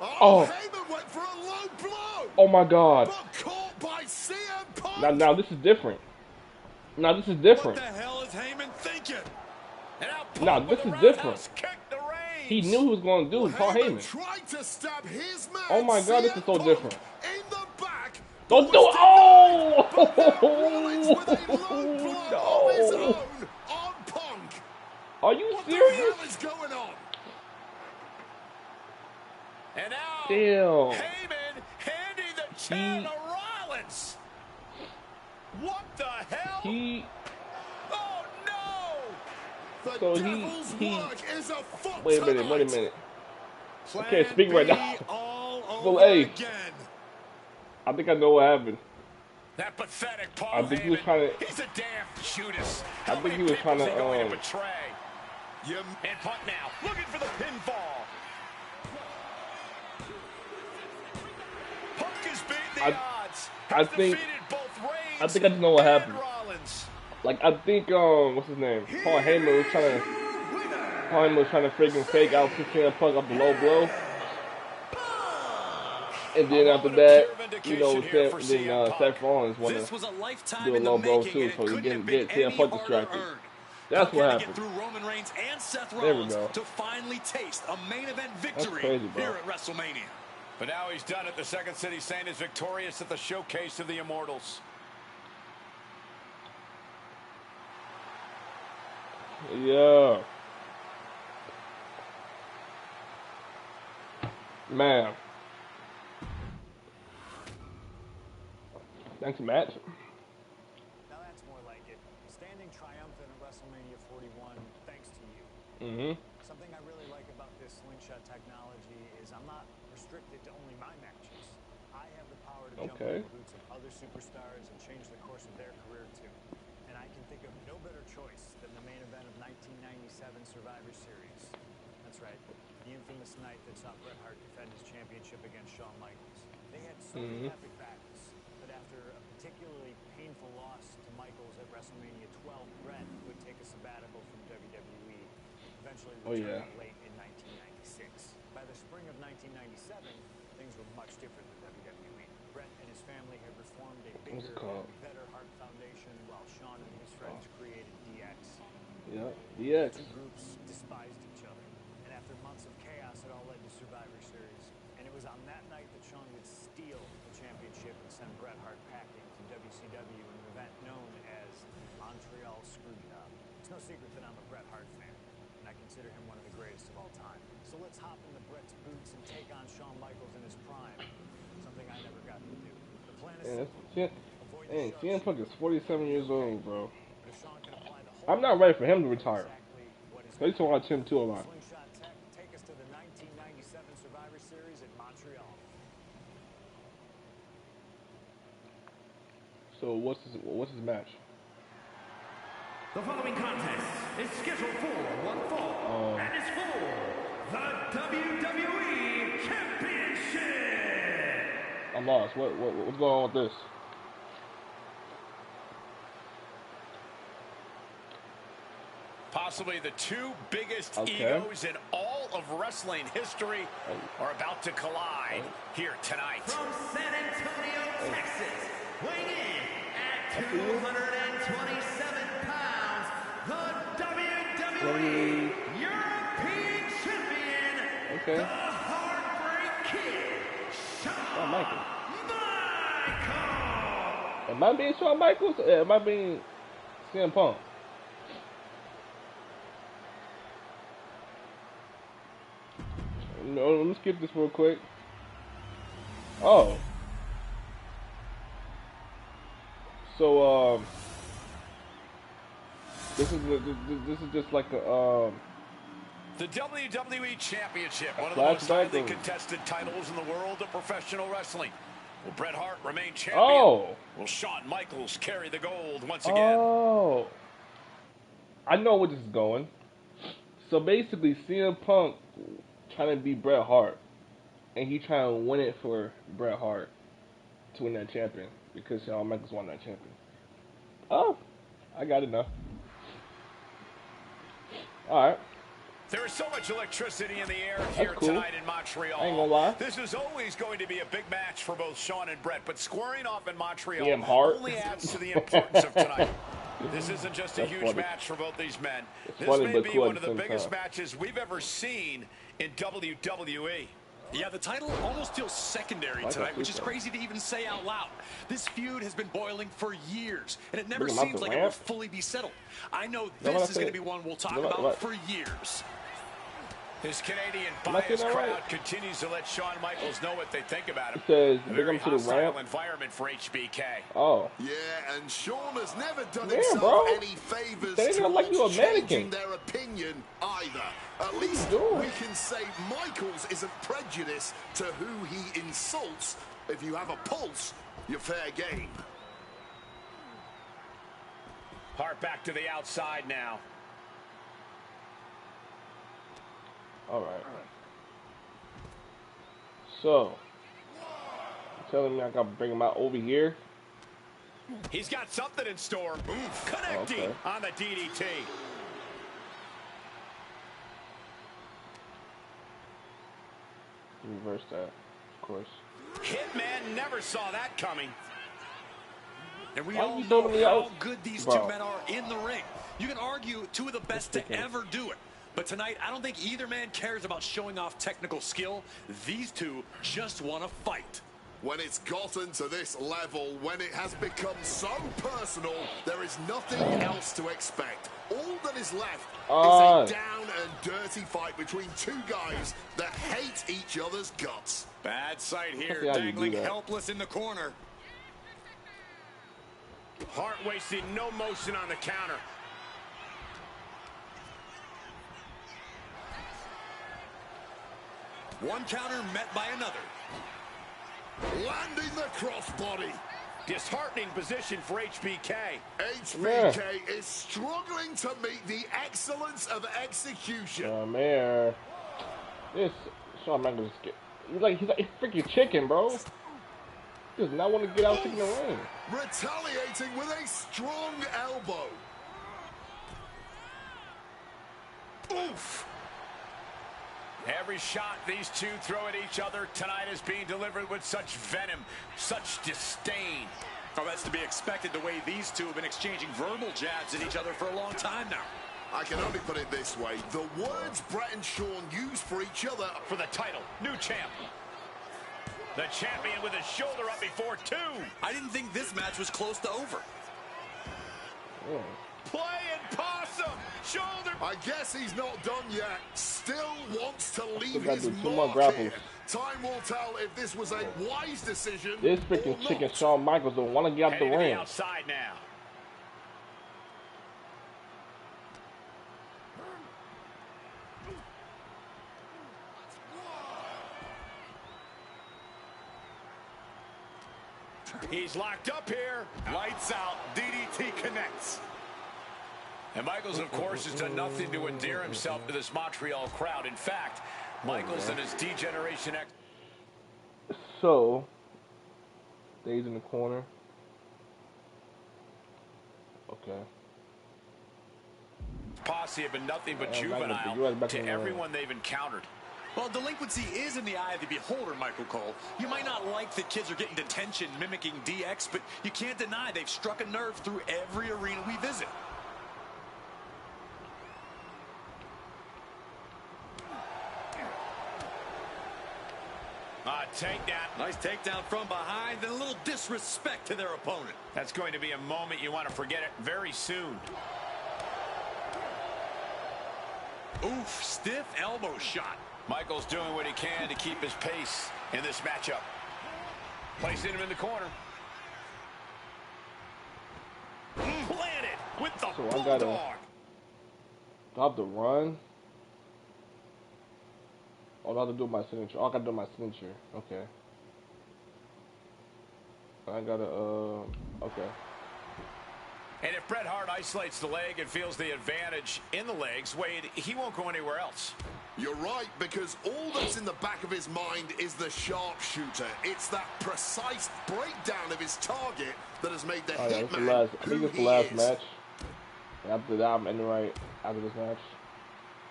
Oh, Heyman went for a low blow. Oh my God. But caught by CM Punk. Now this is different. Now this is different. What the hell is Heyman thinking? Now this is different. He knew he was going to do it. Paul Heyman. Tried to stab his man. Oh my God, this is so different. In the back. Don't do it. Oh! No. On Punk. Are you What serious? the hell is going on? And now, Damn. Heyman handing the chair to Rollins. What the hell? Oh no! The So devil's work is afoot wait a minute, tonight. wait a minute. I can't speak right now. All Well, hey, again. I think I know what happened. That pathetic Paul I think he was Heyman. trying to. He's a damn Judas. I think he was trying to. Betray. And Punk now looking for the pinfall. Punk has beaten the odds. I think I just know what happened. Like, I think what's his name? Paul Heyman was trying to freaking fake out CM Punk up the low blow. And then after that, you know, Seth Rollins wanted to do a low blow too, so he didn't get CM Punk distracted. That's what happened. Through Roman Reigns and Seth There we Rollins go. to finally taste a main event victory crazy, bro. here at WrestleMania. But now he's done it. The Second City Saint is victorious at the showcase of the Immortals. Yeah. Man. Next match. Now that's more like it. Standing triumphant at WrestleMania 41 thanks to you. Something I really like about this slingshot technology is I'm not restricted to only my matches. I have the power to jump in the boots of other superstars and change the course of their career too. And I can think of no better choice than the main event of 1997 Survivor Series. That's right, the infamous night that saw Bret Hart defend his championship against Shawn Michaels. They had so many epic battles, but after a particularly painful loss to Michaels at WrestleMania 12, Bret would take a sabbatical from WWE, eventually returning late in 1996. By the spring of 1997, things were much different than WWE. Bret and his family had reformed a bigger and better Hart Foundation, while Shawn and his friends created DX. Yeah, DX. The two groups despised each other, and after months of chaos, it all led to Survivor Series. And it was on that night that Shawn would steal the championship and send Bret Hart packing to WCW in an event known as Montreal Screwjob. It's no secret that I'm a Bret Hart fan, and I consider him one of the greatest of all time. So let's hop into Bret's boots and take on Shawn Michaels in his prime, something I never got to do. The plan is CM Punk is 47 years old, bro. I'm not ready for him to retire. I used to watch him too a lot. Slingshot Tech take us to the 1997 Survivor Series at Montreal. So what's his match? The following contest is scheduled for one fall and is for the WWE Championship. I'm lost. What's going on with this? Possibly the two biggest egos in all of wrestling history are about to collide here tonight. From San Antonio, Texas, weighing in at 227 pounds, the WWE European Champion, the Heartbreak Kid, Shawn Michaels. Am I being Shawn Michaels? Or am I being CM Punk? No, let me skip this real quick. Oh. So, this is just like a, the WWE Championship, one of the most highly contested titles in the world of professional wrestling. Will Bret Hart remain champion? Oh. Will Shawn Michaels carry the gold once again? Oh. I know where this is going. So basically, CM Punk trying to beat Bret Hart, and he trying to win it for Bret Hart to win that champion because Shawn Michaels won that champion. Oh, I got it now. All right. There is so much electricity in the air here tonight in Montreal. I ain't gonna lie. This is always going to be a big match for both Shawn and Bret, but squaring off in Montreal only adds to the importance of tonight. This isn't just a huge match for both these men. This may be one of the biggest matches we've ever seen in WWE. Yeah, the title almost feels secondary tonight, which is crazy to even say out loud. This feud has been boiling for years, and it never seems like it will fully be settled. I know this is going to be one we'll talk about for years. His Canadian biased crowd continues to let Shawn Michaels know what they think about him. It says, a very hostile environment for HBK. Oh. Yeah, and Shawn has never done himself any favors towards changing their opinion either. At least we can say Michaels isn't prejudiced to who he insults. If you have a pulse, you're fair game. Hart back to the outside now. All right. So, you're telling me I got to bring him out over here? He's got something in store. Connecting on the DDT. Reverse that, of course. Hitman never saw that coming. And we all know how good these two men are in the ring. You can argue two of the best to ever do it. But tonight, I don't think either man cares about showing off technical skill. These two just want to fight. When it's gotten to this level, when it has become so personal, there is nothing else to expect. All that is left is a down and dirty fight between two guys that hate each other's guts. Bad sight here, dangling helpless in the corner. Hart wasting no motion on the counter. One counter met by another. Landing the crossbody. Disheartening position for HBK. HBK is struggling to meet the excellence of execution. Man, this Shawn Michaels he's like freaking chicken, bro. He does not want to get out in the ring. Retaliating with a strong elbow. Oof. Every shot these two throw at each other tonight is being delivered with such venom, such disdain. Oh, that's to be expected the way these two have been exchanging verbal jabs at each other for a long time now. I can only put it this way. The words Brett and Shawn use for each other. For the title, new champ. The champion with his shoulder up before two. I didn't think this match was close to over. Playing possum. Shoulder. I guess he's not done yet. Still wants to leave his mark here. Time will tell if this was a wise decision. This freaking chicken Shawn Michaels don't want to get out the ring. Outside now. He's locked up here. Lights out. DDT connects. And Michaels, of course, has done nothing to endear himself to this Montreal crowd. In fact, Michaels and his D-Generation X. So, stays in the corner. Okay. Posse have been nothing but juvenile to everyone they've encountered. Well, delinquency is in the eye of the beholder, Michael Cole. You might not like that kids are getting detention mimicking DX, but you can't deny they've struck a nerve through every arena we visit. Takedown. Nice takedown from behind and a little disrespect to their opponent. That's going to be a moment you want to forget it very soon. Oof, stiff elbow shot. Michaels doing what he can to keep his pace in this matchup. Placing him in the corner. Planted with the bulldog. Stop the run. Oh, I have to do my signature. Oh, I gotta do my signature. Okay. I gotta, okay. And if Bret Hart isolates the leg and feels the advantage in the legs, Wade, he won't go anywhere else. You're right, because all that's in the back of his mind is the sharpshooter. It's that precise breakdown of his target that has made the hitman I think it's the last match. After that, I'm in the right after this match.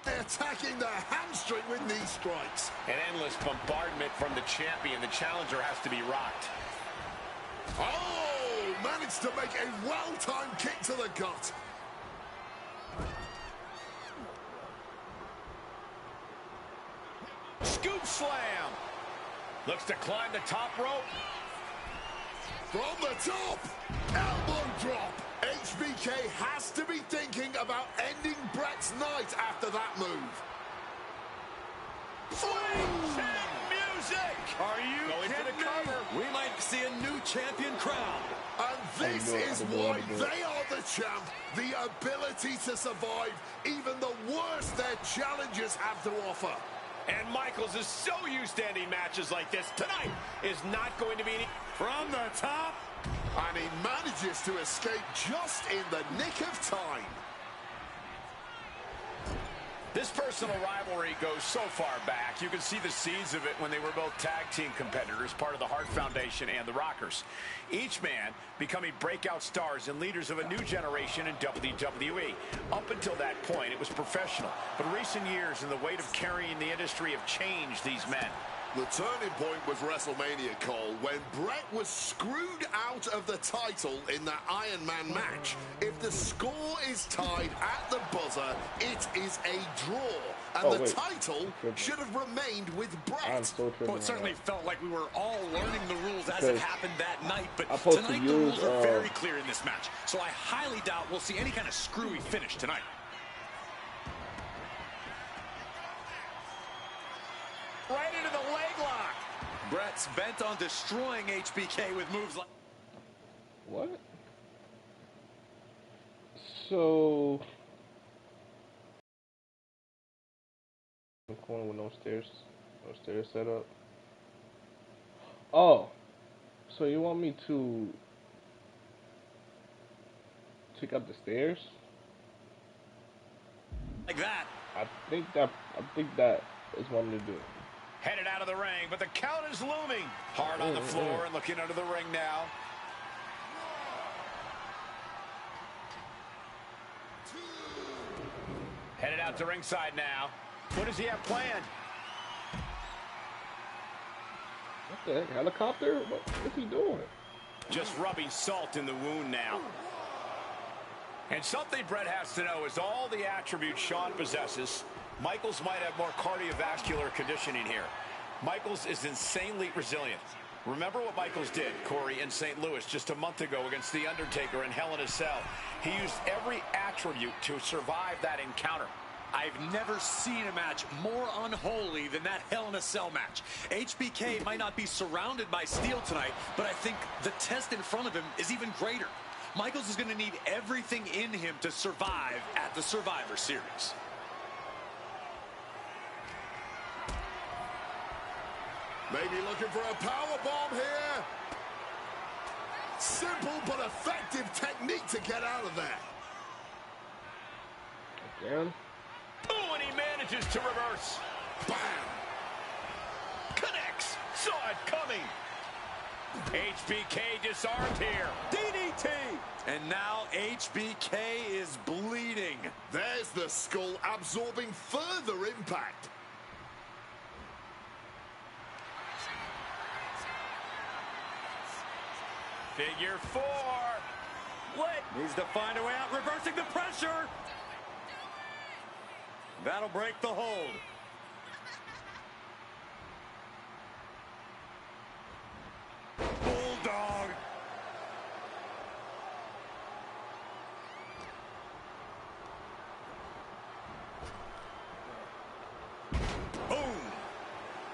They're attacking the hamstring with knee strikes. An endless bombardment from the champion. The challenger has to be rocked. Oh, managed to make a well-timed kick to the gut. Scoop slam. Looks to climb the top rope. From the top, elbow drop. HBK has to be thinking about ending Bret's night after that move. Swing music. Are you going for the cover? We might see a new champion crowned. And this is why they are the champ. The ability to survive even the worst their challengers have to offer. And Michaels is so used to ending matches like this. Tonight is not going to be any... From the top. And he manages to escape just in the nick of time. This personal rivalry goes so far back. You can see the seeds of it when they were both tag team competitors, part of the Hart Foundation and the Rockers. Each man becoming breakout stars and leaders of a new generation in WWE. Up until that point, it was professional. But recent years and the weight of carrying the industry have changed these men. The turning point was WrestleMania, Cole, when Bret was screwed out of the title in that Iron Man match. If the score is tied at the buzzer, it is a draw. And the title should have remained with Bret. Well, it certainly felt like we were all learning the rules as it happened that night. But tonight the rules are very clear in this match. So I highly doubt we'll see any kind of screwy finish tonight. Right into the leg lock. Bret's bent on destroying HBK with moves like... What? So, the corner with no stairs set up. Oh, so you want me to take up the stairs? Like that. I think that is what I'm gonna do. Headed out of the ring, but the count is looming. Hard on the floor and looking under the ring now. Headed out to ringside now. What does he have planned? What the heck? Helicopter? What is he doing? Just rubbing salt in the wound now. And something Brett has to know is all the attributes Shawn possesses, Michaels might have more cardiovascular conditioning here. Michaels is insanely resilient. Remember what Michaels did, Corey, in St. Louis just a month ago against The Undertaker in Hell in a Cell. He used every attribute to survive that encounter. I've never seen a match more unholy than that Hell in a Cell match. HBK might not be surrounded by steel tonight, but I think the test in front of him is even greater. Michaels is going to need everything in him to survive at the Survivor Series. Maybe looking for a power bomb here. Simple but effective technique to get out of there. Again. Oh, and he manages to reverse. Bam! Connects. Saw it coming. HBK disarmed here. DDT. And now HBK is bleeding. There's the skull absorbing further impact. Figure four. What? Needs to find a way out, reversing the pressure. That'll break the hold. Bulldog. Boom.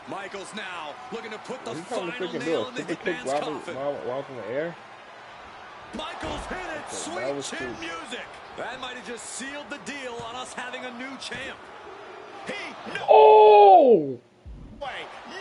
Michaels now looking to put the final nail in the Hitman's coffin. While in the air. Michaels hit it. Sweet chin music. That might have just sealed the deal on us having a new champ. Oh! Way.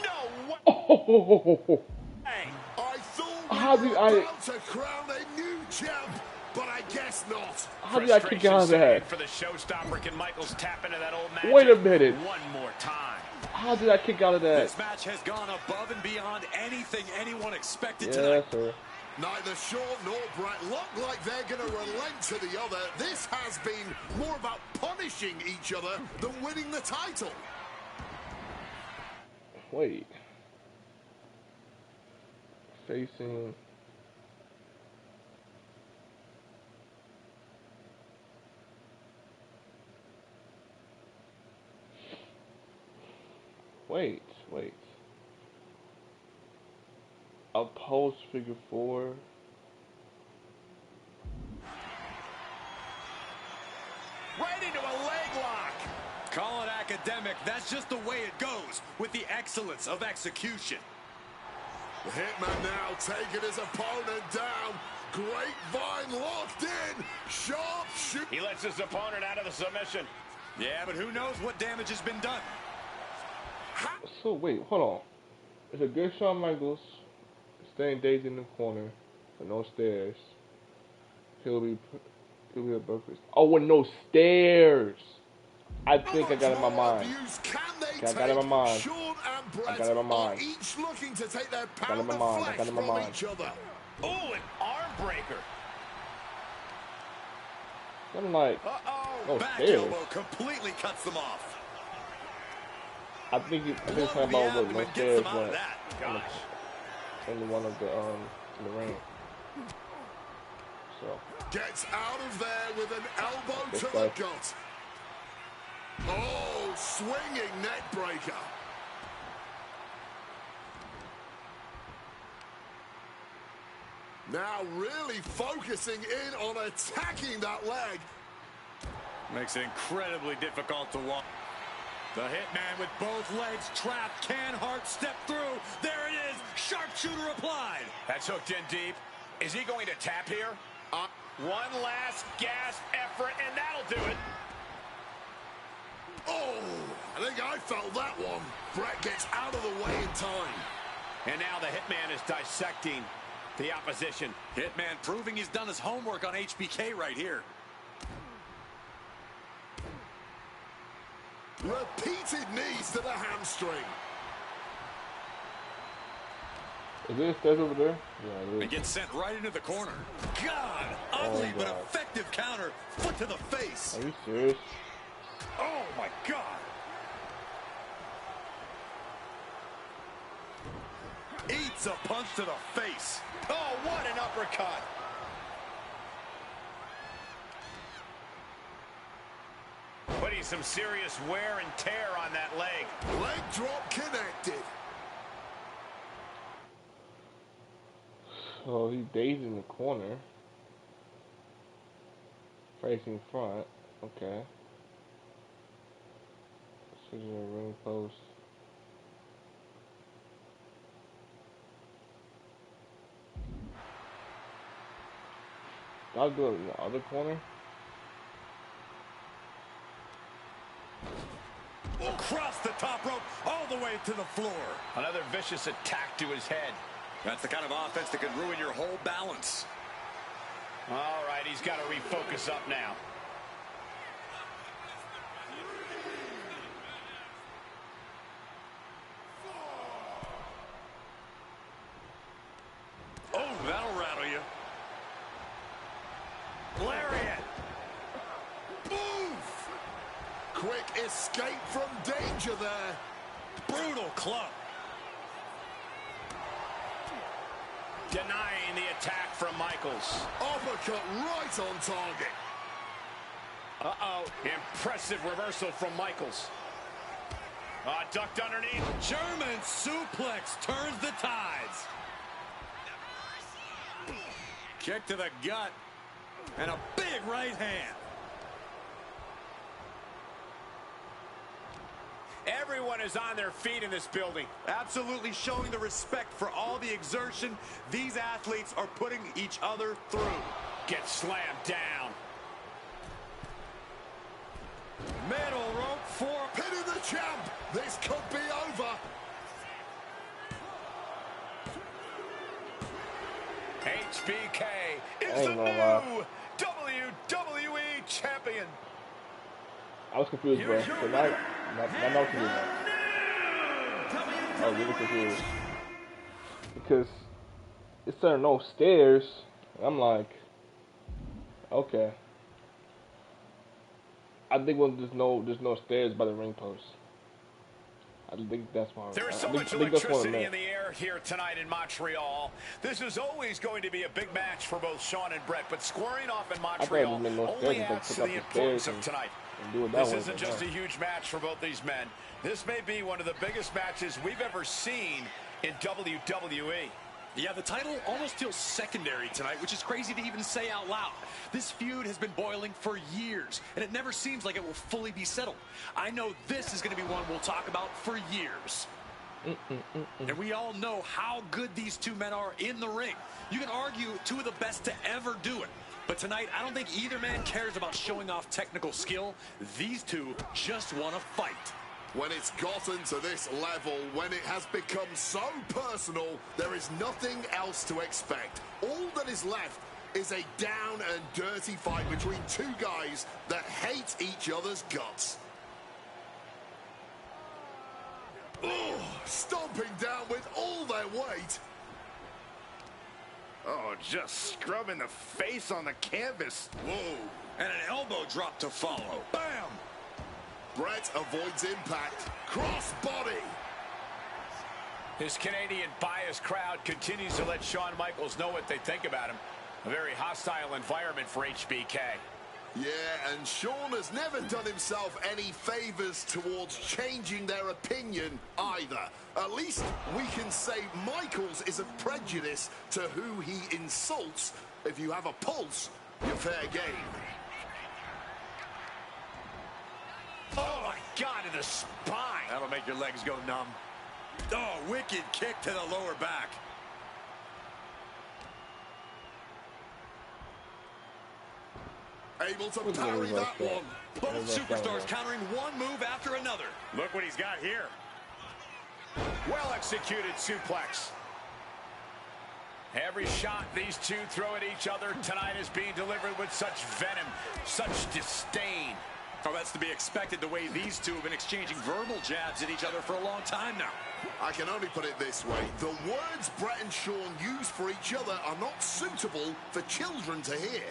No way. Oh! I thought we were about to crown a new champ, but I guess not. How did I kick out of that? For the showstopper, can Michaels tap into that old magic? Wait a minute. One more time. How did I kick out of that? This match has gone above and beyond anything anyone expected tonight. Sir. Neither Shawn nor Brett look like they're going to relent to the other. This has been more about punishing each other than winning the title. Wait. Facing... Wait. Oppose figure four. Right into a leg lock. Call it academic. That's just the way it goes with the excellence of execution. The Hitman now taking his opponent down. Grapevine locked in. Sharp shoot. He lets his opponent out of the submission. Yeah, but who knows what damage has been done. So wait, hold on. It's a good Shawn Michaels staying Daisy in the corner with no stairs. He'll be a breakfast. Oh, with no stairs. I think I got it in my mind. I got it in my mind. I got it in my mind. Each looking to take their I got it in my mind. I got it in my mind. each other. Oh, an arm breaker. I'm like, no Back stairs. elbow completely cuts them off. I think it's talking about what no stairs went in one of the in the ring. So Gets out of there with an elbow to the gut. Oh, swinging neck breaker. Now really focusing in on attacking that leg. Makes it incredibly difficult to walk. The Hitman with both legs trapped. Can Hart step through? There it is. Sharpshooter applied. That's hooked in deep. Is he going to tap here? One last gasp effort, and that'll do it. Oh, I think I felt that one. Bret gets out of the way in time. And now the Hitman is dissecting the opposition. Hitman proving he's done his homework on HBK right here. Repeated knees to the hamstring. Is there stairs over there? Yeah, it is. And gets sent right into the corner. God, ugly but effective counter. Foot to the face. Are you serious? Oh my God. Eats a punch to the face. Oh, what an uppercut. Putting some serious wear and tear on that leg. Leg drop connected. So he dazed in the corner. Facing front. Okay. Switching the ring post. I'll do it in the other corner. Across the top rope, all the way to the floor. Another vicious attack to his head. That's the kind of offense that can ruin your whole balance. All right, he's got to refocus up now. Oh, that'll rattle you. Lariat. Move! Quick escape from danger there. Brutal club. Denying the attack from Michaels. Uppercut right on target. Uh-oh. Impressive reversal from Michaels. Ducked underneath. German suplex turns the tides. Kick to the gut. And a big right hand. Everyone is on their feet in this building. Absolutely showing the respect for all the exertion these athletes are putting each other through. Gets slammed down. Middle rope for Pinning the champ. This could be over. HBK is the new WWE champion. I was confused, bro. So now I'm confused now. I was really confused. Because it's there are no stairs. I'm like, okay. I think when there's no stairs by the ring post. I think that's why. There is so much electricity in the air here tonight in Montreal. This is always going to be a big match for both Shawn and Bret, but squaring off in Montreal only adds to the importance of tonight. This isn't just a huge match for both these men. This may be one of the biggest matches we've ever seen in WWE. Yeah, the title almost feels secondary tonight, which is crazy to even say out loud. This feud has been boiling for years, and it never seems like it will fully be settled. I know this is going to be one we'll talk about for years. And we all know how good these two men are in the ring. You can argue two of the best to ever do it. But tonight, I don't think either man cares about showing off technical skill. These two just want to fight. When it's gotten to this level, when it has become so personal, there is nothing else to expect. All that is left is a down and dirty fight between two guys that hate each other's guts. Oh, stomping down with all their weight. Oh, just scrubbing the face on the canvas. Whoa. And an elbow drop to follow. Bam! Bret avoids impact. Cross body. His Canadian biased crowd continues to let Shawn Michaels know what they think about him. A very hostile environment for HBK. Yeah, and Shawn has never done himself any favors towards changing their opinion either. At least we can say Michaels isn't prejudiced to who he insults. If you have a pulse, you're fair game. Oh my God, to the spine. That'll make your legs go numb. Oh, wicked kick to the lower back. able to parry that one. Both superstars countering one move after another. Look what he's got here. Well executed suplex. Every shot these two throw at each other tonight is being delivered with such venom, such disdain. Oh, that's to be expected the way these two have been exchanging verbal jabs at each other for a long time now. I can only put it this way. The words Bret and Shawn use for each other are not suitable for children to hear.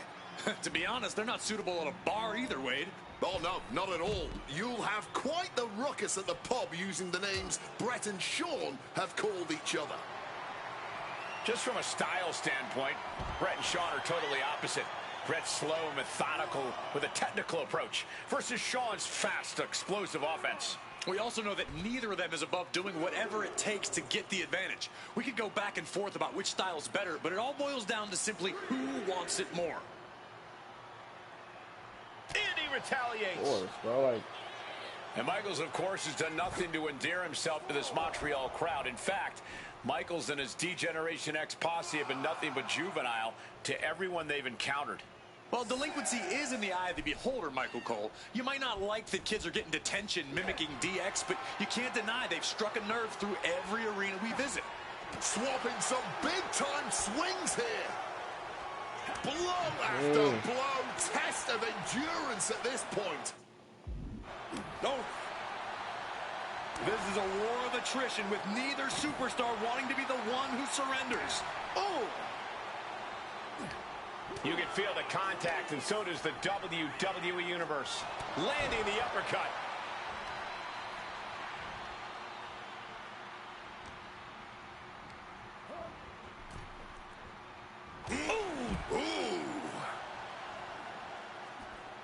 To be honest, they're not suitable at a bar either, Wade. Oh, no, not at all. You'll have quite the ruckus at the pub using the names Bret and Shawn have called each other. Just from a style standpoint, Bret and Shawn are totally opposite. Bret's slow and methodical with a technical approach versus Shawn's fast, explosive offense. We also know that neither of them is above doing whatever it takes to get the advantage. We could go back and forth about which style is better, but it all boils down to simply who wants it more. And he retaliates. Of course, bro, And Michaels, of course, has done nothing to endear himself to this Montreal crowd. In fact, Michaels and his D-Generation X posse have been nothing but juvenile to everyone they've encountered. Well, delinquency is in the eye of the beholder, Michael Cole. You might not like that kids are getting detention mimicking DX, but you can't deny they've struck a nerve through every arena we visit. Swapping some big-time swings here. Blow after blow. Test of endurance at this point. No. This is a war of attrition with neither superstar wanting to be the one who surrenders. Oh! You can feel the contact, and so does the WWE Universe. Landing the uppercut.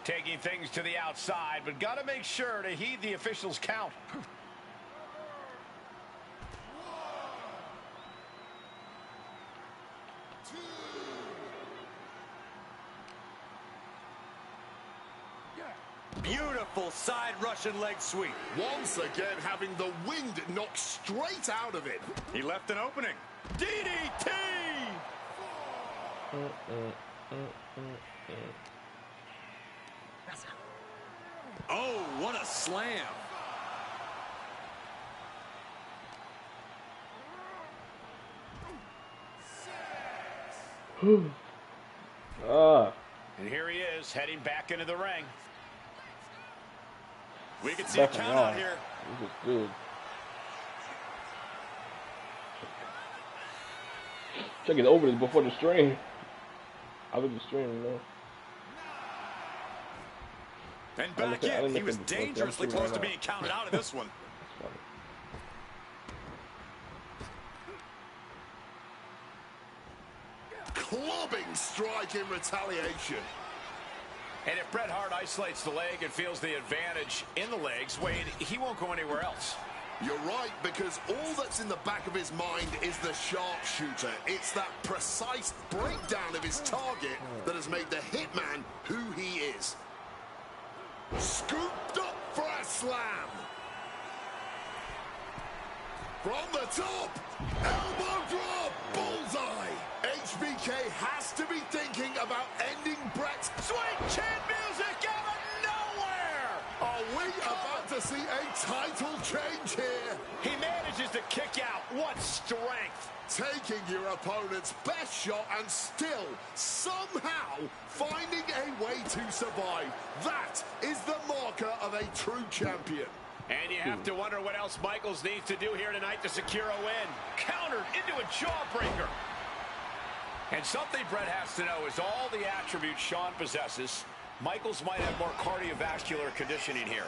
Taking things to the outside, but got to make sure to heed the officials' count. Beautiful side Russian leg sweep. Once again having the wind knocked straight out of it. He left an opening. DDT! Oh, what a slam. And here he is, heading back into the ring. We can see a count out here. This is good. Check it over this before the stream. I look at the stream, you know. And back in, he was dangerously close to being counted out of this one. Clubbing strike in retaliation. And if Bret Hart isolates the leg and feels the advantage in the legs, Wade, he won't go anywhere else. You're right, because all that's in the back of his mind is the sharpshooter. It's that precise breakdown of his target that has made the Hitman who he is. Scooped up for a slam. From the top, elbow drop, bullseye. HBK has to be thinking about ending Bret's Sweet chin music out of nowhere! Are we about to see a title change here? He manages to kick out. What strength! Taking your opponent's best shot and still, somehow, finding a way to survive. That is the marker of a true champion. And you have to wonder what else Michaels needs to do here tonight to secure a win. Countered into a jawbreaker. And something Bret has to know is all the attributes Shawn possesses, Michaels might have more cardiovascular conditioning here.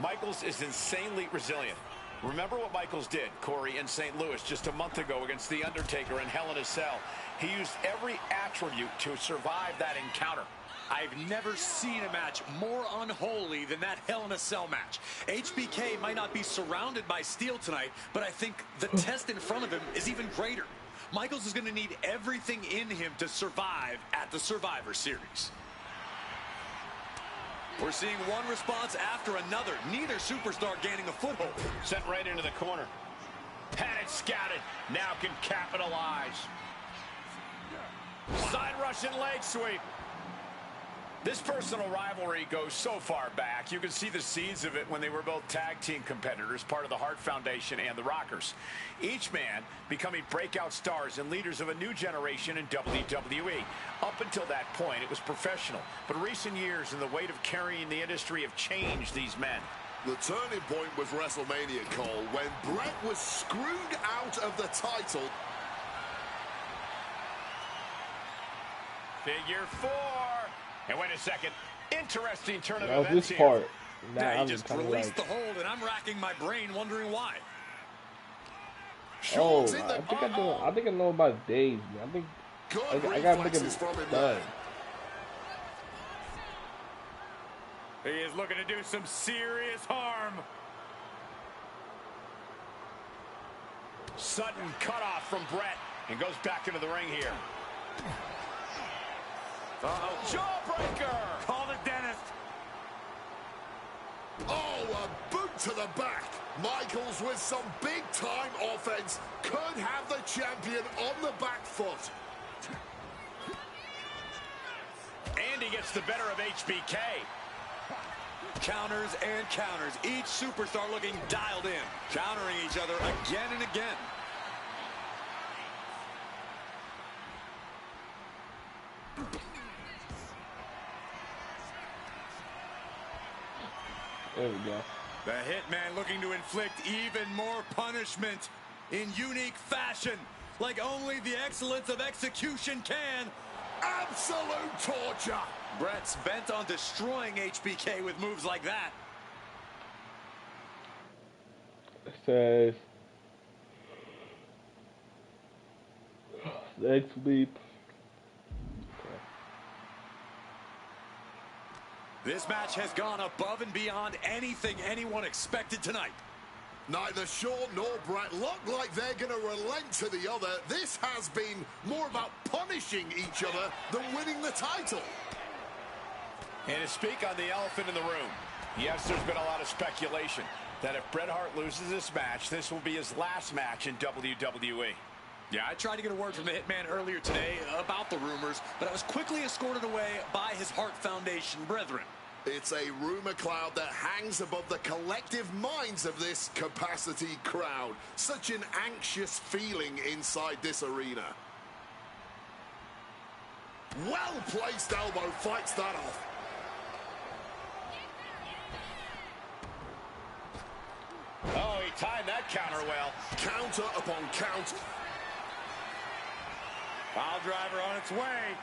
Michaels is insanely resilient. Remember what Michaels did, Corey, in St. Louis just a month ago against The Undertaker in Hell in a Cell. He used every attribute to survive that encounter. I've never seen a match more unholy than that Hell in a Cell match. HBK might not be surrounded by steel tonight, but I think the test in front of him is even greater. Michaels is going to need everything in him to survive at the Survivor Series. We're seeing one response after another. Neither superstar gaining a foothold. Sent right into the corner. Had it scouted. Now can capitalize. Side Russian leg sweep. This personal rivalry goes so far back. You can see the seeds of it when they were both tag team competitors, part of the Hart Foundation and the Rockers. Each man becoming breakout stars and leaders of a new generation in WWE. Up until that point, it was professional. But recent years and the weight of carrying the industry have changed these men. The turning point was WrestleMania, Cole, when Bret was screwed out of the title. Figure 4. And wait a second. Interesting turn of that was events this here. part. Yeah, he just released the hold, and I'm racking my brain wondering why. Oh, I think I know about Days. I think I gotta make it done. He is looking to do some serious harm. Sudden cutoff from Bret and goes back into the ring here. Uh-oh. Jawbreaker! Call the dentist. Oh, a boot to the back. Michaels with some big-time offense could have the champion on the back foot. And he gets the better of HBK. Counters and counters. Each superstar looking dialed in. Countering each other again and again. There we go. The Hitman looking to inflict even more punishment in unique fashion, like only the excellence of execution can. Absolute torture. Bret's bent on destroying HBK with moves like that. It says leg sweep. This match has gone above and beyond anything anyone expected tonight. Neither Shawn nor Bret look like they're going to relent to the other. This has been more about punishing each other than winning the title. And to speak on the elephant in the room, yes, there's been a lot of speculation that if Bret Hart loses this match, this will be his last match in WWE. Yeah, I tried to get a word from the Hitman earlier today about the rumors, but I was quickly escorted away by his Hart Foundation brethren. It's a rumor cloud that hangs above the collective minds of this capacity crowd. Such an anxious feeling inside this arena. Well-placed elbow fights that off. Oh, he timed that counter well. Counter upon counter. Pile driver on its way.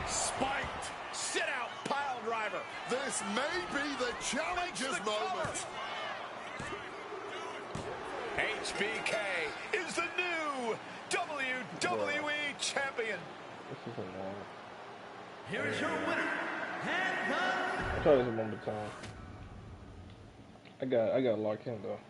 Spiked. Sit out pile driver. This may be the challenger's moment. HBK is the new WWE champion. This isn't long. Here is your winner, and I'll try this one more time. I got to lock in though.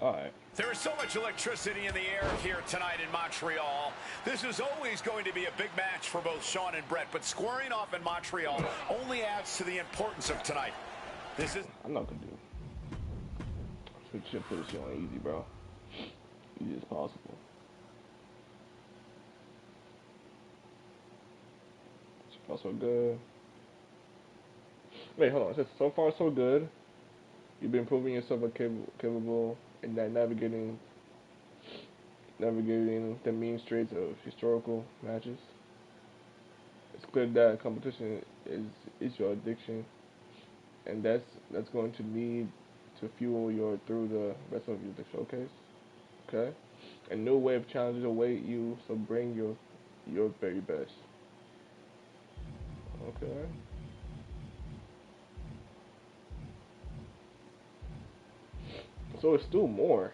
All right. There is so much electricity in the air here tonight in Montreal. This is always going to be a big match for both Shawn and Bret, but squaring off in Montreal only adds to the importance of tonight. I'm not gonna do. We should put this shit on easy, bro. Easy as possible. So far, so good. Wait, hold on. It says so far, so good. You've been proving yourself capable in that navigating the mean streets of historical matches. It's clear that competition is your addiction, and that's going to need to fuel through the rest of the showcase. Okay, a new wave of challenges await you, so bring your very best. Okay. So it's still more.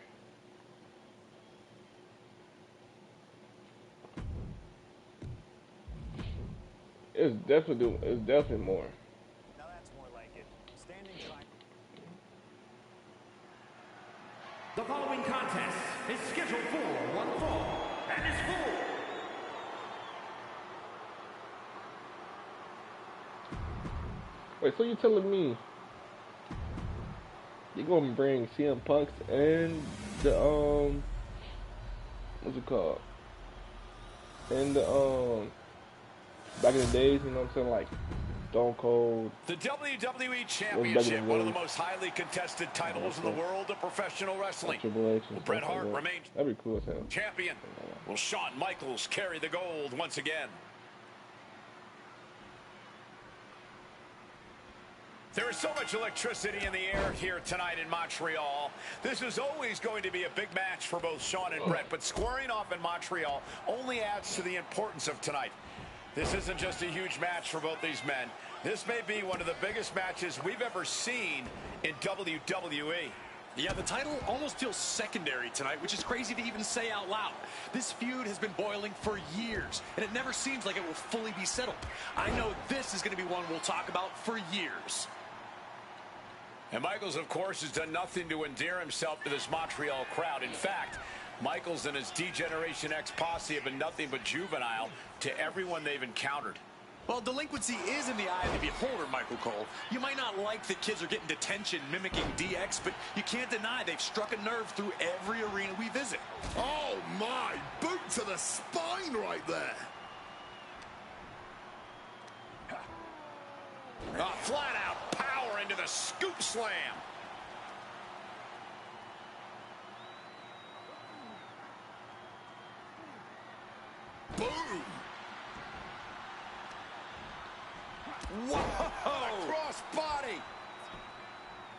It's definitely more. Now that's more like it. Standing trying. the following contest is scheduled for one fall and is for Wait, so you telling me you're gonna bring CM Punk's and the what's it called? In the back in the days, you know what I'm saying, like Stone Cold. The WWE Championship, one of the most highly contested titles in the world of professional wrestling. Will Bret Hart remain cool as hell. champion? Will Shawn Michaels carry the gold once again? There is so much electricity in the air here tonight in Montreal. This is always going to be a big match for both Shawn and Bret, but squaring off in Montreal only adds to the importance of tonight. This isn't just a huge match for both these men. This may be one of the biggest matches we've ever seen in WWE. Yeah, the title almost feels secondary tonight, which is crazy to even say out loud. This feud has been boiling for years, and it never seems like it will fully be settled. I know this is going to be one we'll talk about for years. And Michaels, of course, has done nothing to endear himself to this Montreal crowd. In fact, Michaels and his D-Generation X posse have been nothing but juvenile to everyone they've encountered. Well, delinquency is in the eye of the beholder, Michael Cole. You might not like that kids are getting detention mimicking DX, but you can't deny they've struck a nerve through every arena we visit. Oh, my. Boot to the spine right there. Flat-out power into the scoop slam. Boom. Whoa! Cross body.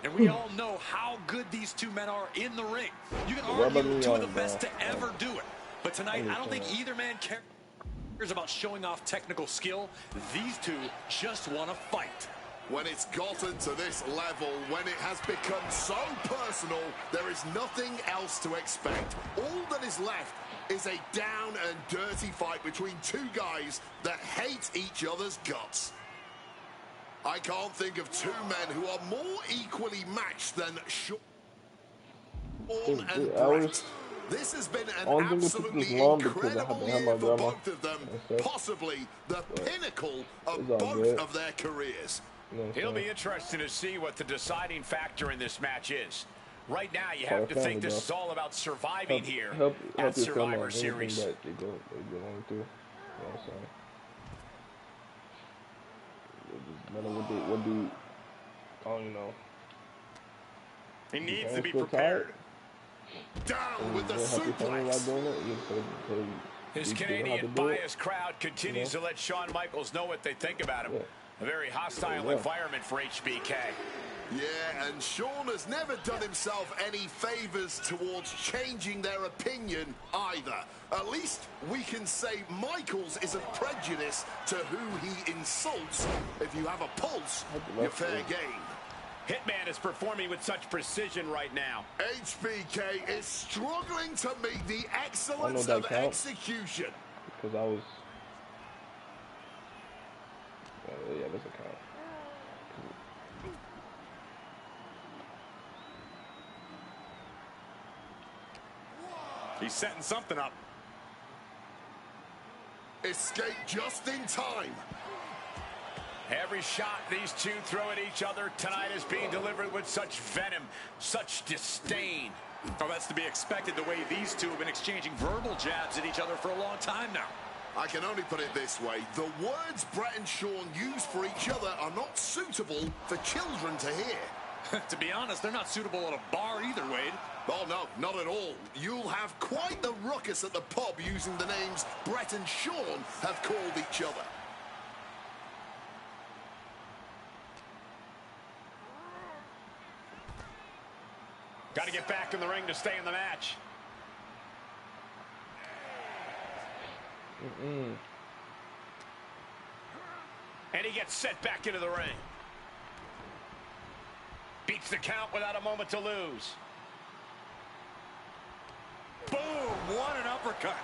And we all know how good these two men are in the ring. You can argue two of the best to ever do it. But tonight, I don't think either man cares about showing off technical skill. These two just want to fight. When it's gotten to this level, when it has become so personal, there is nothing else to expect. All that is left is a down and dirty fight between two guys that hate each other's guts. I can't think of two men who are more equally matched than Shawn and Bret. This has been an absolutely incredible year for both of them, possibly the pinnacle of both of their careers. It'll be interesting to see what the deciding factor in this match is. Right now, you have to think this is all about surviving here at Survivor Series. He needs to be prepared. Down with the suplex. His Canadian biased crowd continues to let Shawn Michaels know what they think about him. A very hostile environment for HBK. Yeah, and Shawn has never done himself any favors towards changing their opinion either. At least we can say Michaels isn't prejudiced to who he insults. If you have a pulse, you're fair game. Hitman is performing with such precision right now. HBK is struggling to meet the excellence of execution. Because I was... yeah, that's a count. He's setting something up. Escape just in time. Every shot these two throw at each other tonight is being delivered with such venom, such disdain. Oh, that's to be expected the way these two have been exchanging verbal jabs at each other for a long time now. I can only put it this way. The words Bret and Shawn use for each other are not suitable for children to hear. To be honest, they're not suitable at a bar either, Wade. Oh, no, not at all. You'll have quite the ruckus at the pub using the names Bret and Shawn have called each other. Got to get back in the ring to stay in the match. And he gets set back into the ring. Beats the count without a moment to lose. Boom! What an uppercut.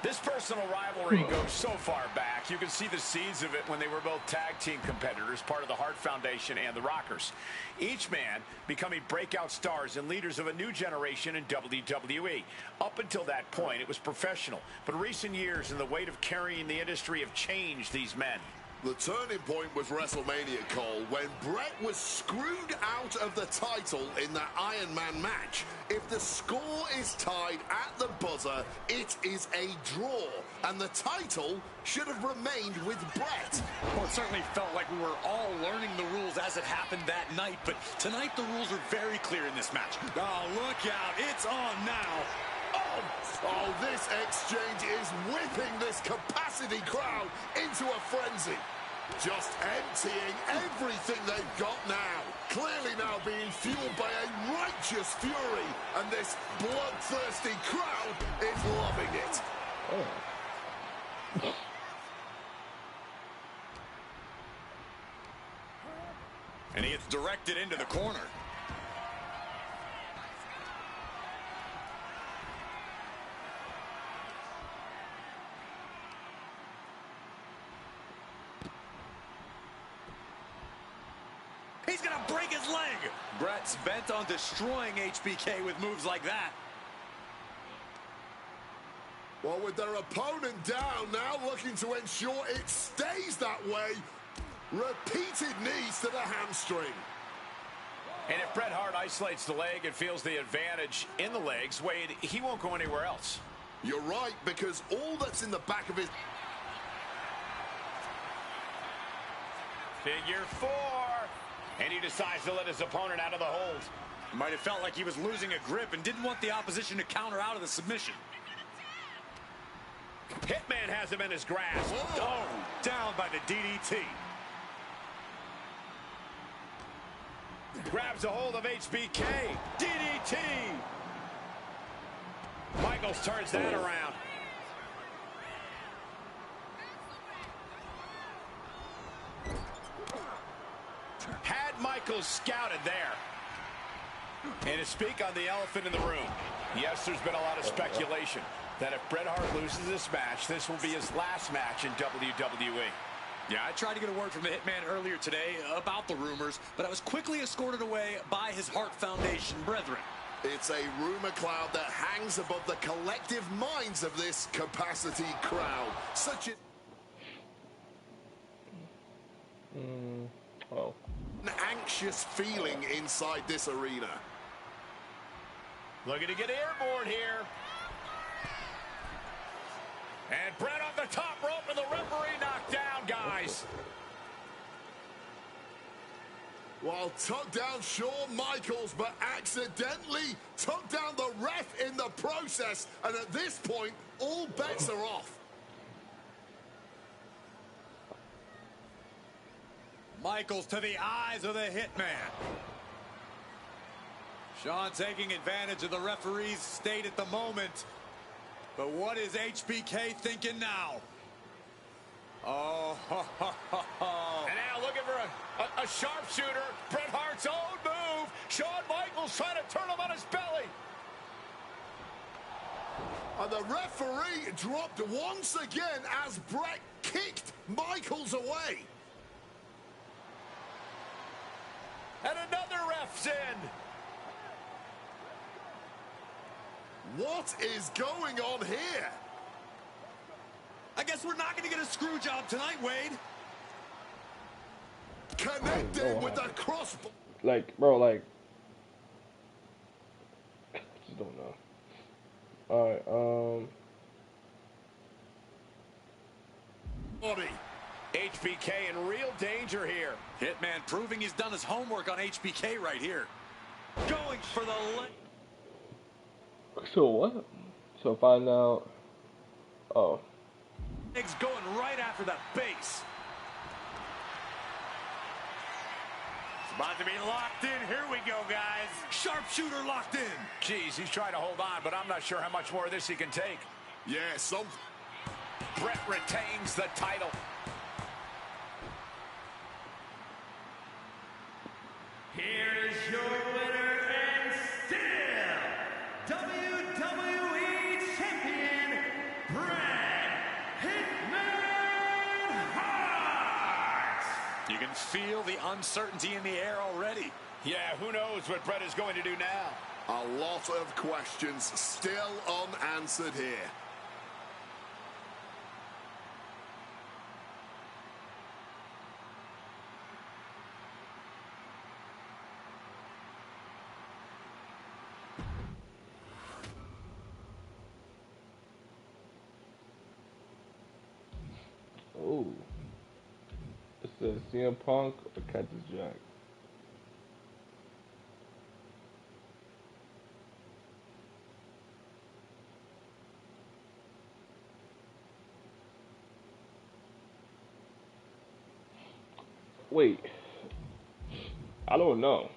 This personal rivalry goes so far back. You can see the seeds of it when they were both tag team competitors, part of the Hart Foundation and the Rockers. Each man becoming breakout stars and leaders of a new generation in WWE. Up until that point, it was professional. But recent years and the weight of carrying the industry have changed these men. The turning point was WrestleMania, Cole, when Bret was screwed out of the title in that Iron Man match. If the score is tied at the buzzer, it is a draw, and the title should have remained with Bret. Well, it certainly felt like we were all learning the rules as it happened that night, but tonight the rules are very clear in this match. Oh, look out, it's on now. Oh, this exchange is whipping this capacity crowd into a frenzy. Just emptying everything they've got now. Clearly now being fueled by a righteous fury. And this bloodthirsty crowd is loving it. Oh. And he gets directed into the corner. He's gonna break his leg. Bret's bent on destroying HBK with moves like that. Well, with their opponent down, now looking to ensure it stays that way. Repeated knees to the hamstring. And if Bret Hart isolates the leg and feels the advantage in the legs, Wade, he won't go anywhere else. You're right, because all that's in the back of his... Figure 4. And he decides to let his opponent out of the hold. Might have felt like he was losing a grip and didn't want the opposition to counter out of the submission. Hitman has him in his grasp. Oh, down by the DDT. Grabs a hold of HBK. DDT. Michaels turns that around. Had Michaels scouted there. And to speak on the elephant in the room, yes, there's been a lot of speculation that if Bret Hart loses this match, this will be his last match in WWE. Yeah, I tried to get a word from the Hitman earlier today about the rumors, but I was quickly escorted away by his Hart Foundation brethren. It's a rumor cloud that hangs above the collective minds of this capacity crowd. Such an anxious feeling inside this arena. Looking to get airborne here. And Bret on the top rope and the referee knocked down, guys. While tucked down Shawn Michaels, but accidentally took down the ref in the process. And at this point, all bets are off. Michaels to the eyes of the Hitman. Shawn taking advantage of the referee's state at the moment. But what is HBK thinking now? Oh, And now looking for a sharpshooter. Bret Hart's own move. Shawn Michaels trying to turn him on his belly. And the referee dropped once again as Bret kicked Michaels away. And another ref's in. What is going on here? I guess we're not going to get a screw job tonight, Wade. Connected with the crossbar. Like, bro, like, I just don't know. All right, Body. HBK in real danger here. Hitman proving he's done his homework on HBK right here. Going for the leg. So what? So find out. Oh. Legs going right after the base. It's about to be locked in. Here we go, guys. Sharpshooter locked in. Jeez, he's trying to hold on, but I'm not sure how much more of this he can take. Yeah, some. Bret retains the title. Here is your winner and still WWE Champion, Bret Hitman Hart. You can feel the uncertainty in the air already. Yeah, who knows what Bret is going to do now. A lot of questions still unanswered here. says CM Punk or Cactus Jack. Wait, I don't know.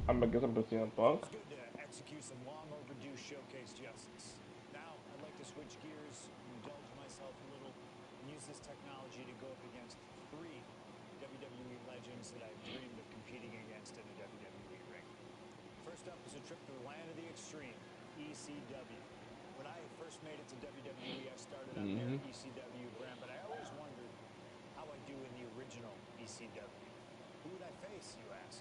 I guess I'm putting CM Punk. It's good to execute some long overdue showcase justice. Now, I'd like to switch gears, indulge myself a little, and use this technology to go up against 3 WWE legends that I've dreamed of competing against in a WWE ring. First up is a trip to the land of the extreme, ECW. When I first made it to WWE, I started out there at ECW brand, but I always wondered how I'd do in the original ECW. Who would I face, you ask?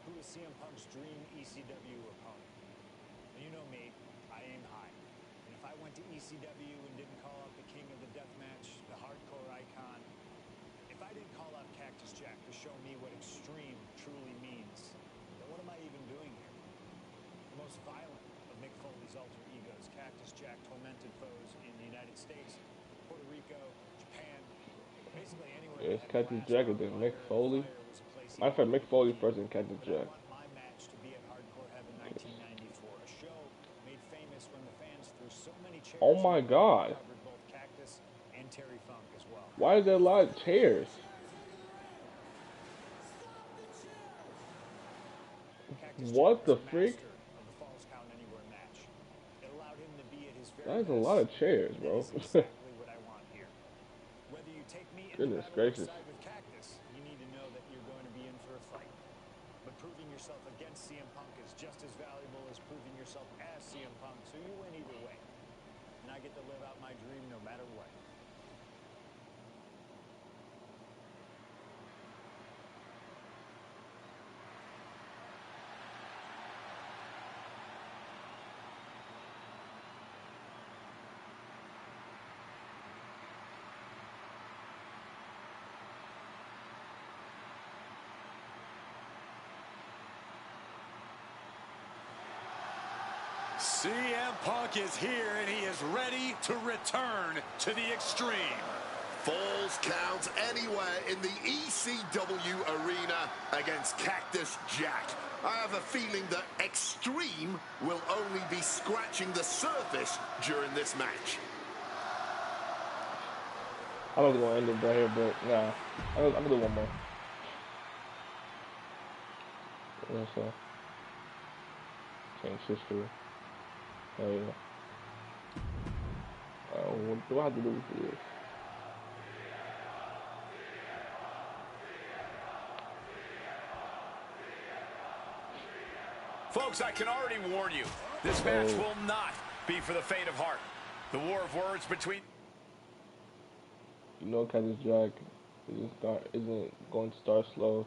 Who is CM Punk's dream ECW opponent? And you know me, I aim high. And if I went to ECW and didn't call out the king of the deathmatch, the hardcore icon, if I didn't call out Cactus Jack to show me what extreme truly means, then what am I even doing here? The most violent of Mick Foley's alter egos, Cactus Jack tormented foes in the United States, Puerto Rico, Japan, basically anywhere. It's Cactus Jack and then Mick Foley. Matter of fact, Mick Foley first and Cactus Jack. My match to be at Hardcore Heaven 1994, a show made famous when the fans threw so many chairs. Oh my God! Covered both Cactus and Terry Funk as well. Why is there a lot of chairs? What the freak? That is a lot of chairs, bro. Goodness gracious. You need to know that you're going to be in for a fight. But proving yourself against CM Punk is just as valuable as proving yourself as CM Punk, so you win either way. And I get to live out my dream no matter what. CM Punk is here, and he is ready to return to the extreme. Falls count anywhere in the ECW arena against Cactus Jack. I have a feeling that extreme will only be scratching the surface during this match. I was going to end it right here, but nah. I'm going to do one more. So, change history. Oh yeah. What do I have to do for this? Folks, I can already warn you, this match will not be for the faint of heart. The war of words between... You know, Cactus Jack isn't going to start slow.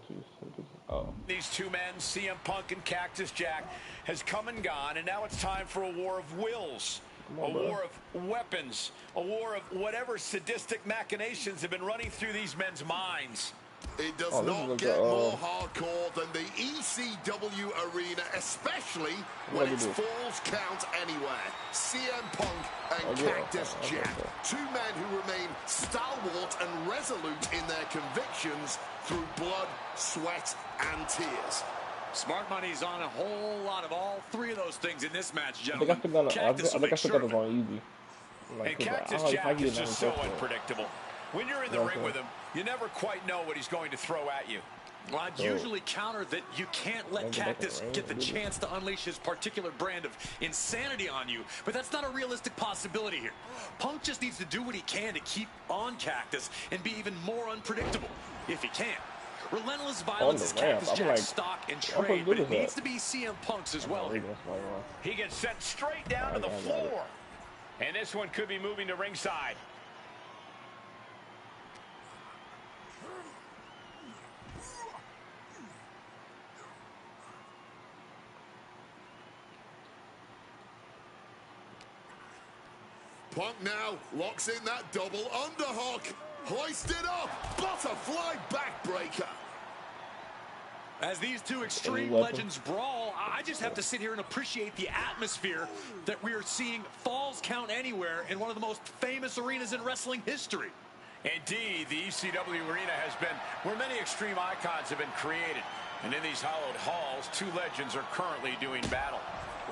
These two men, CM Punk and Cactus Jack, has come and gone, and now it's time for a war of wills, war of weapons, a war of whatever sadistic machinations have been running through these men's minds. It does not get more hardcore than the ECW arena, especially when it's Falls Count Anywhere. CM Punk and Cactus Jack, two men who remain stalwart and resolute in their convictions through blood, sweat, and tears. Smart money's on a whole lot of all three of those things in this match, gentlemen. I think I forgot it on easy. And Cactus Jack is just so unpredictable. When you're in the ring with him, you never quite know what he's going to throw at you. Well, I'd usually counter that you can't let Cactus get the chance to unleash his particular brand of insanity on you, but that's not a realistic possibility here. Punk just needs to do what he can to keep on Cactus and be even more unpredictable, if he can. Relentless violence is Cactus Jack's stock and trade, but it needs to be CM Punk's as well. He gets sent straight down to the floor. And this one could be moving to ringside. Punk now locks in that double underhook. Hoisted up. Butterfly backbreaker. As these two extreme legends brawl, I just have to sit here and appreciate the atmosphere that we are seeing Falls Count Anywhere in one of the most famous arenas in wrestling history. Indeed, the ECW arena has been where many extreme icons have been created. And in these hallowed halls, two legends are currently doing battle.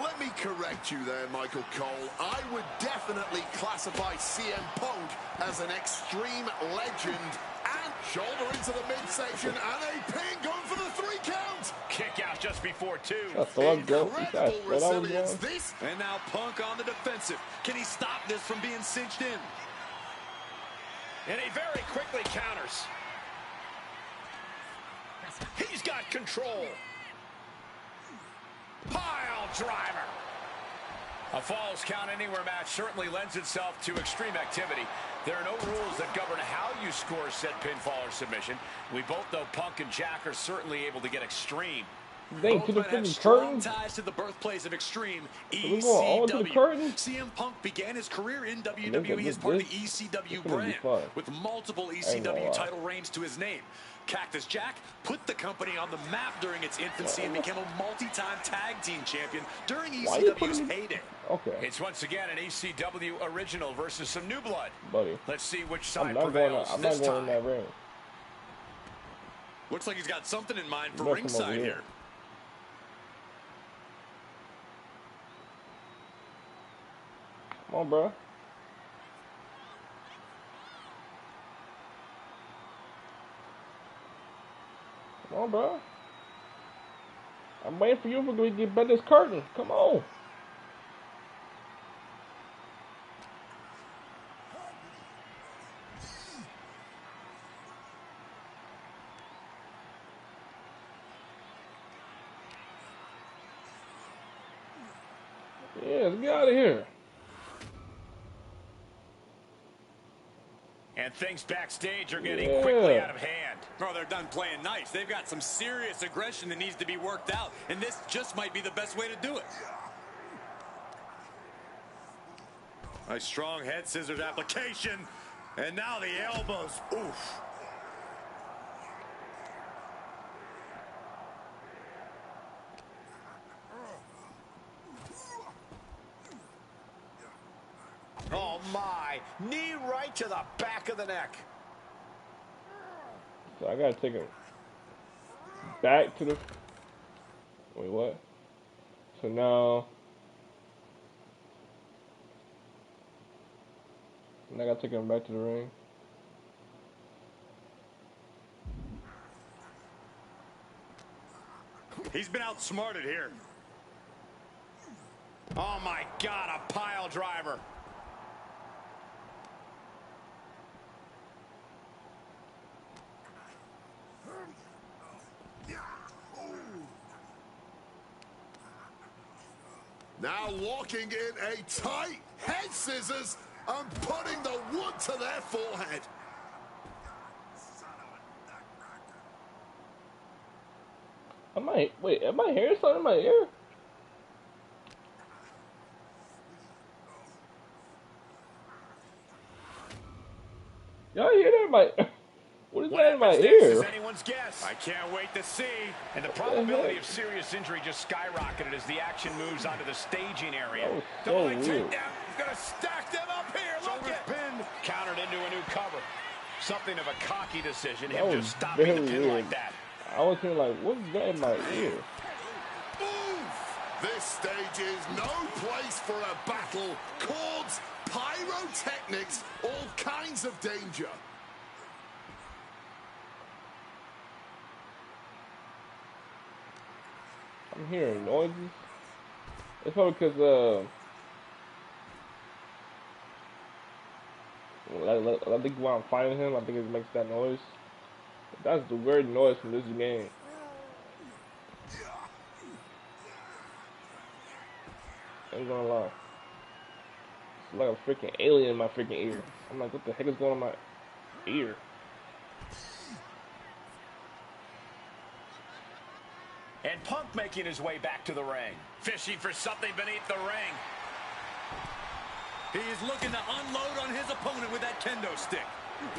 Let me correct you there, Michael Cole. I would definitely classify CM Punk as an extreme legend. And shoulder into the midsection, and a pin going for the 3 count. Kick out just before 2. Incredible resilience. This. And now Punk on the defensive. Can he stop this from being cinched in? And he very quickly counters. He's got control. Pile driver. A Falls Count Anywhere match certainly lends itself to extreme activity. There are no rules that govern how you score said pinfall or submission. We both know Punk and Jack are certainly able to get extreme. Both men have strong ties to the birthplace of Extreme, ECW. CM Punk began his career in WWE as part of the ECW brand, with multiple ECW title reigns to his name. Cactus Jack put the company on the map during its infancy and became a multi-time tag team champion during ECW's heyday. Okay. It's once again an ECW original versus some new blood. Buddy. Let's see which side I'm not prevails going this time. in that ring. Looks like he's got something in mind for ringside here. Come on, bro. Come on, bro. I'm waiting for you to get back this curtain. Come on. Yeah, let's get out of here. And things backstage are getting quickly out of hand. Oh, they're done playing nice. They've got some serious aggression that needs to be worked out, and this just might be the best way to do it. A strong head scissors application, and now the elbows. Oof. Oh my, knee right to the back of the neck. So I gotta take it back to the, wait, what? So now I gotta take him back to the ring. He's been outsmarted here. Oh my God, a pile driver. Now locking in a tight head scissors and putting the wood to their forehead. Am I hearing something in my ear? Y'all hear that in my what is that in my ear? Is anyone's guess. I can't wait to see. And the probability of serious injury just skyrocketed as the action moves onto the staging area. So weird. Takedown. Gonna stack them up here. Look at pinned. Countered into a new cover. Something of a cocky decision. Him just stopping the pin like that. I was hearing like, what is that in my ear? This stage is no place for a battle. Cords, pyrotechnics, all kinds of danger. I'm hearing noises. It's probably because I think while I'm fighting him, I think it makes that noise. That's the weird noise from this game. I ain't gonna lie. It's like a freaking alien in my freaking ear. I'm like, what the heck is going on in my ear? And Punk making his way back to the ring. Fishing for something beneath the ring. He is looking to unload on his opponent with that kendo stick.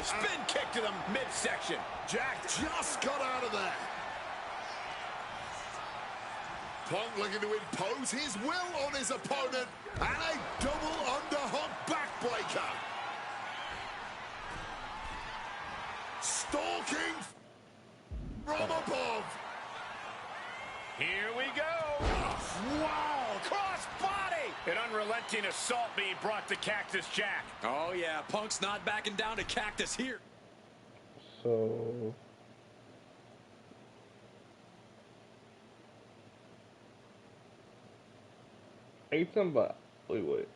Spin kick to the midsection. Jack just got out of there. Punk looking to impose his will on his opponent. And a double underhook backbreaker. looking from above. Here we go. Wow, cross body. An unrelenting assault being brought to Cactus Jack. Oh, yeah, Punk's not backing down to Cactus here. So... ain't talking about... Wait.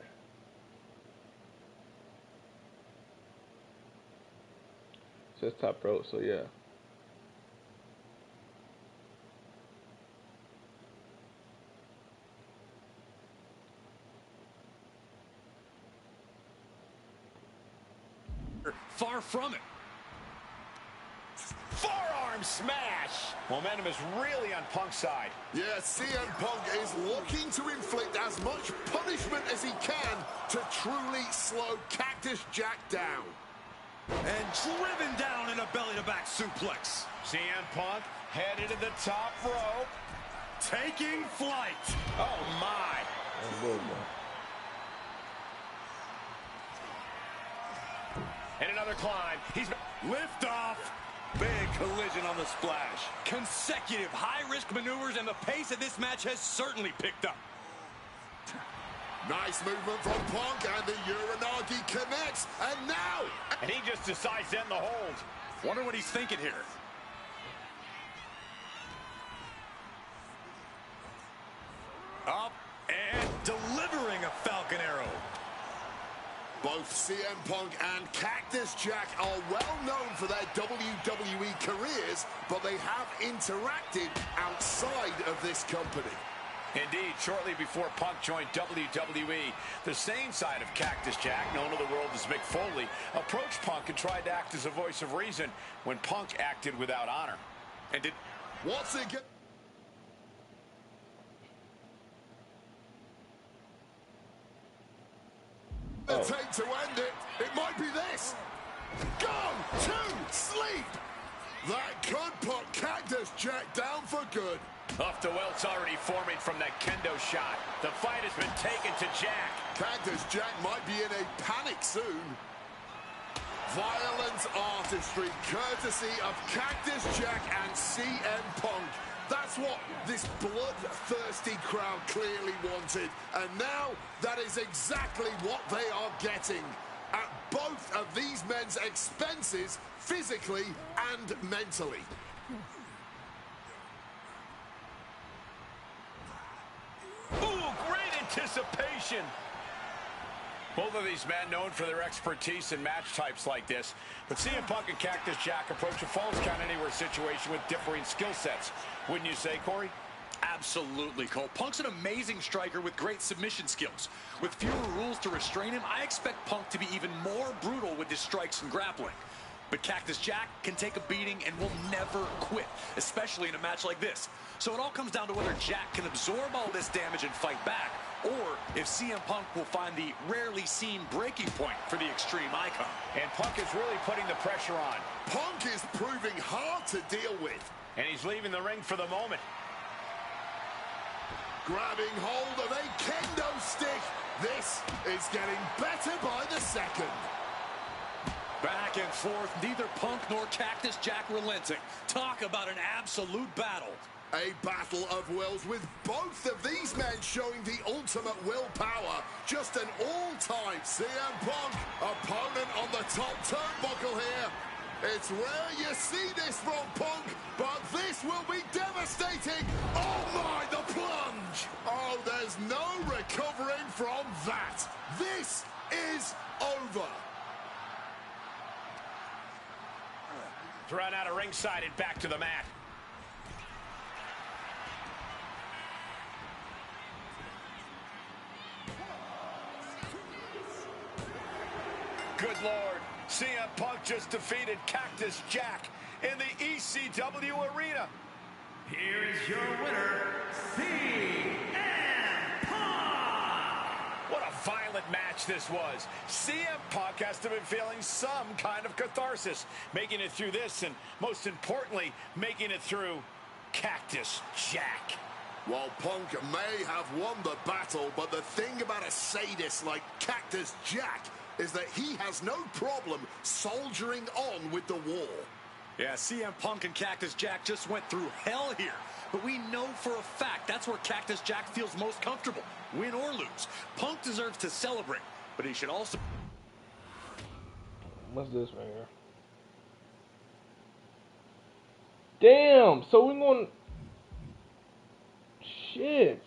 Says top row, so yeah. Far from it. Forearm smash. Momentum is really on Punk's side. Yeah, CM Punk is looking to inflict as much punishment as he can to truly slow Cactus Jack down. And driven down in a belly-to-back suplex. CM Punk headed to the top rope. Taking flight. Oh, my. And another climb. He's lift off. Big collision on the splash. Consecutive high-risk maneuvers, and the pace of this match has certainly picked up. Nice movement from Punk, and the Uranagi connects, and now... and he just decides to end the hold. Wonder what he's thinking here. Up and delivering a Falcon Arrow. Both CM Punk and Cactus Jack are well known for their WWE careers, but they have interacted outside of this company. Indeed, shortly before Punk joined WWE, the same side of Cactus Jack, known to the world as Mick Foley, approached Punk and tried to act as a voice of reason when Punk acted without honor. And did... what's it get? The take to end it. It might be this. Go to sleep. That could put Cactus Jack down for good. Off the welts already forming from that kendo shot. The fight has been taken to Jack. Cactus Jack might be in a panic soon. Violent artistry courtesy of Cactus Jack and CM Punk. That's what this bloodthirsty crowd clearly wanted. And now that is exactly what they are getting. At both of these men's expenses, physically and mentally. Ooh, great anticipation. Both of these men known for their expertise in match types like this. But CM Punk and Cactus Jack approach a Falls Count Anywhere situation with differing skill sets. Wouldn't you say, Corey? Absolutely, Cole. Punk's an amazing striker with great submission skills. With fewer rules to restrain him, I expect Punk to be even more brutal with his strikes and grappling. But Cactus Jack can take a beating and will never quit, especially in a match like this. So it all comes down to whether Jack can absorb all this damage and fight back, or if CM Punk will find the rarely seen breaking point for the Extreme Icon. And Punk is really putting the pressure on. Punk is proving hard to deal with. And he's leaving the ring for the moment. Grabbing hold of a kendo stick. This is getting better by the second. Back and forth, neither Punk nor Cactus Jack relenting. Talk about an absolute battle. A battle of wills with both of these men showing the ultimate willpower. Just an all-time CM Punk opponent on the top turnbuckle here. It's rare you see this from Punk, but this will be devastating. Oh my, the plunge. Oh, there's no recovering from that. This is over. Thrown out of ringside and back to the mat. Good Lord, CM Punk just defeated Cactus Jack in the ECW arena. Here is your winner, CM Punk! What a violent match this was. CM Punk has to have been feeling some kind of catharsis, making it through this, and most importantly, making it through Cactus Jack. While Punk may have won the battle, but the thing about a sadist like Cactus Jack is that he has no problem soldiering on with the war. Yeah, CM Punk and Cactus Jack just went through hell here. But we know for a fact that's where Cactus Jack feels most comfortable, win or lose. Punk deserves to celebrate, but he should also... What's this right here? Damn, so we're going... Shit.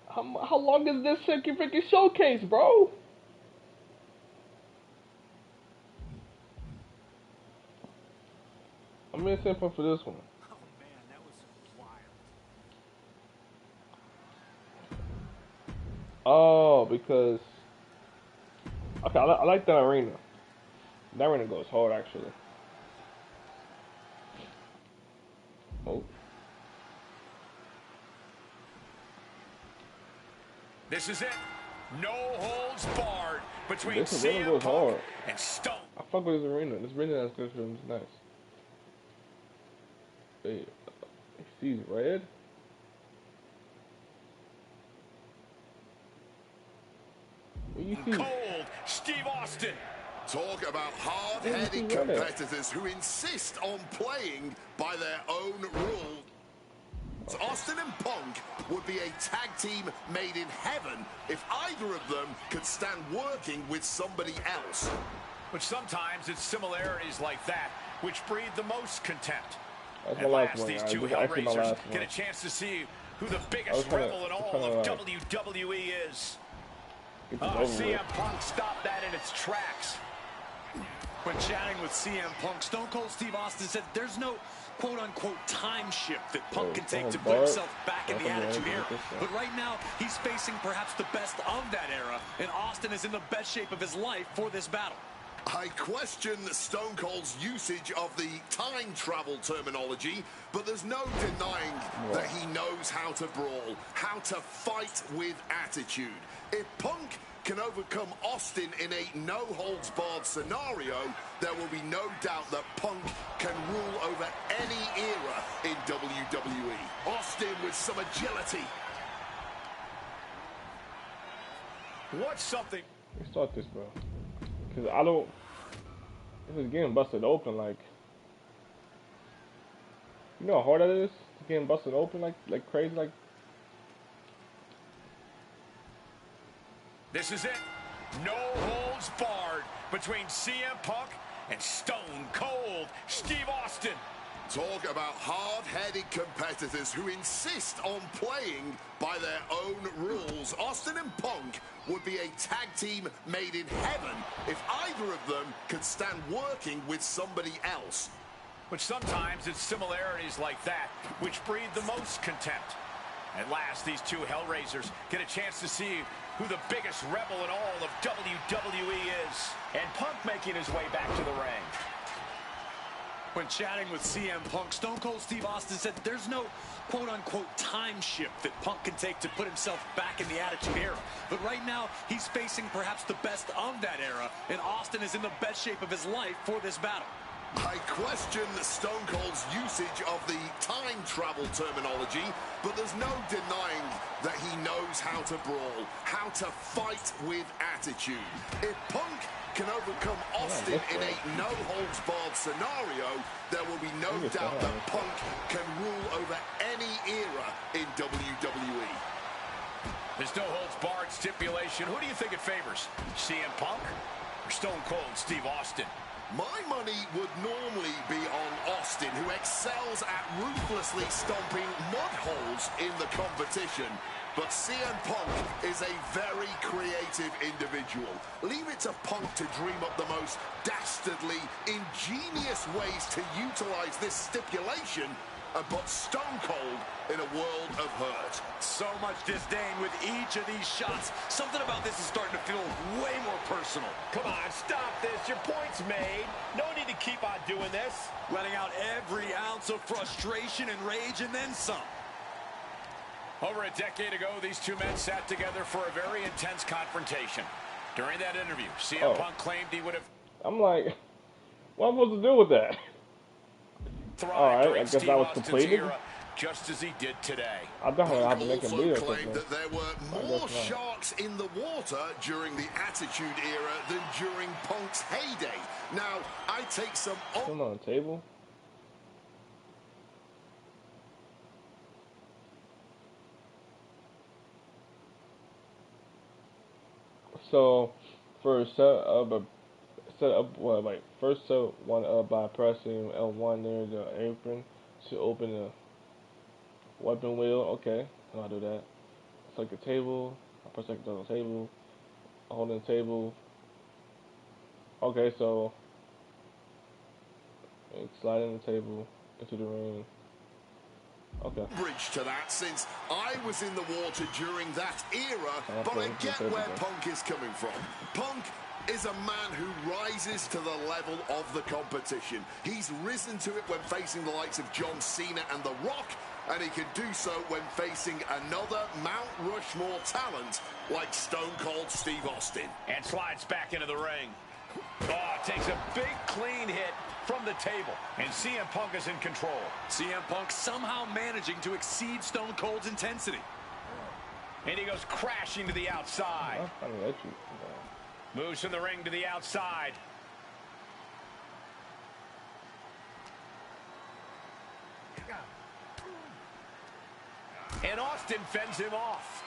How long is this freaking showcase, bro? I'm in simple for this one. Oh man, that was wild. Oh, because okay, I like that arena. That arena goes hard, actually. Oh. This is it. No holds barred between This arena CM goes Punk hard. and Stone. I fuck with this arena. This arena is nice. Hey, he sees red. What you see? Cold Steve Austin. Talk about hard-headed competitors who insist on playing by their own rules. Austin and Punk would be a tag team made in heaven if either of them could stand working with somebody else. But sometimes it's similarities like that which breed the most contempt. That's At my last last, one. these two Hellraisers get a chance to see who the biggest rebel in all of WWE is. CM Punk stopped that in its tracks. When chatting with CM Punk, Stone Cold Steve Austin said there's no quote-unquote time shift that Punk can take to put himself back in the Attitude Era. But right now, he's facing perhaps the best of that era, and Austin is in the best shape of his life for this battle. I question Stone Cold's usage of the time travel terminology, but there's no denying that he knows how to brawl, how to fight with attitude. If Punk can overcome Austin in a no-holds-barred scenario, there will be no doubt that Punk can rule over any era in WWE. Austin with some agility. What's something? Let's start this, bro. Because I don't... This is getting busted open, like... You know how hard that is? It's getting busted open like crazy, like... This is it. No holds barred between CM Punk and Stone Cold Steve Austin. Talk about hard-headed competitors who insist on playing by their own rules. Austin and Punk would be a tag team made in heaven if either of them could stand working with somebody else. But sometimes it's similarities like that which breed the most contempt. At last, these two Hellraisers get a chance to see who the biggest rebel in all of WWE is. And Punk making his way back to the ring. When chatting with CM Punk, Stone Cold Steve Austin said there's no quote-unquote time shift that Punk can take to put himself back in the Attitude Era. But right now, he's facing perhaps the best of that era, and Austin is in the best shape of his life for this battle. I question Stone Cold's usage of the time travel terminology, but there's no denying that he knows how to brawl, how to fight with attitude. If Punk can overcome Austin in a no-holds-barred scenario, there will be no doubt that Punk can rule over any era in WWE. This no-holds-barred stipulation, who do you think it favors? CM Punk or Stone Cold Steve Austin? My money would normally be on Austin, who excels at ruthlessly stomping mud holes in the competition. But CM Punk is a very creative individual. Leave it to Punk to dream up the most dastardly, ingenious ways to utilize this stipulation, and put Stone Cold in a world of hurt. So much disdain with each of these shots. Something about this is starting to feel way more personal. Come on, stop this. Your point's made. No need to keep on doing this. Letting out every ounce of frustration and rage and then some. Over a decade ago, these two men sat together for a very intense confrontation. During that interview, CM Punk claimed he would have... I'm like, what am I supposed to do with that? Alright, I guess that was completed. just as he did today. Punk also claimed that there were more sharks in the water during the Attitude Era than during Punk's heyday. Now, I take some... Still on the table? So, first set up one up by pressing L1 near the apron to open the weapon wheel. Okay, I'll do that. Select the table. I press select on the table. Holding the table. Okay, so sliding the table into the ring. Okay. Bridge to that, since I was in the water during that era, but I get where Punk is coming from. Punk is a man who rises to the level of the competition. He's risen to it when facing the likes of John Cena and The Rock, and he can do so when facing another Mount Rushmore talent like Stone Cold Steve Austin. And slides back into the ring. Oh, takes a big clean hit from the table, and CM Punk is in control. CM Punk somehow managing to exceed Stone Cold's intensity. And he goes crashing to the outside. Moves from the ring to the outside. And Austin fends him off.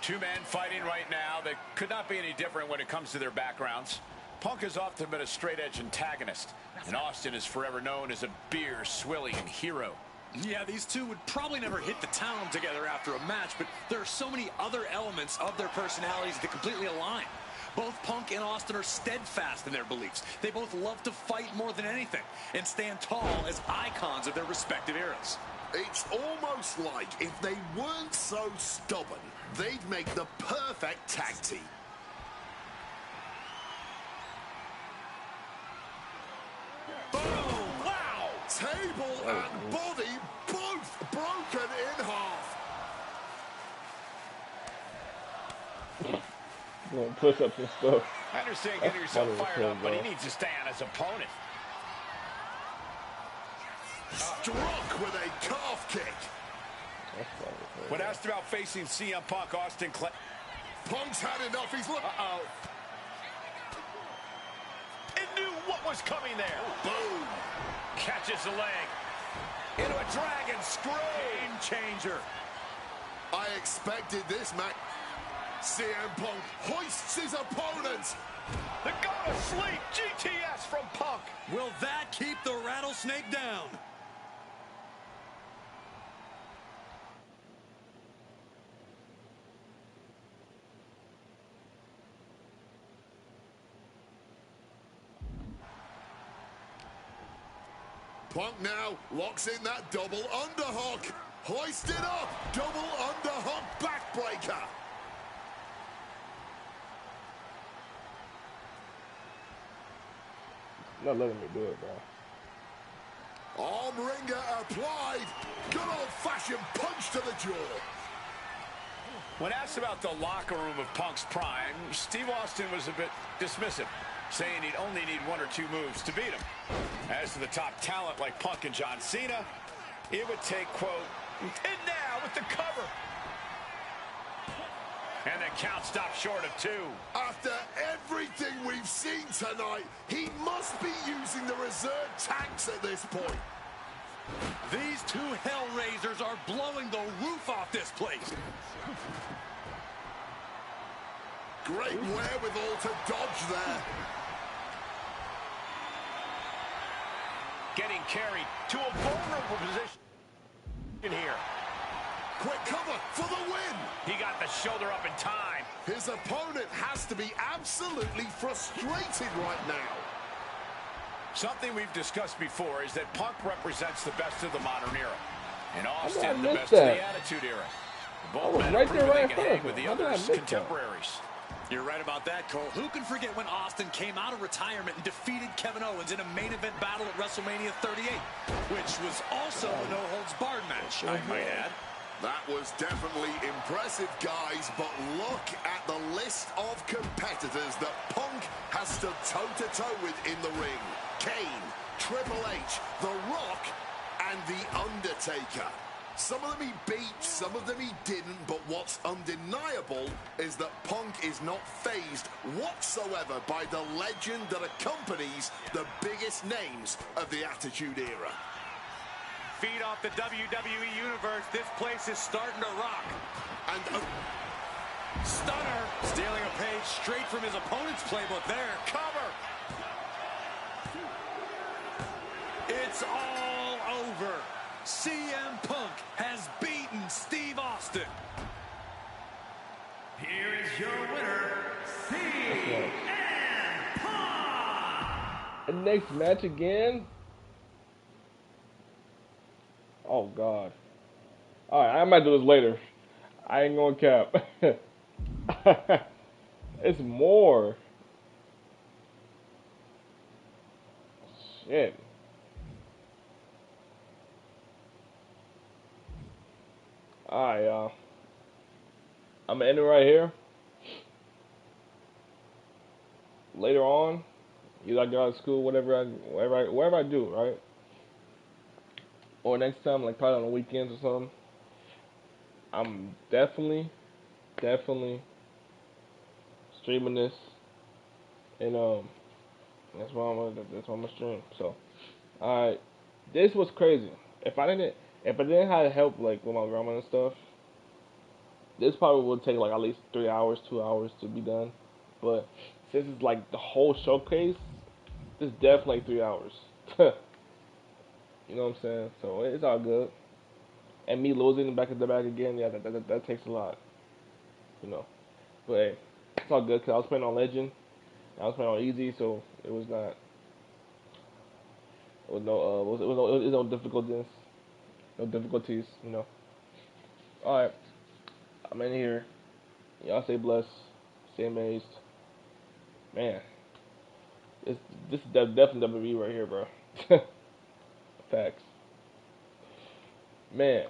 Two men fighting right now that could not be any different when it comes to their backgrounds. Punk has often been a straight-edge antagonist, and Austin is forever known as a beer-swilling hero. Yeah, these two would probably never hit the town together after a match, but there are so many other elements of their personalities that completely align. Both Punk and Austin are steadfast in their beliefs. They both love to fight more than anything and stand tall as icons of their respective eras. It's almost like if they weren't so stubborn, they'd make the perfect tag team. Boom! Wow! Table and body both broken in half. Push-ups and stuff. I understand getting yourself fired up, but he needs to stay on his opponent. Struck with a calf kick. When asked about facing CM Punk, Austin Punk's had enough. He's look. Uh-oh. And knew what was coming there. Boom. Catches the leg. Into a dragon screw. Game changer. I expected this match. CM Punk hoists his opponent. The go to sleep. GTS from Punk. Will that keep the rattlesnake down? Punk now locks in that double underhook. Hoisted up. Double underhook backbreaker. Not letting me do it, bro. Arm wringer applied. Good old-fashioned punch to the jaw. When asked about the locker room of Punk's prime, Steve Austin was a bit dismissive, saying he'd only need one or two moves to beat him. As to the top talent like Punk and John Cena, it would take, quote, and now with the cover. And the count stopped short of 2. After everything we've seen tonight, he must be using the reserve tanks at this point. These two Hellraisers are blowing the roof off this place. Great wherewithal to dodge there. Getting carried to a vulnerable position here. Quick cover for the win. He got the shoulder up in time. His opponent has to be absolutely frustrated right now. Something we've discussed before is that Punk represents the best of the modern era, and Austin the best of the Attitude Era. Both men right there, right they can hang with the others' contemporaries. You're right about that, Cole. Who can forget when Austin came out of retirement and defeated Kevin Owens in a main event battle at WrestleMania 38, which was also a no-holds-barred match, I might add. That was definitely impressive, guys, but look at the list of competitors that Punk has stood toe-to-toe with in the ring. Kane, Triple H, The Rock, and The Undertaker. Some of them he beat, some of them he didn't, but what's undeniable is that Punk is not fazed whatsoever by the legend that accompanies the biggest names of the Attitude Era. Feed off the WWE Universe. This place is starting to rock. And Stunner, stealing a page straight from his opponent's playbook there. Cover. It's all over. CM Punk has beaten Steve Austin. Here is your winner, CM Punk. The next match again. Oh God. Alright, I might do this later. I ain't gonna cap. It's more. Shit. Alright, y'all. I'm gonna end it right here. Later on, either I get out of school, wherever I do, right? Or next time, like probably on the weekends or something. I'm definitely streaming this, and that's why I'm gonna stream. So, alright, this was crazy. If I didn't have help like with my grandma and stuff, this probably would take like at least 3 hours, 2 hours to be done. But since it's like the whole showcase, this is definitely like 3 hours. You know what I'm saying? So it's all good. And me losing back at the back again, yeah, that takes a lot. You know. But hey, it's all good because I was playing on Legend. I was playing on Easy, so it was not. It was no difficulties. No difficulties, you know. Alright. I'm in here. Y'all stay blessed. Stay amazed. Man. This is definitely WWE right here, bro. Facts. Man.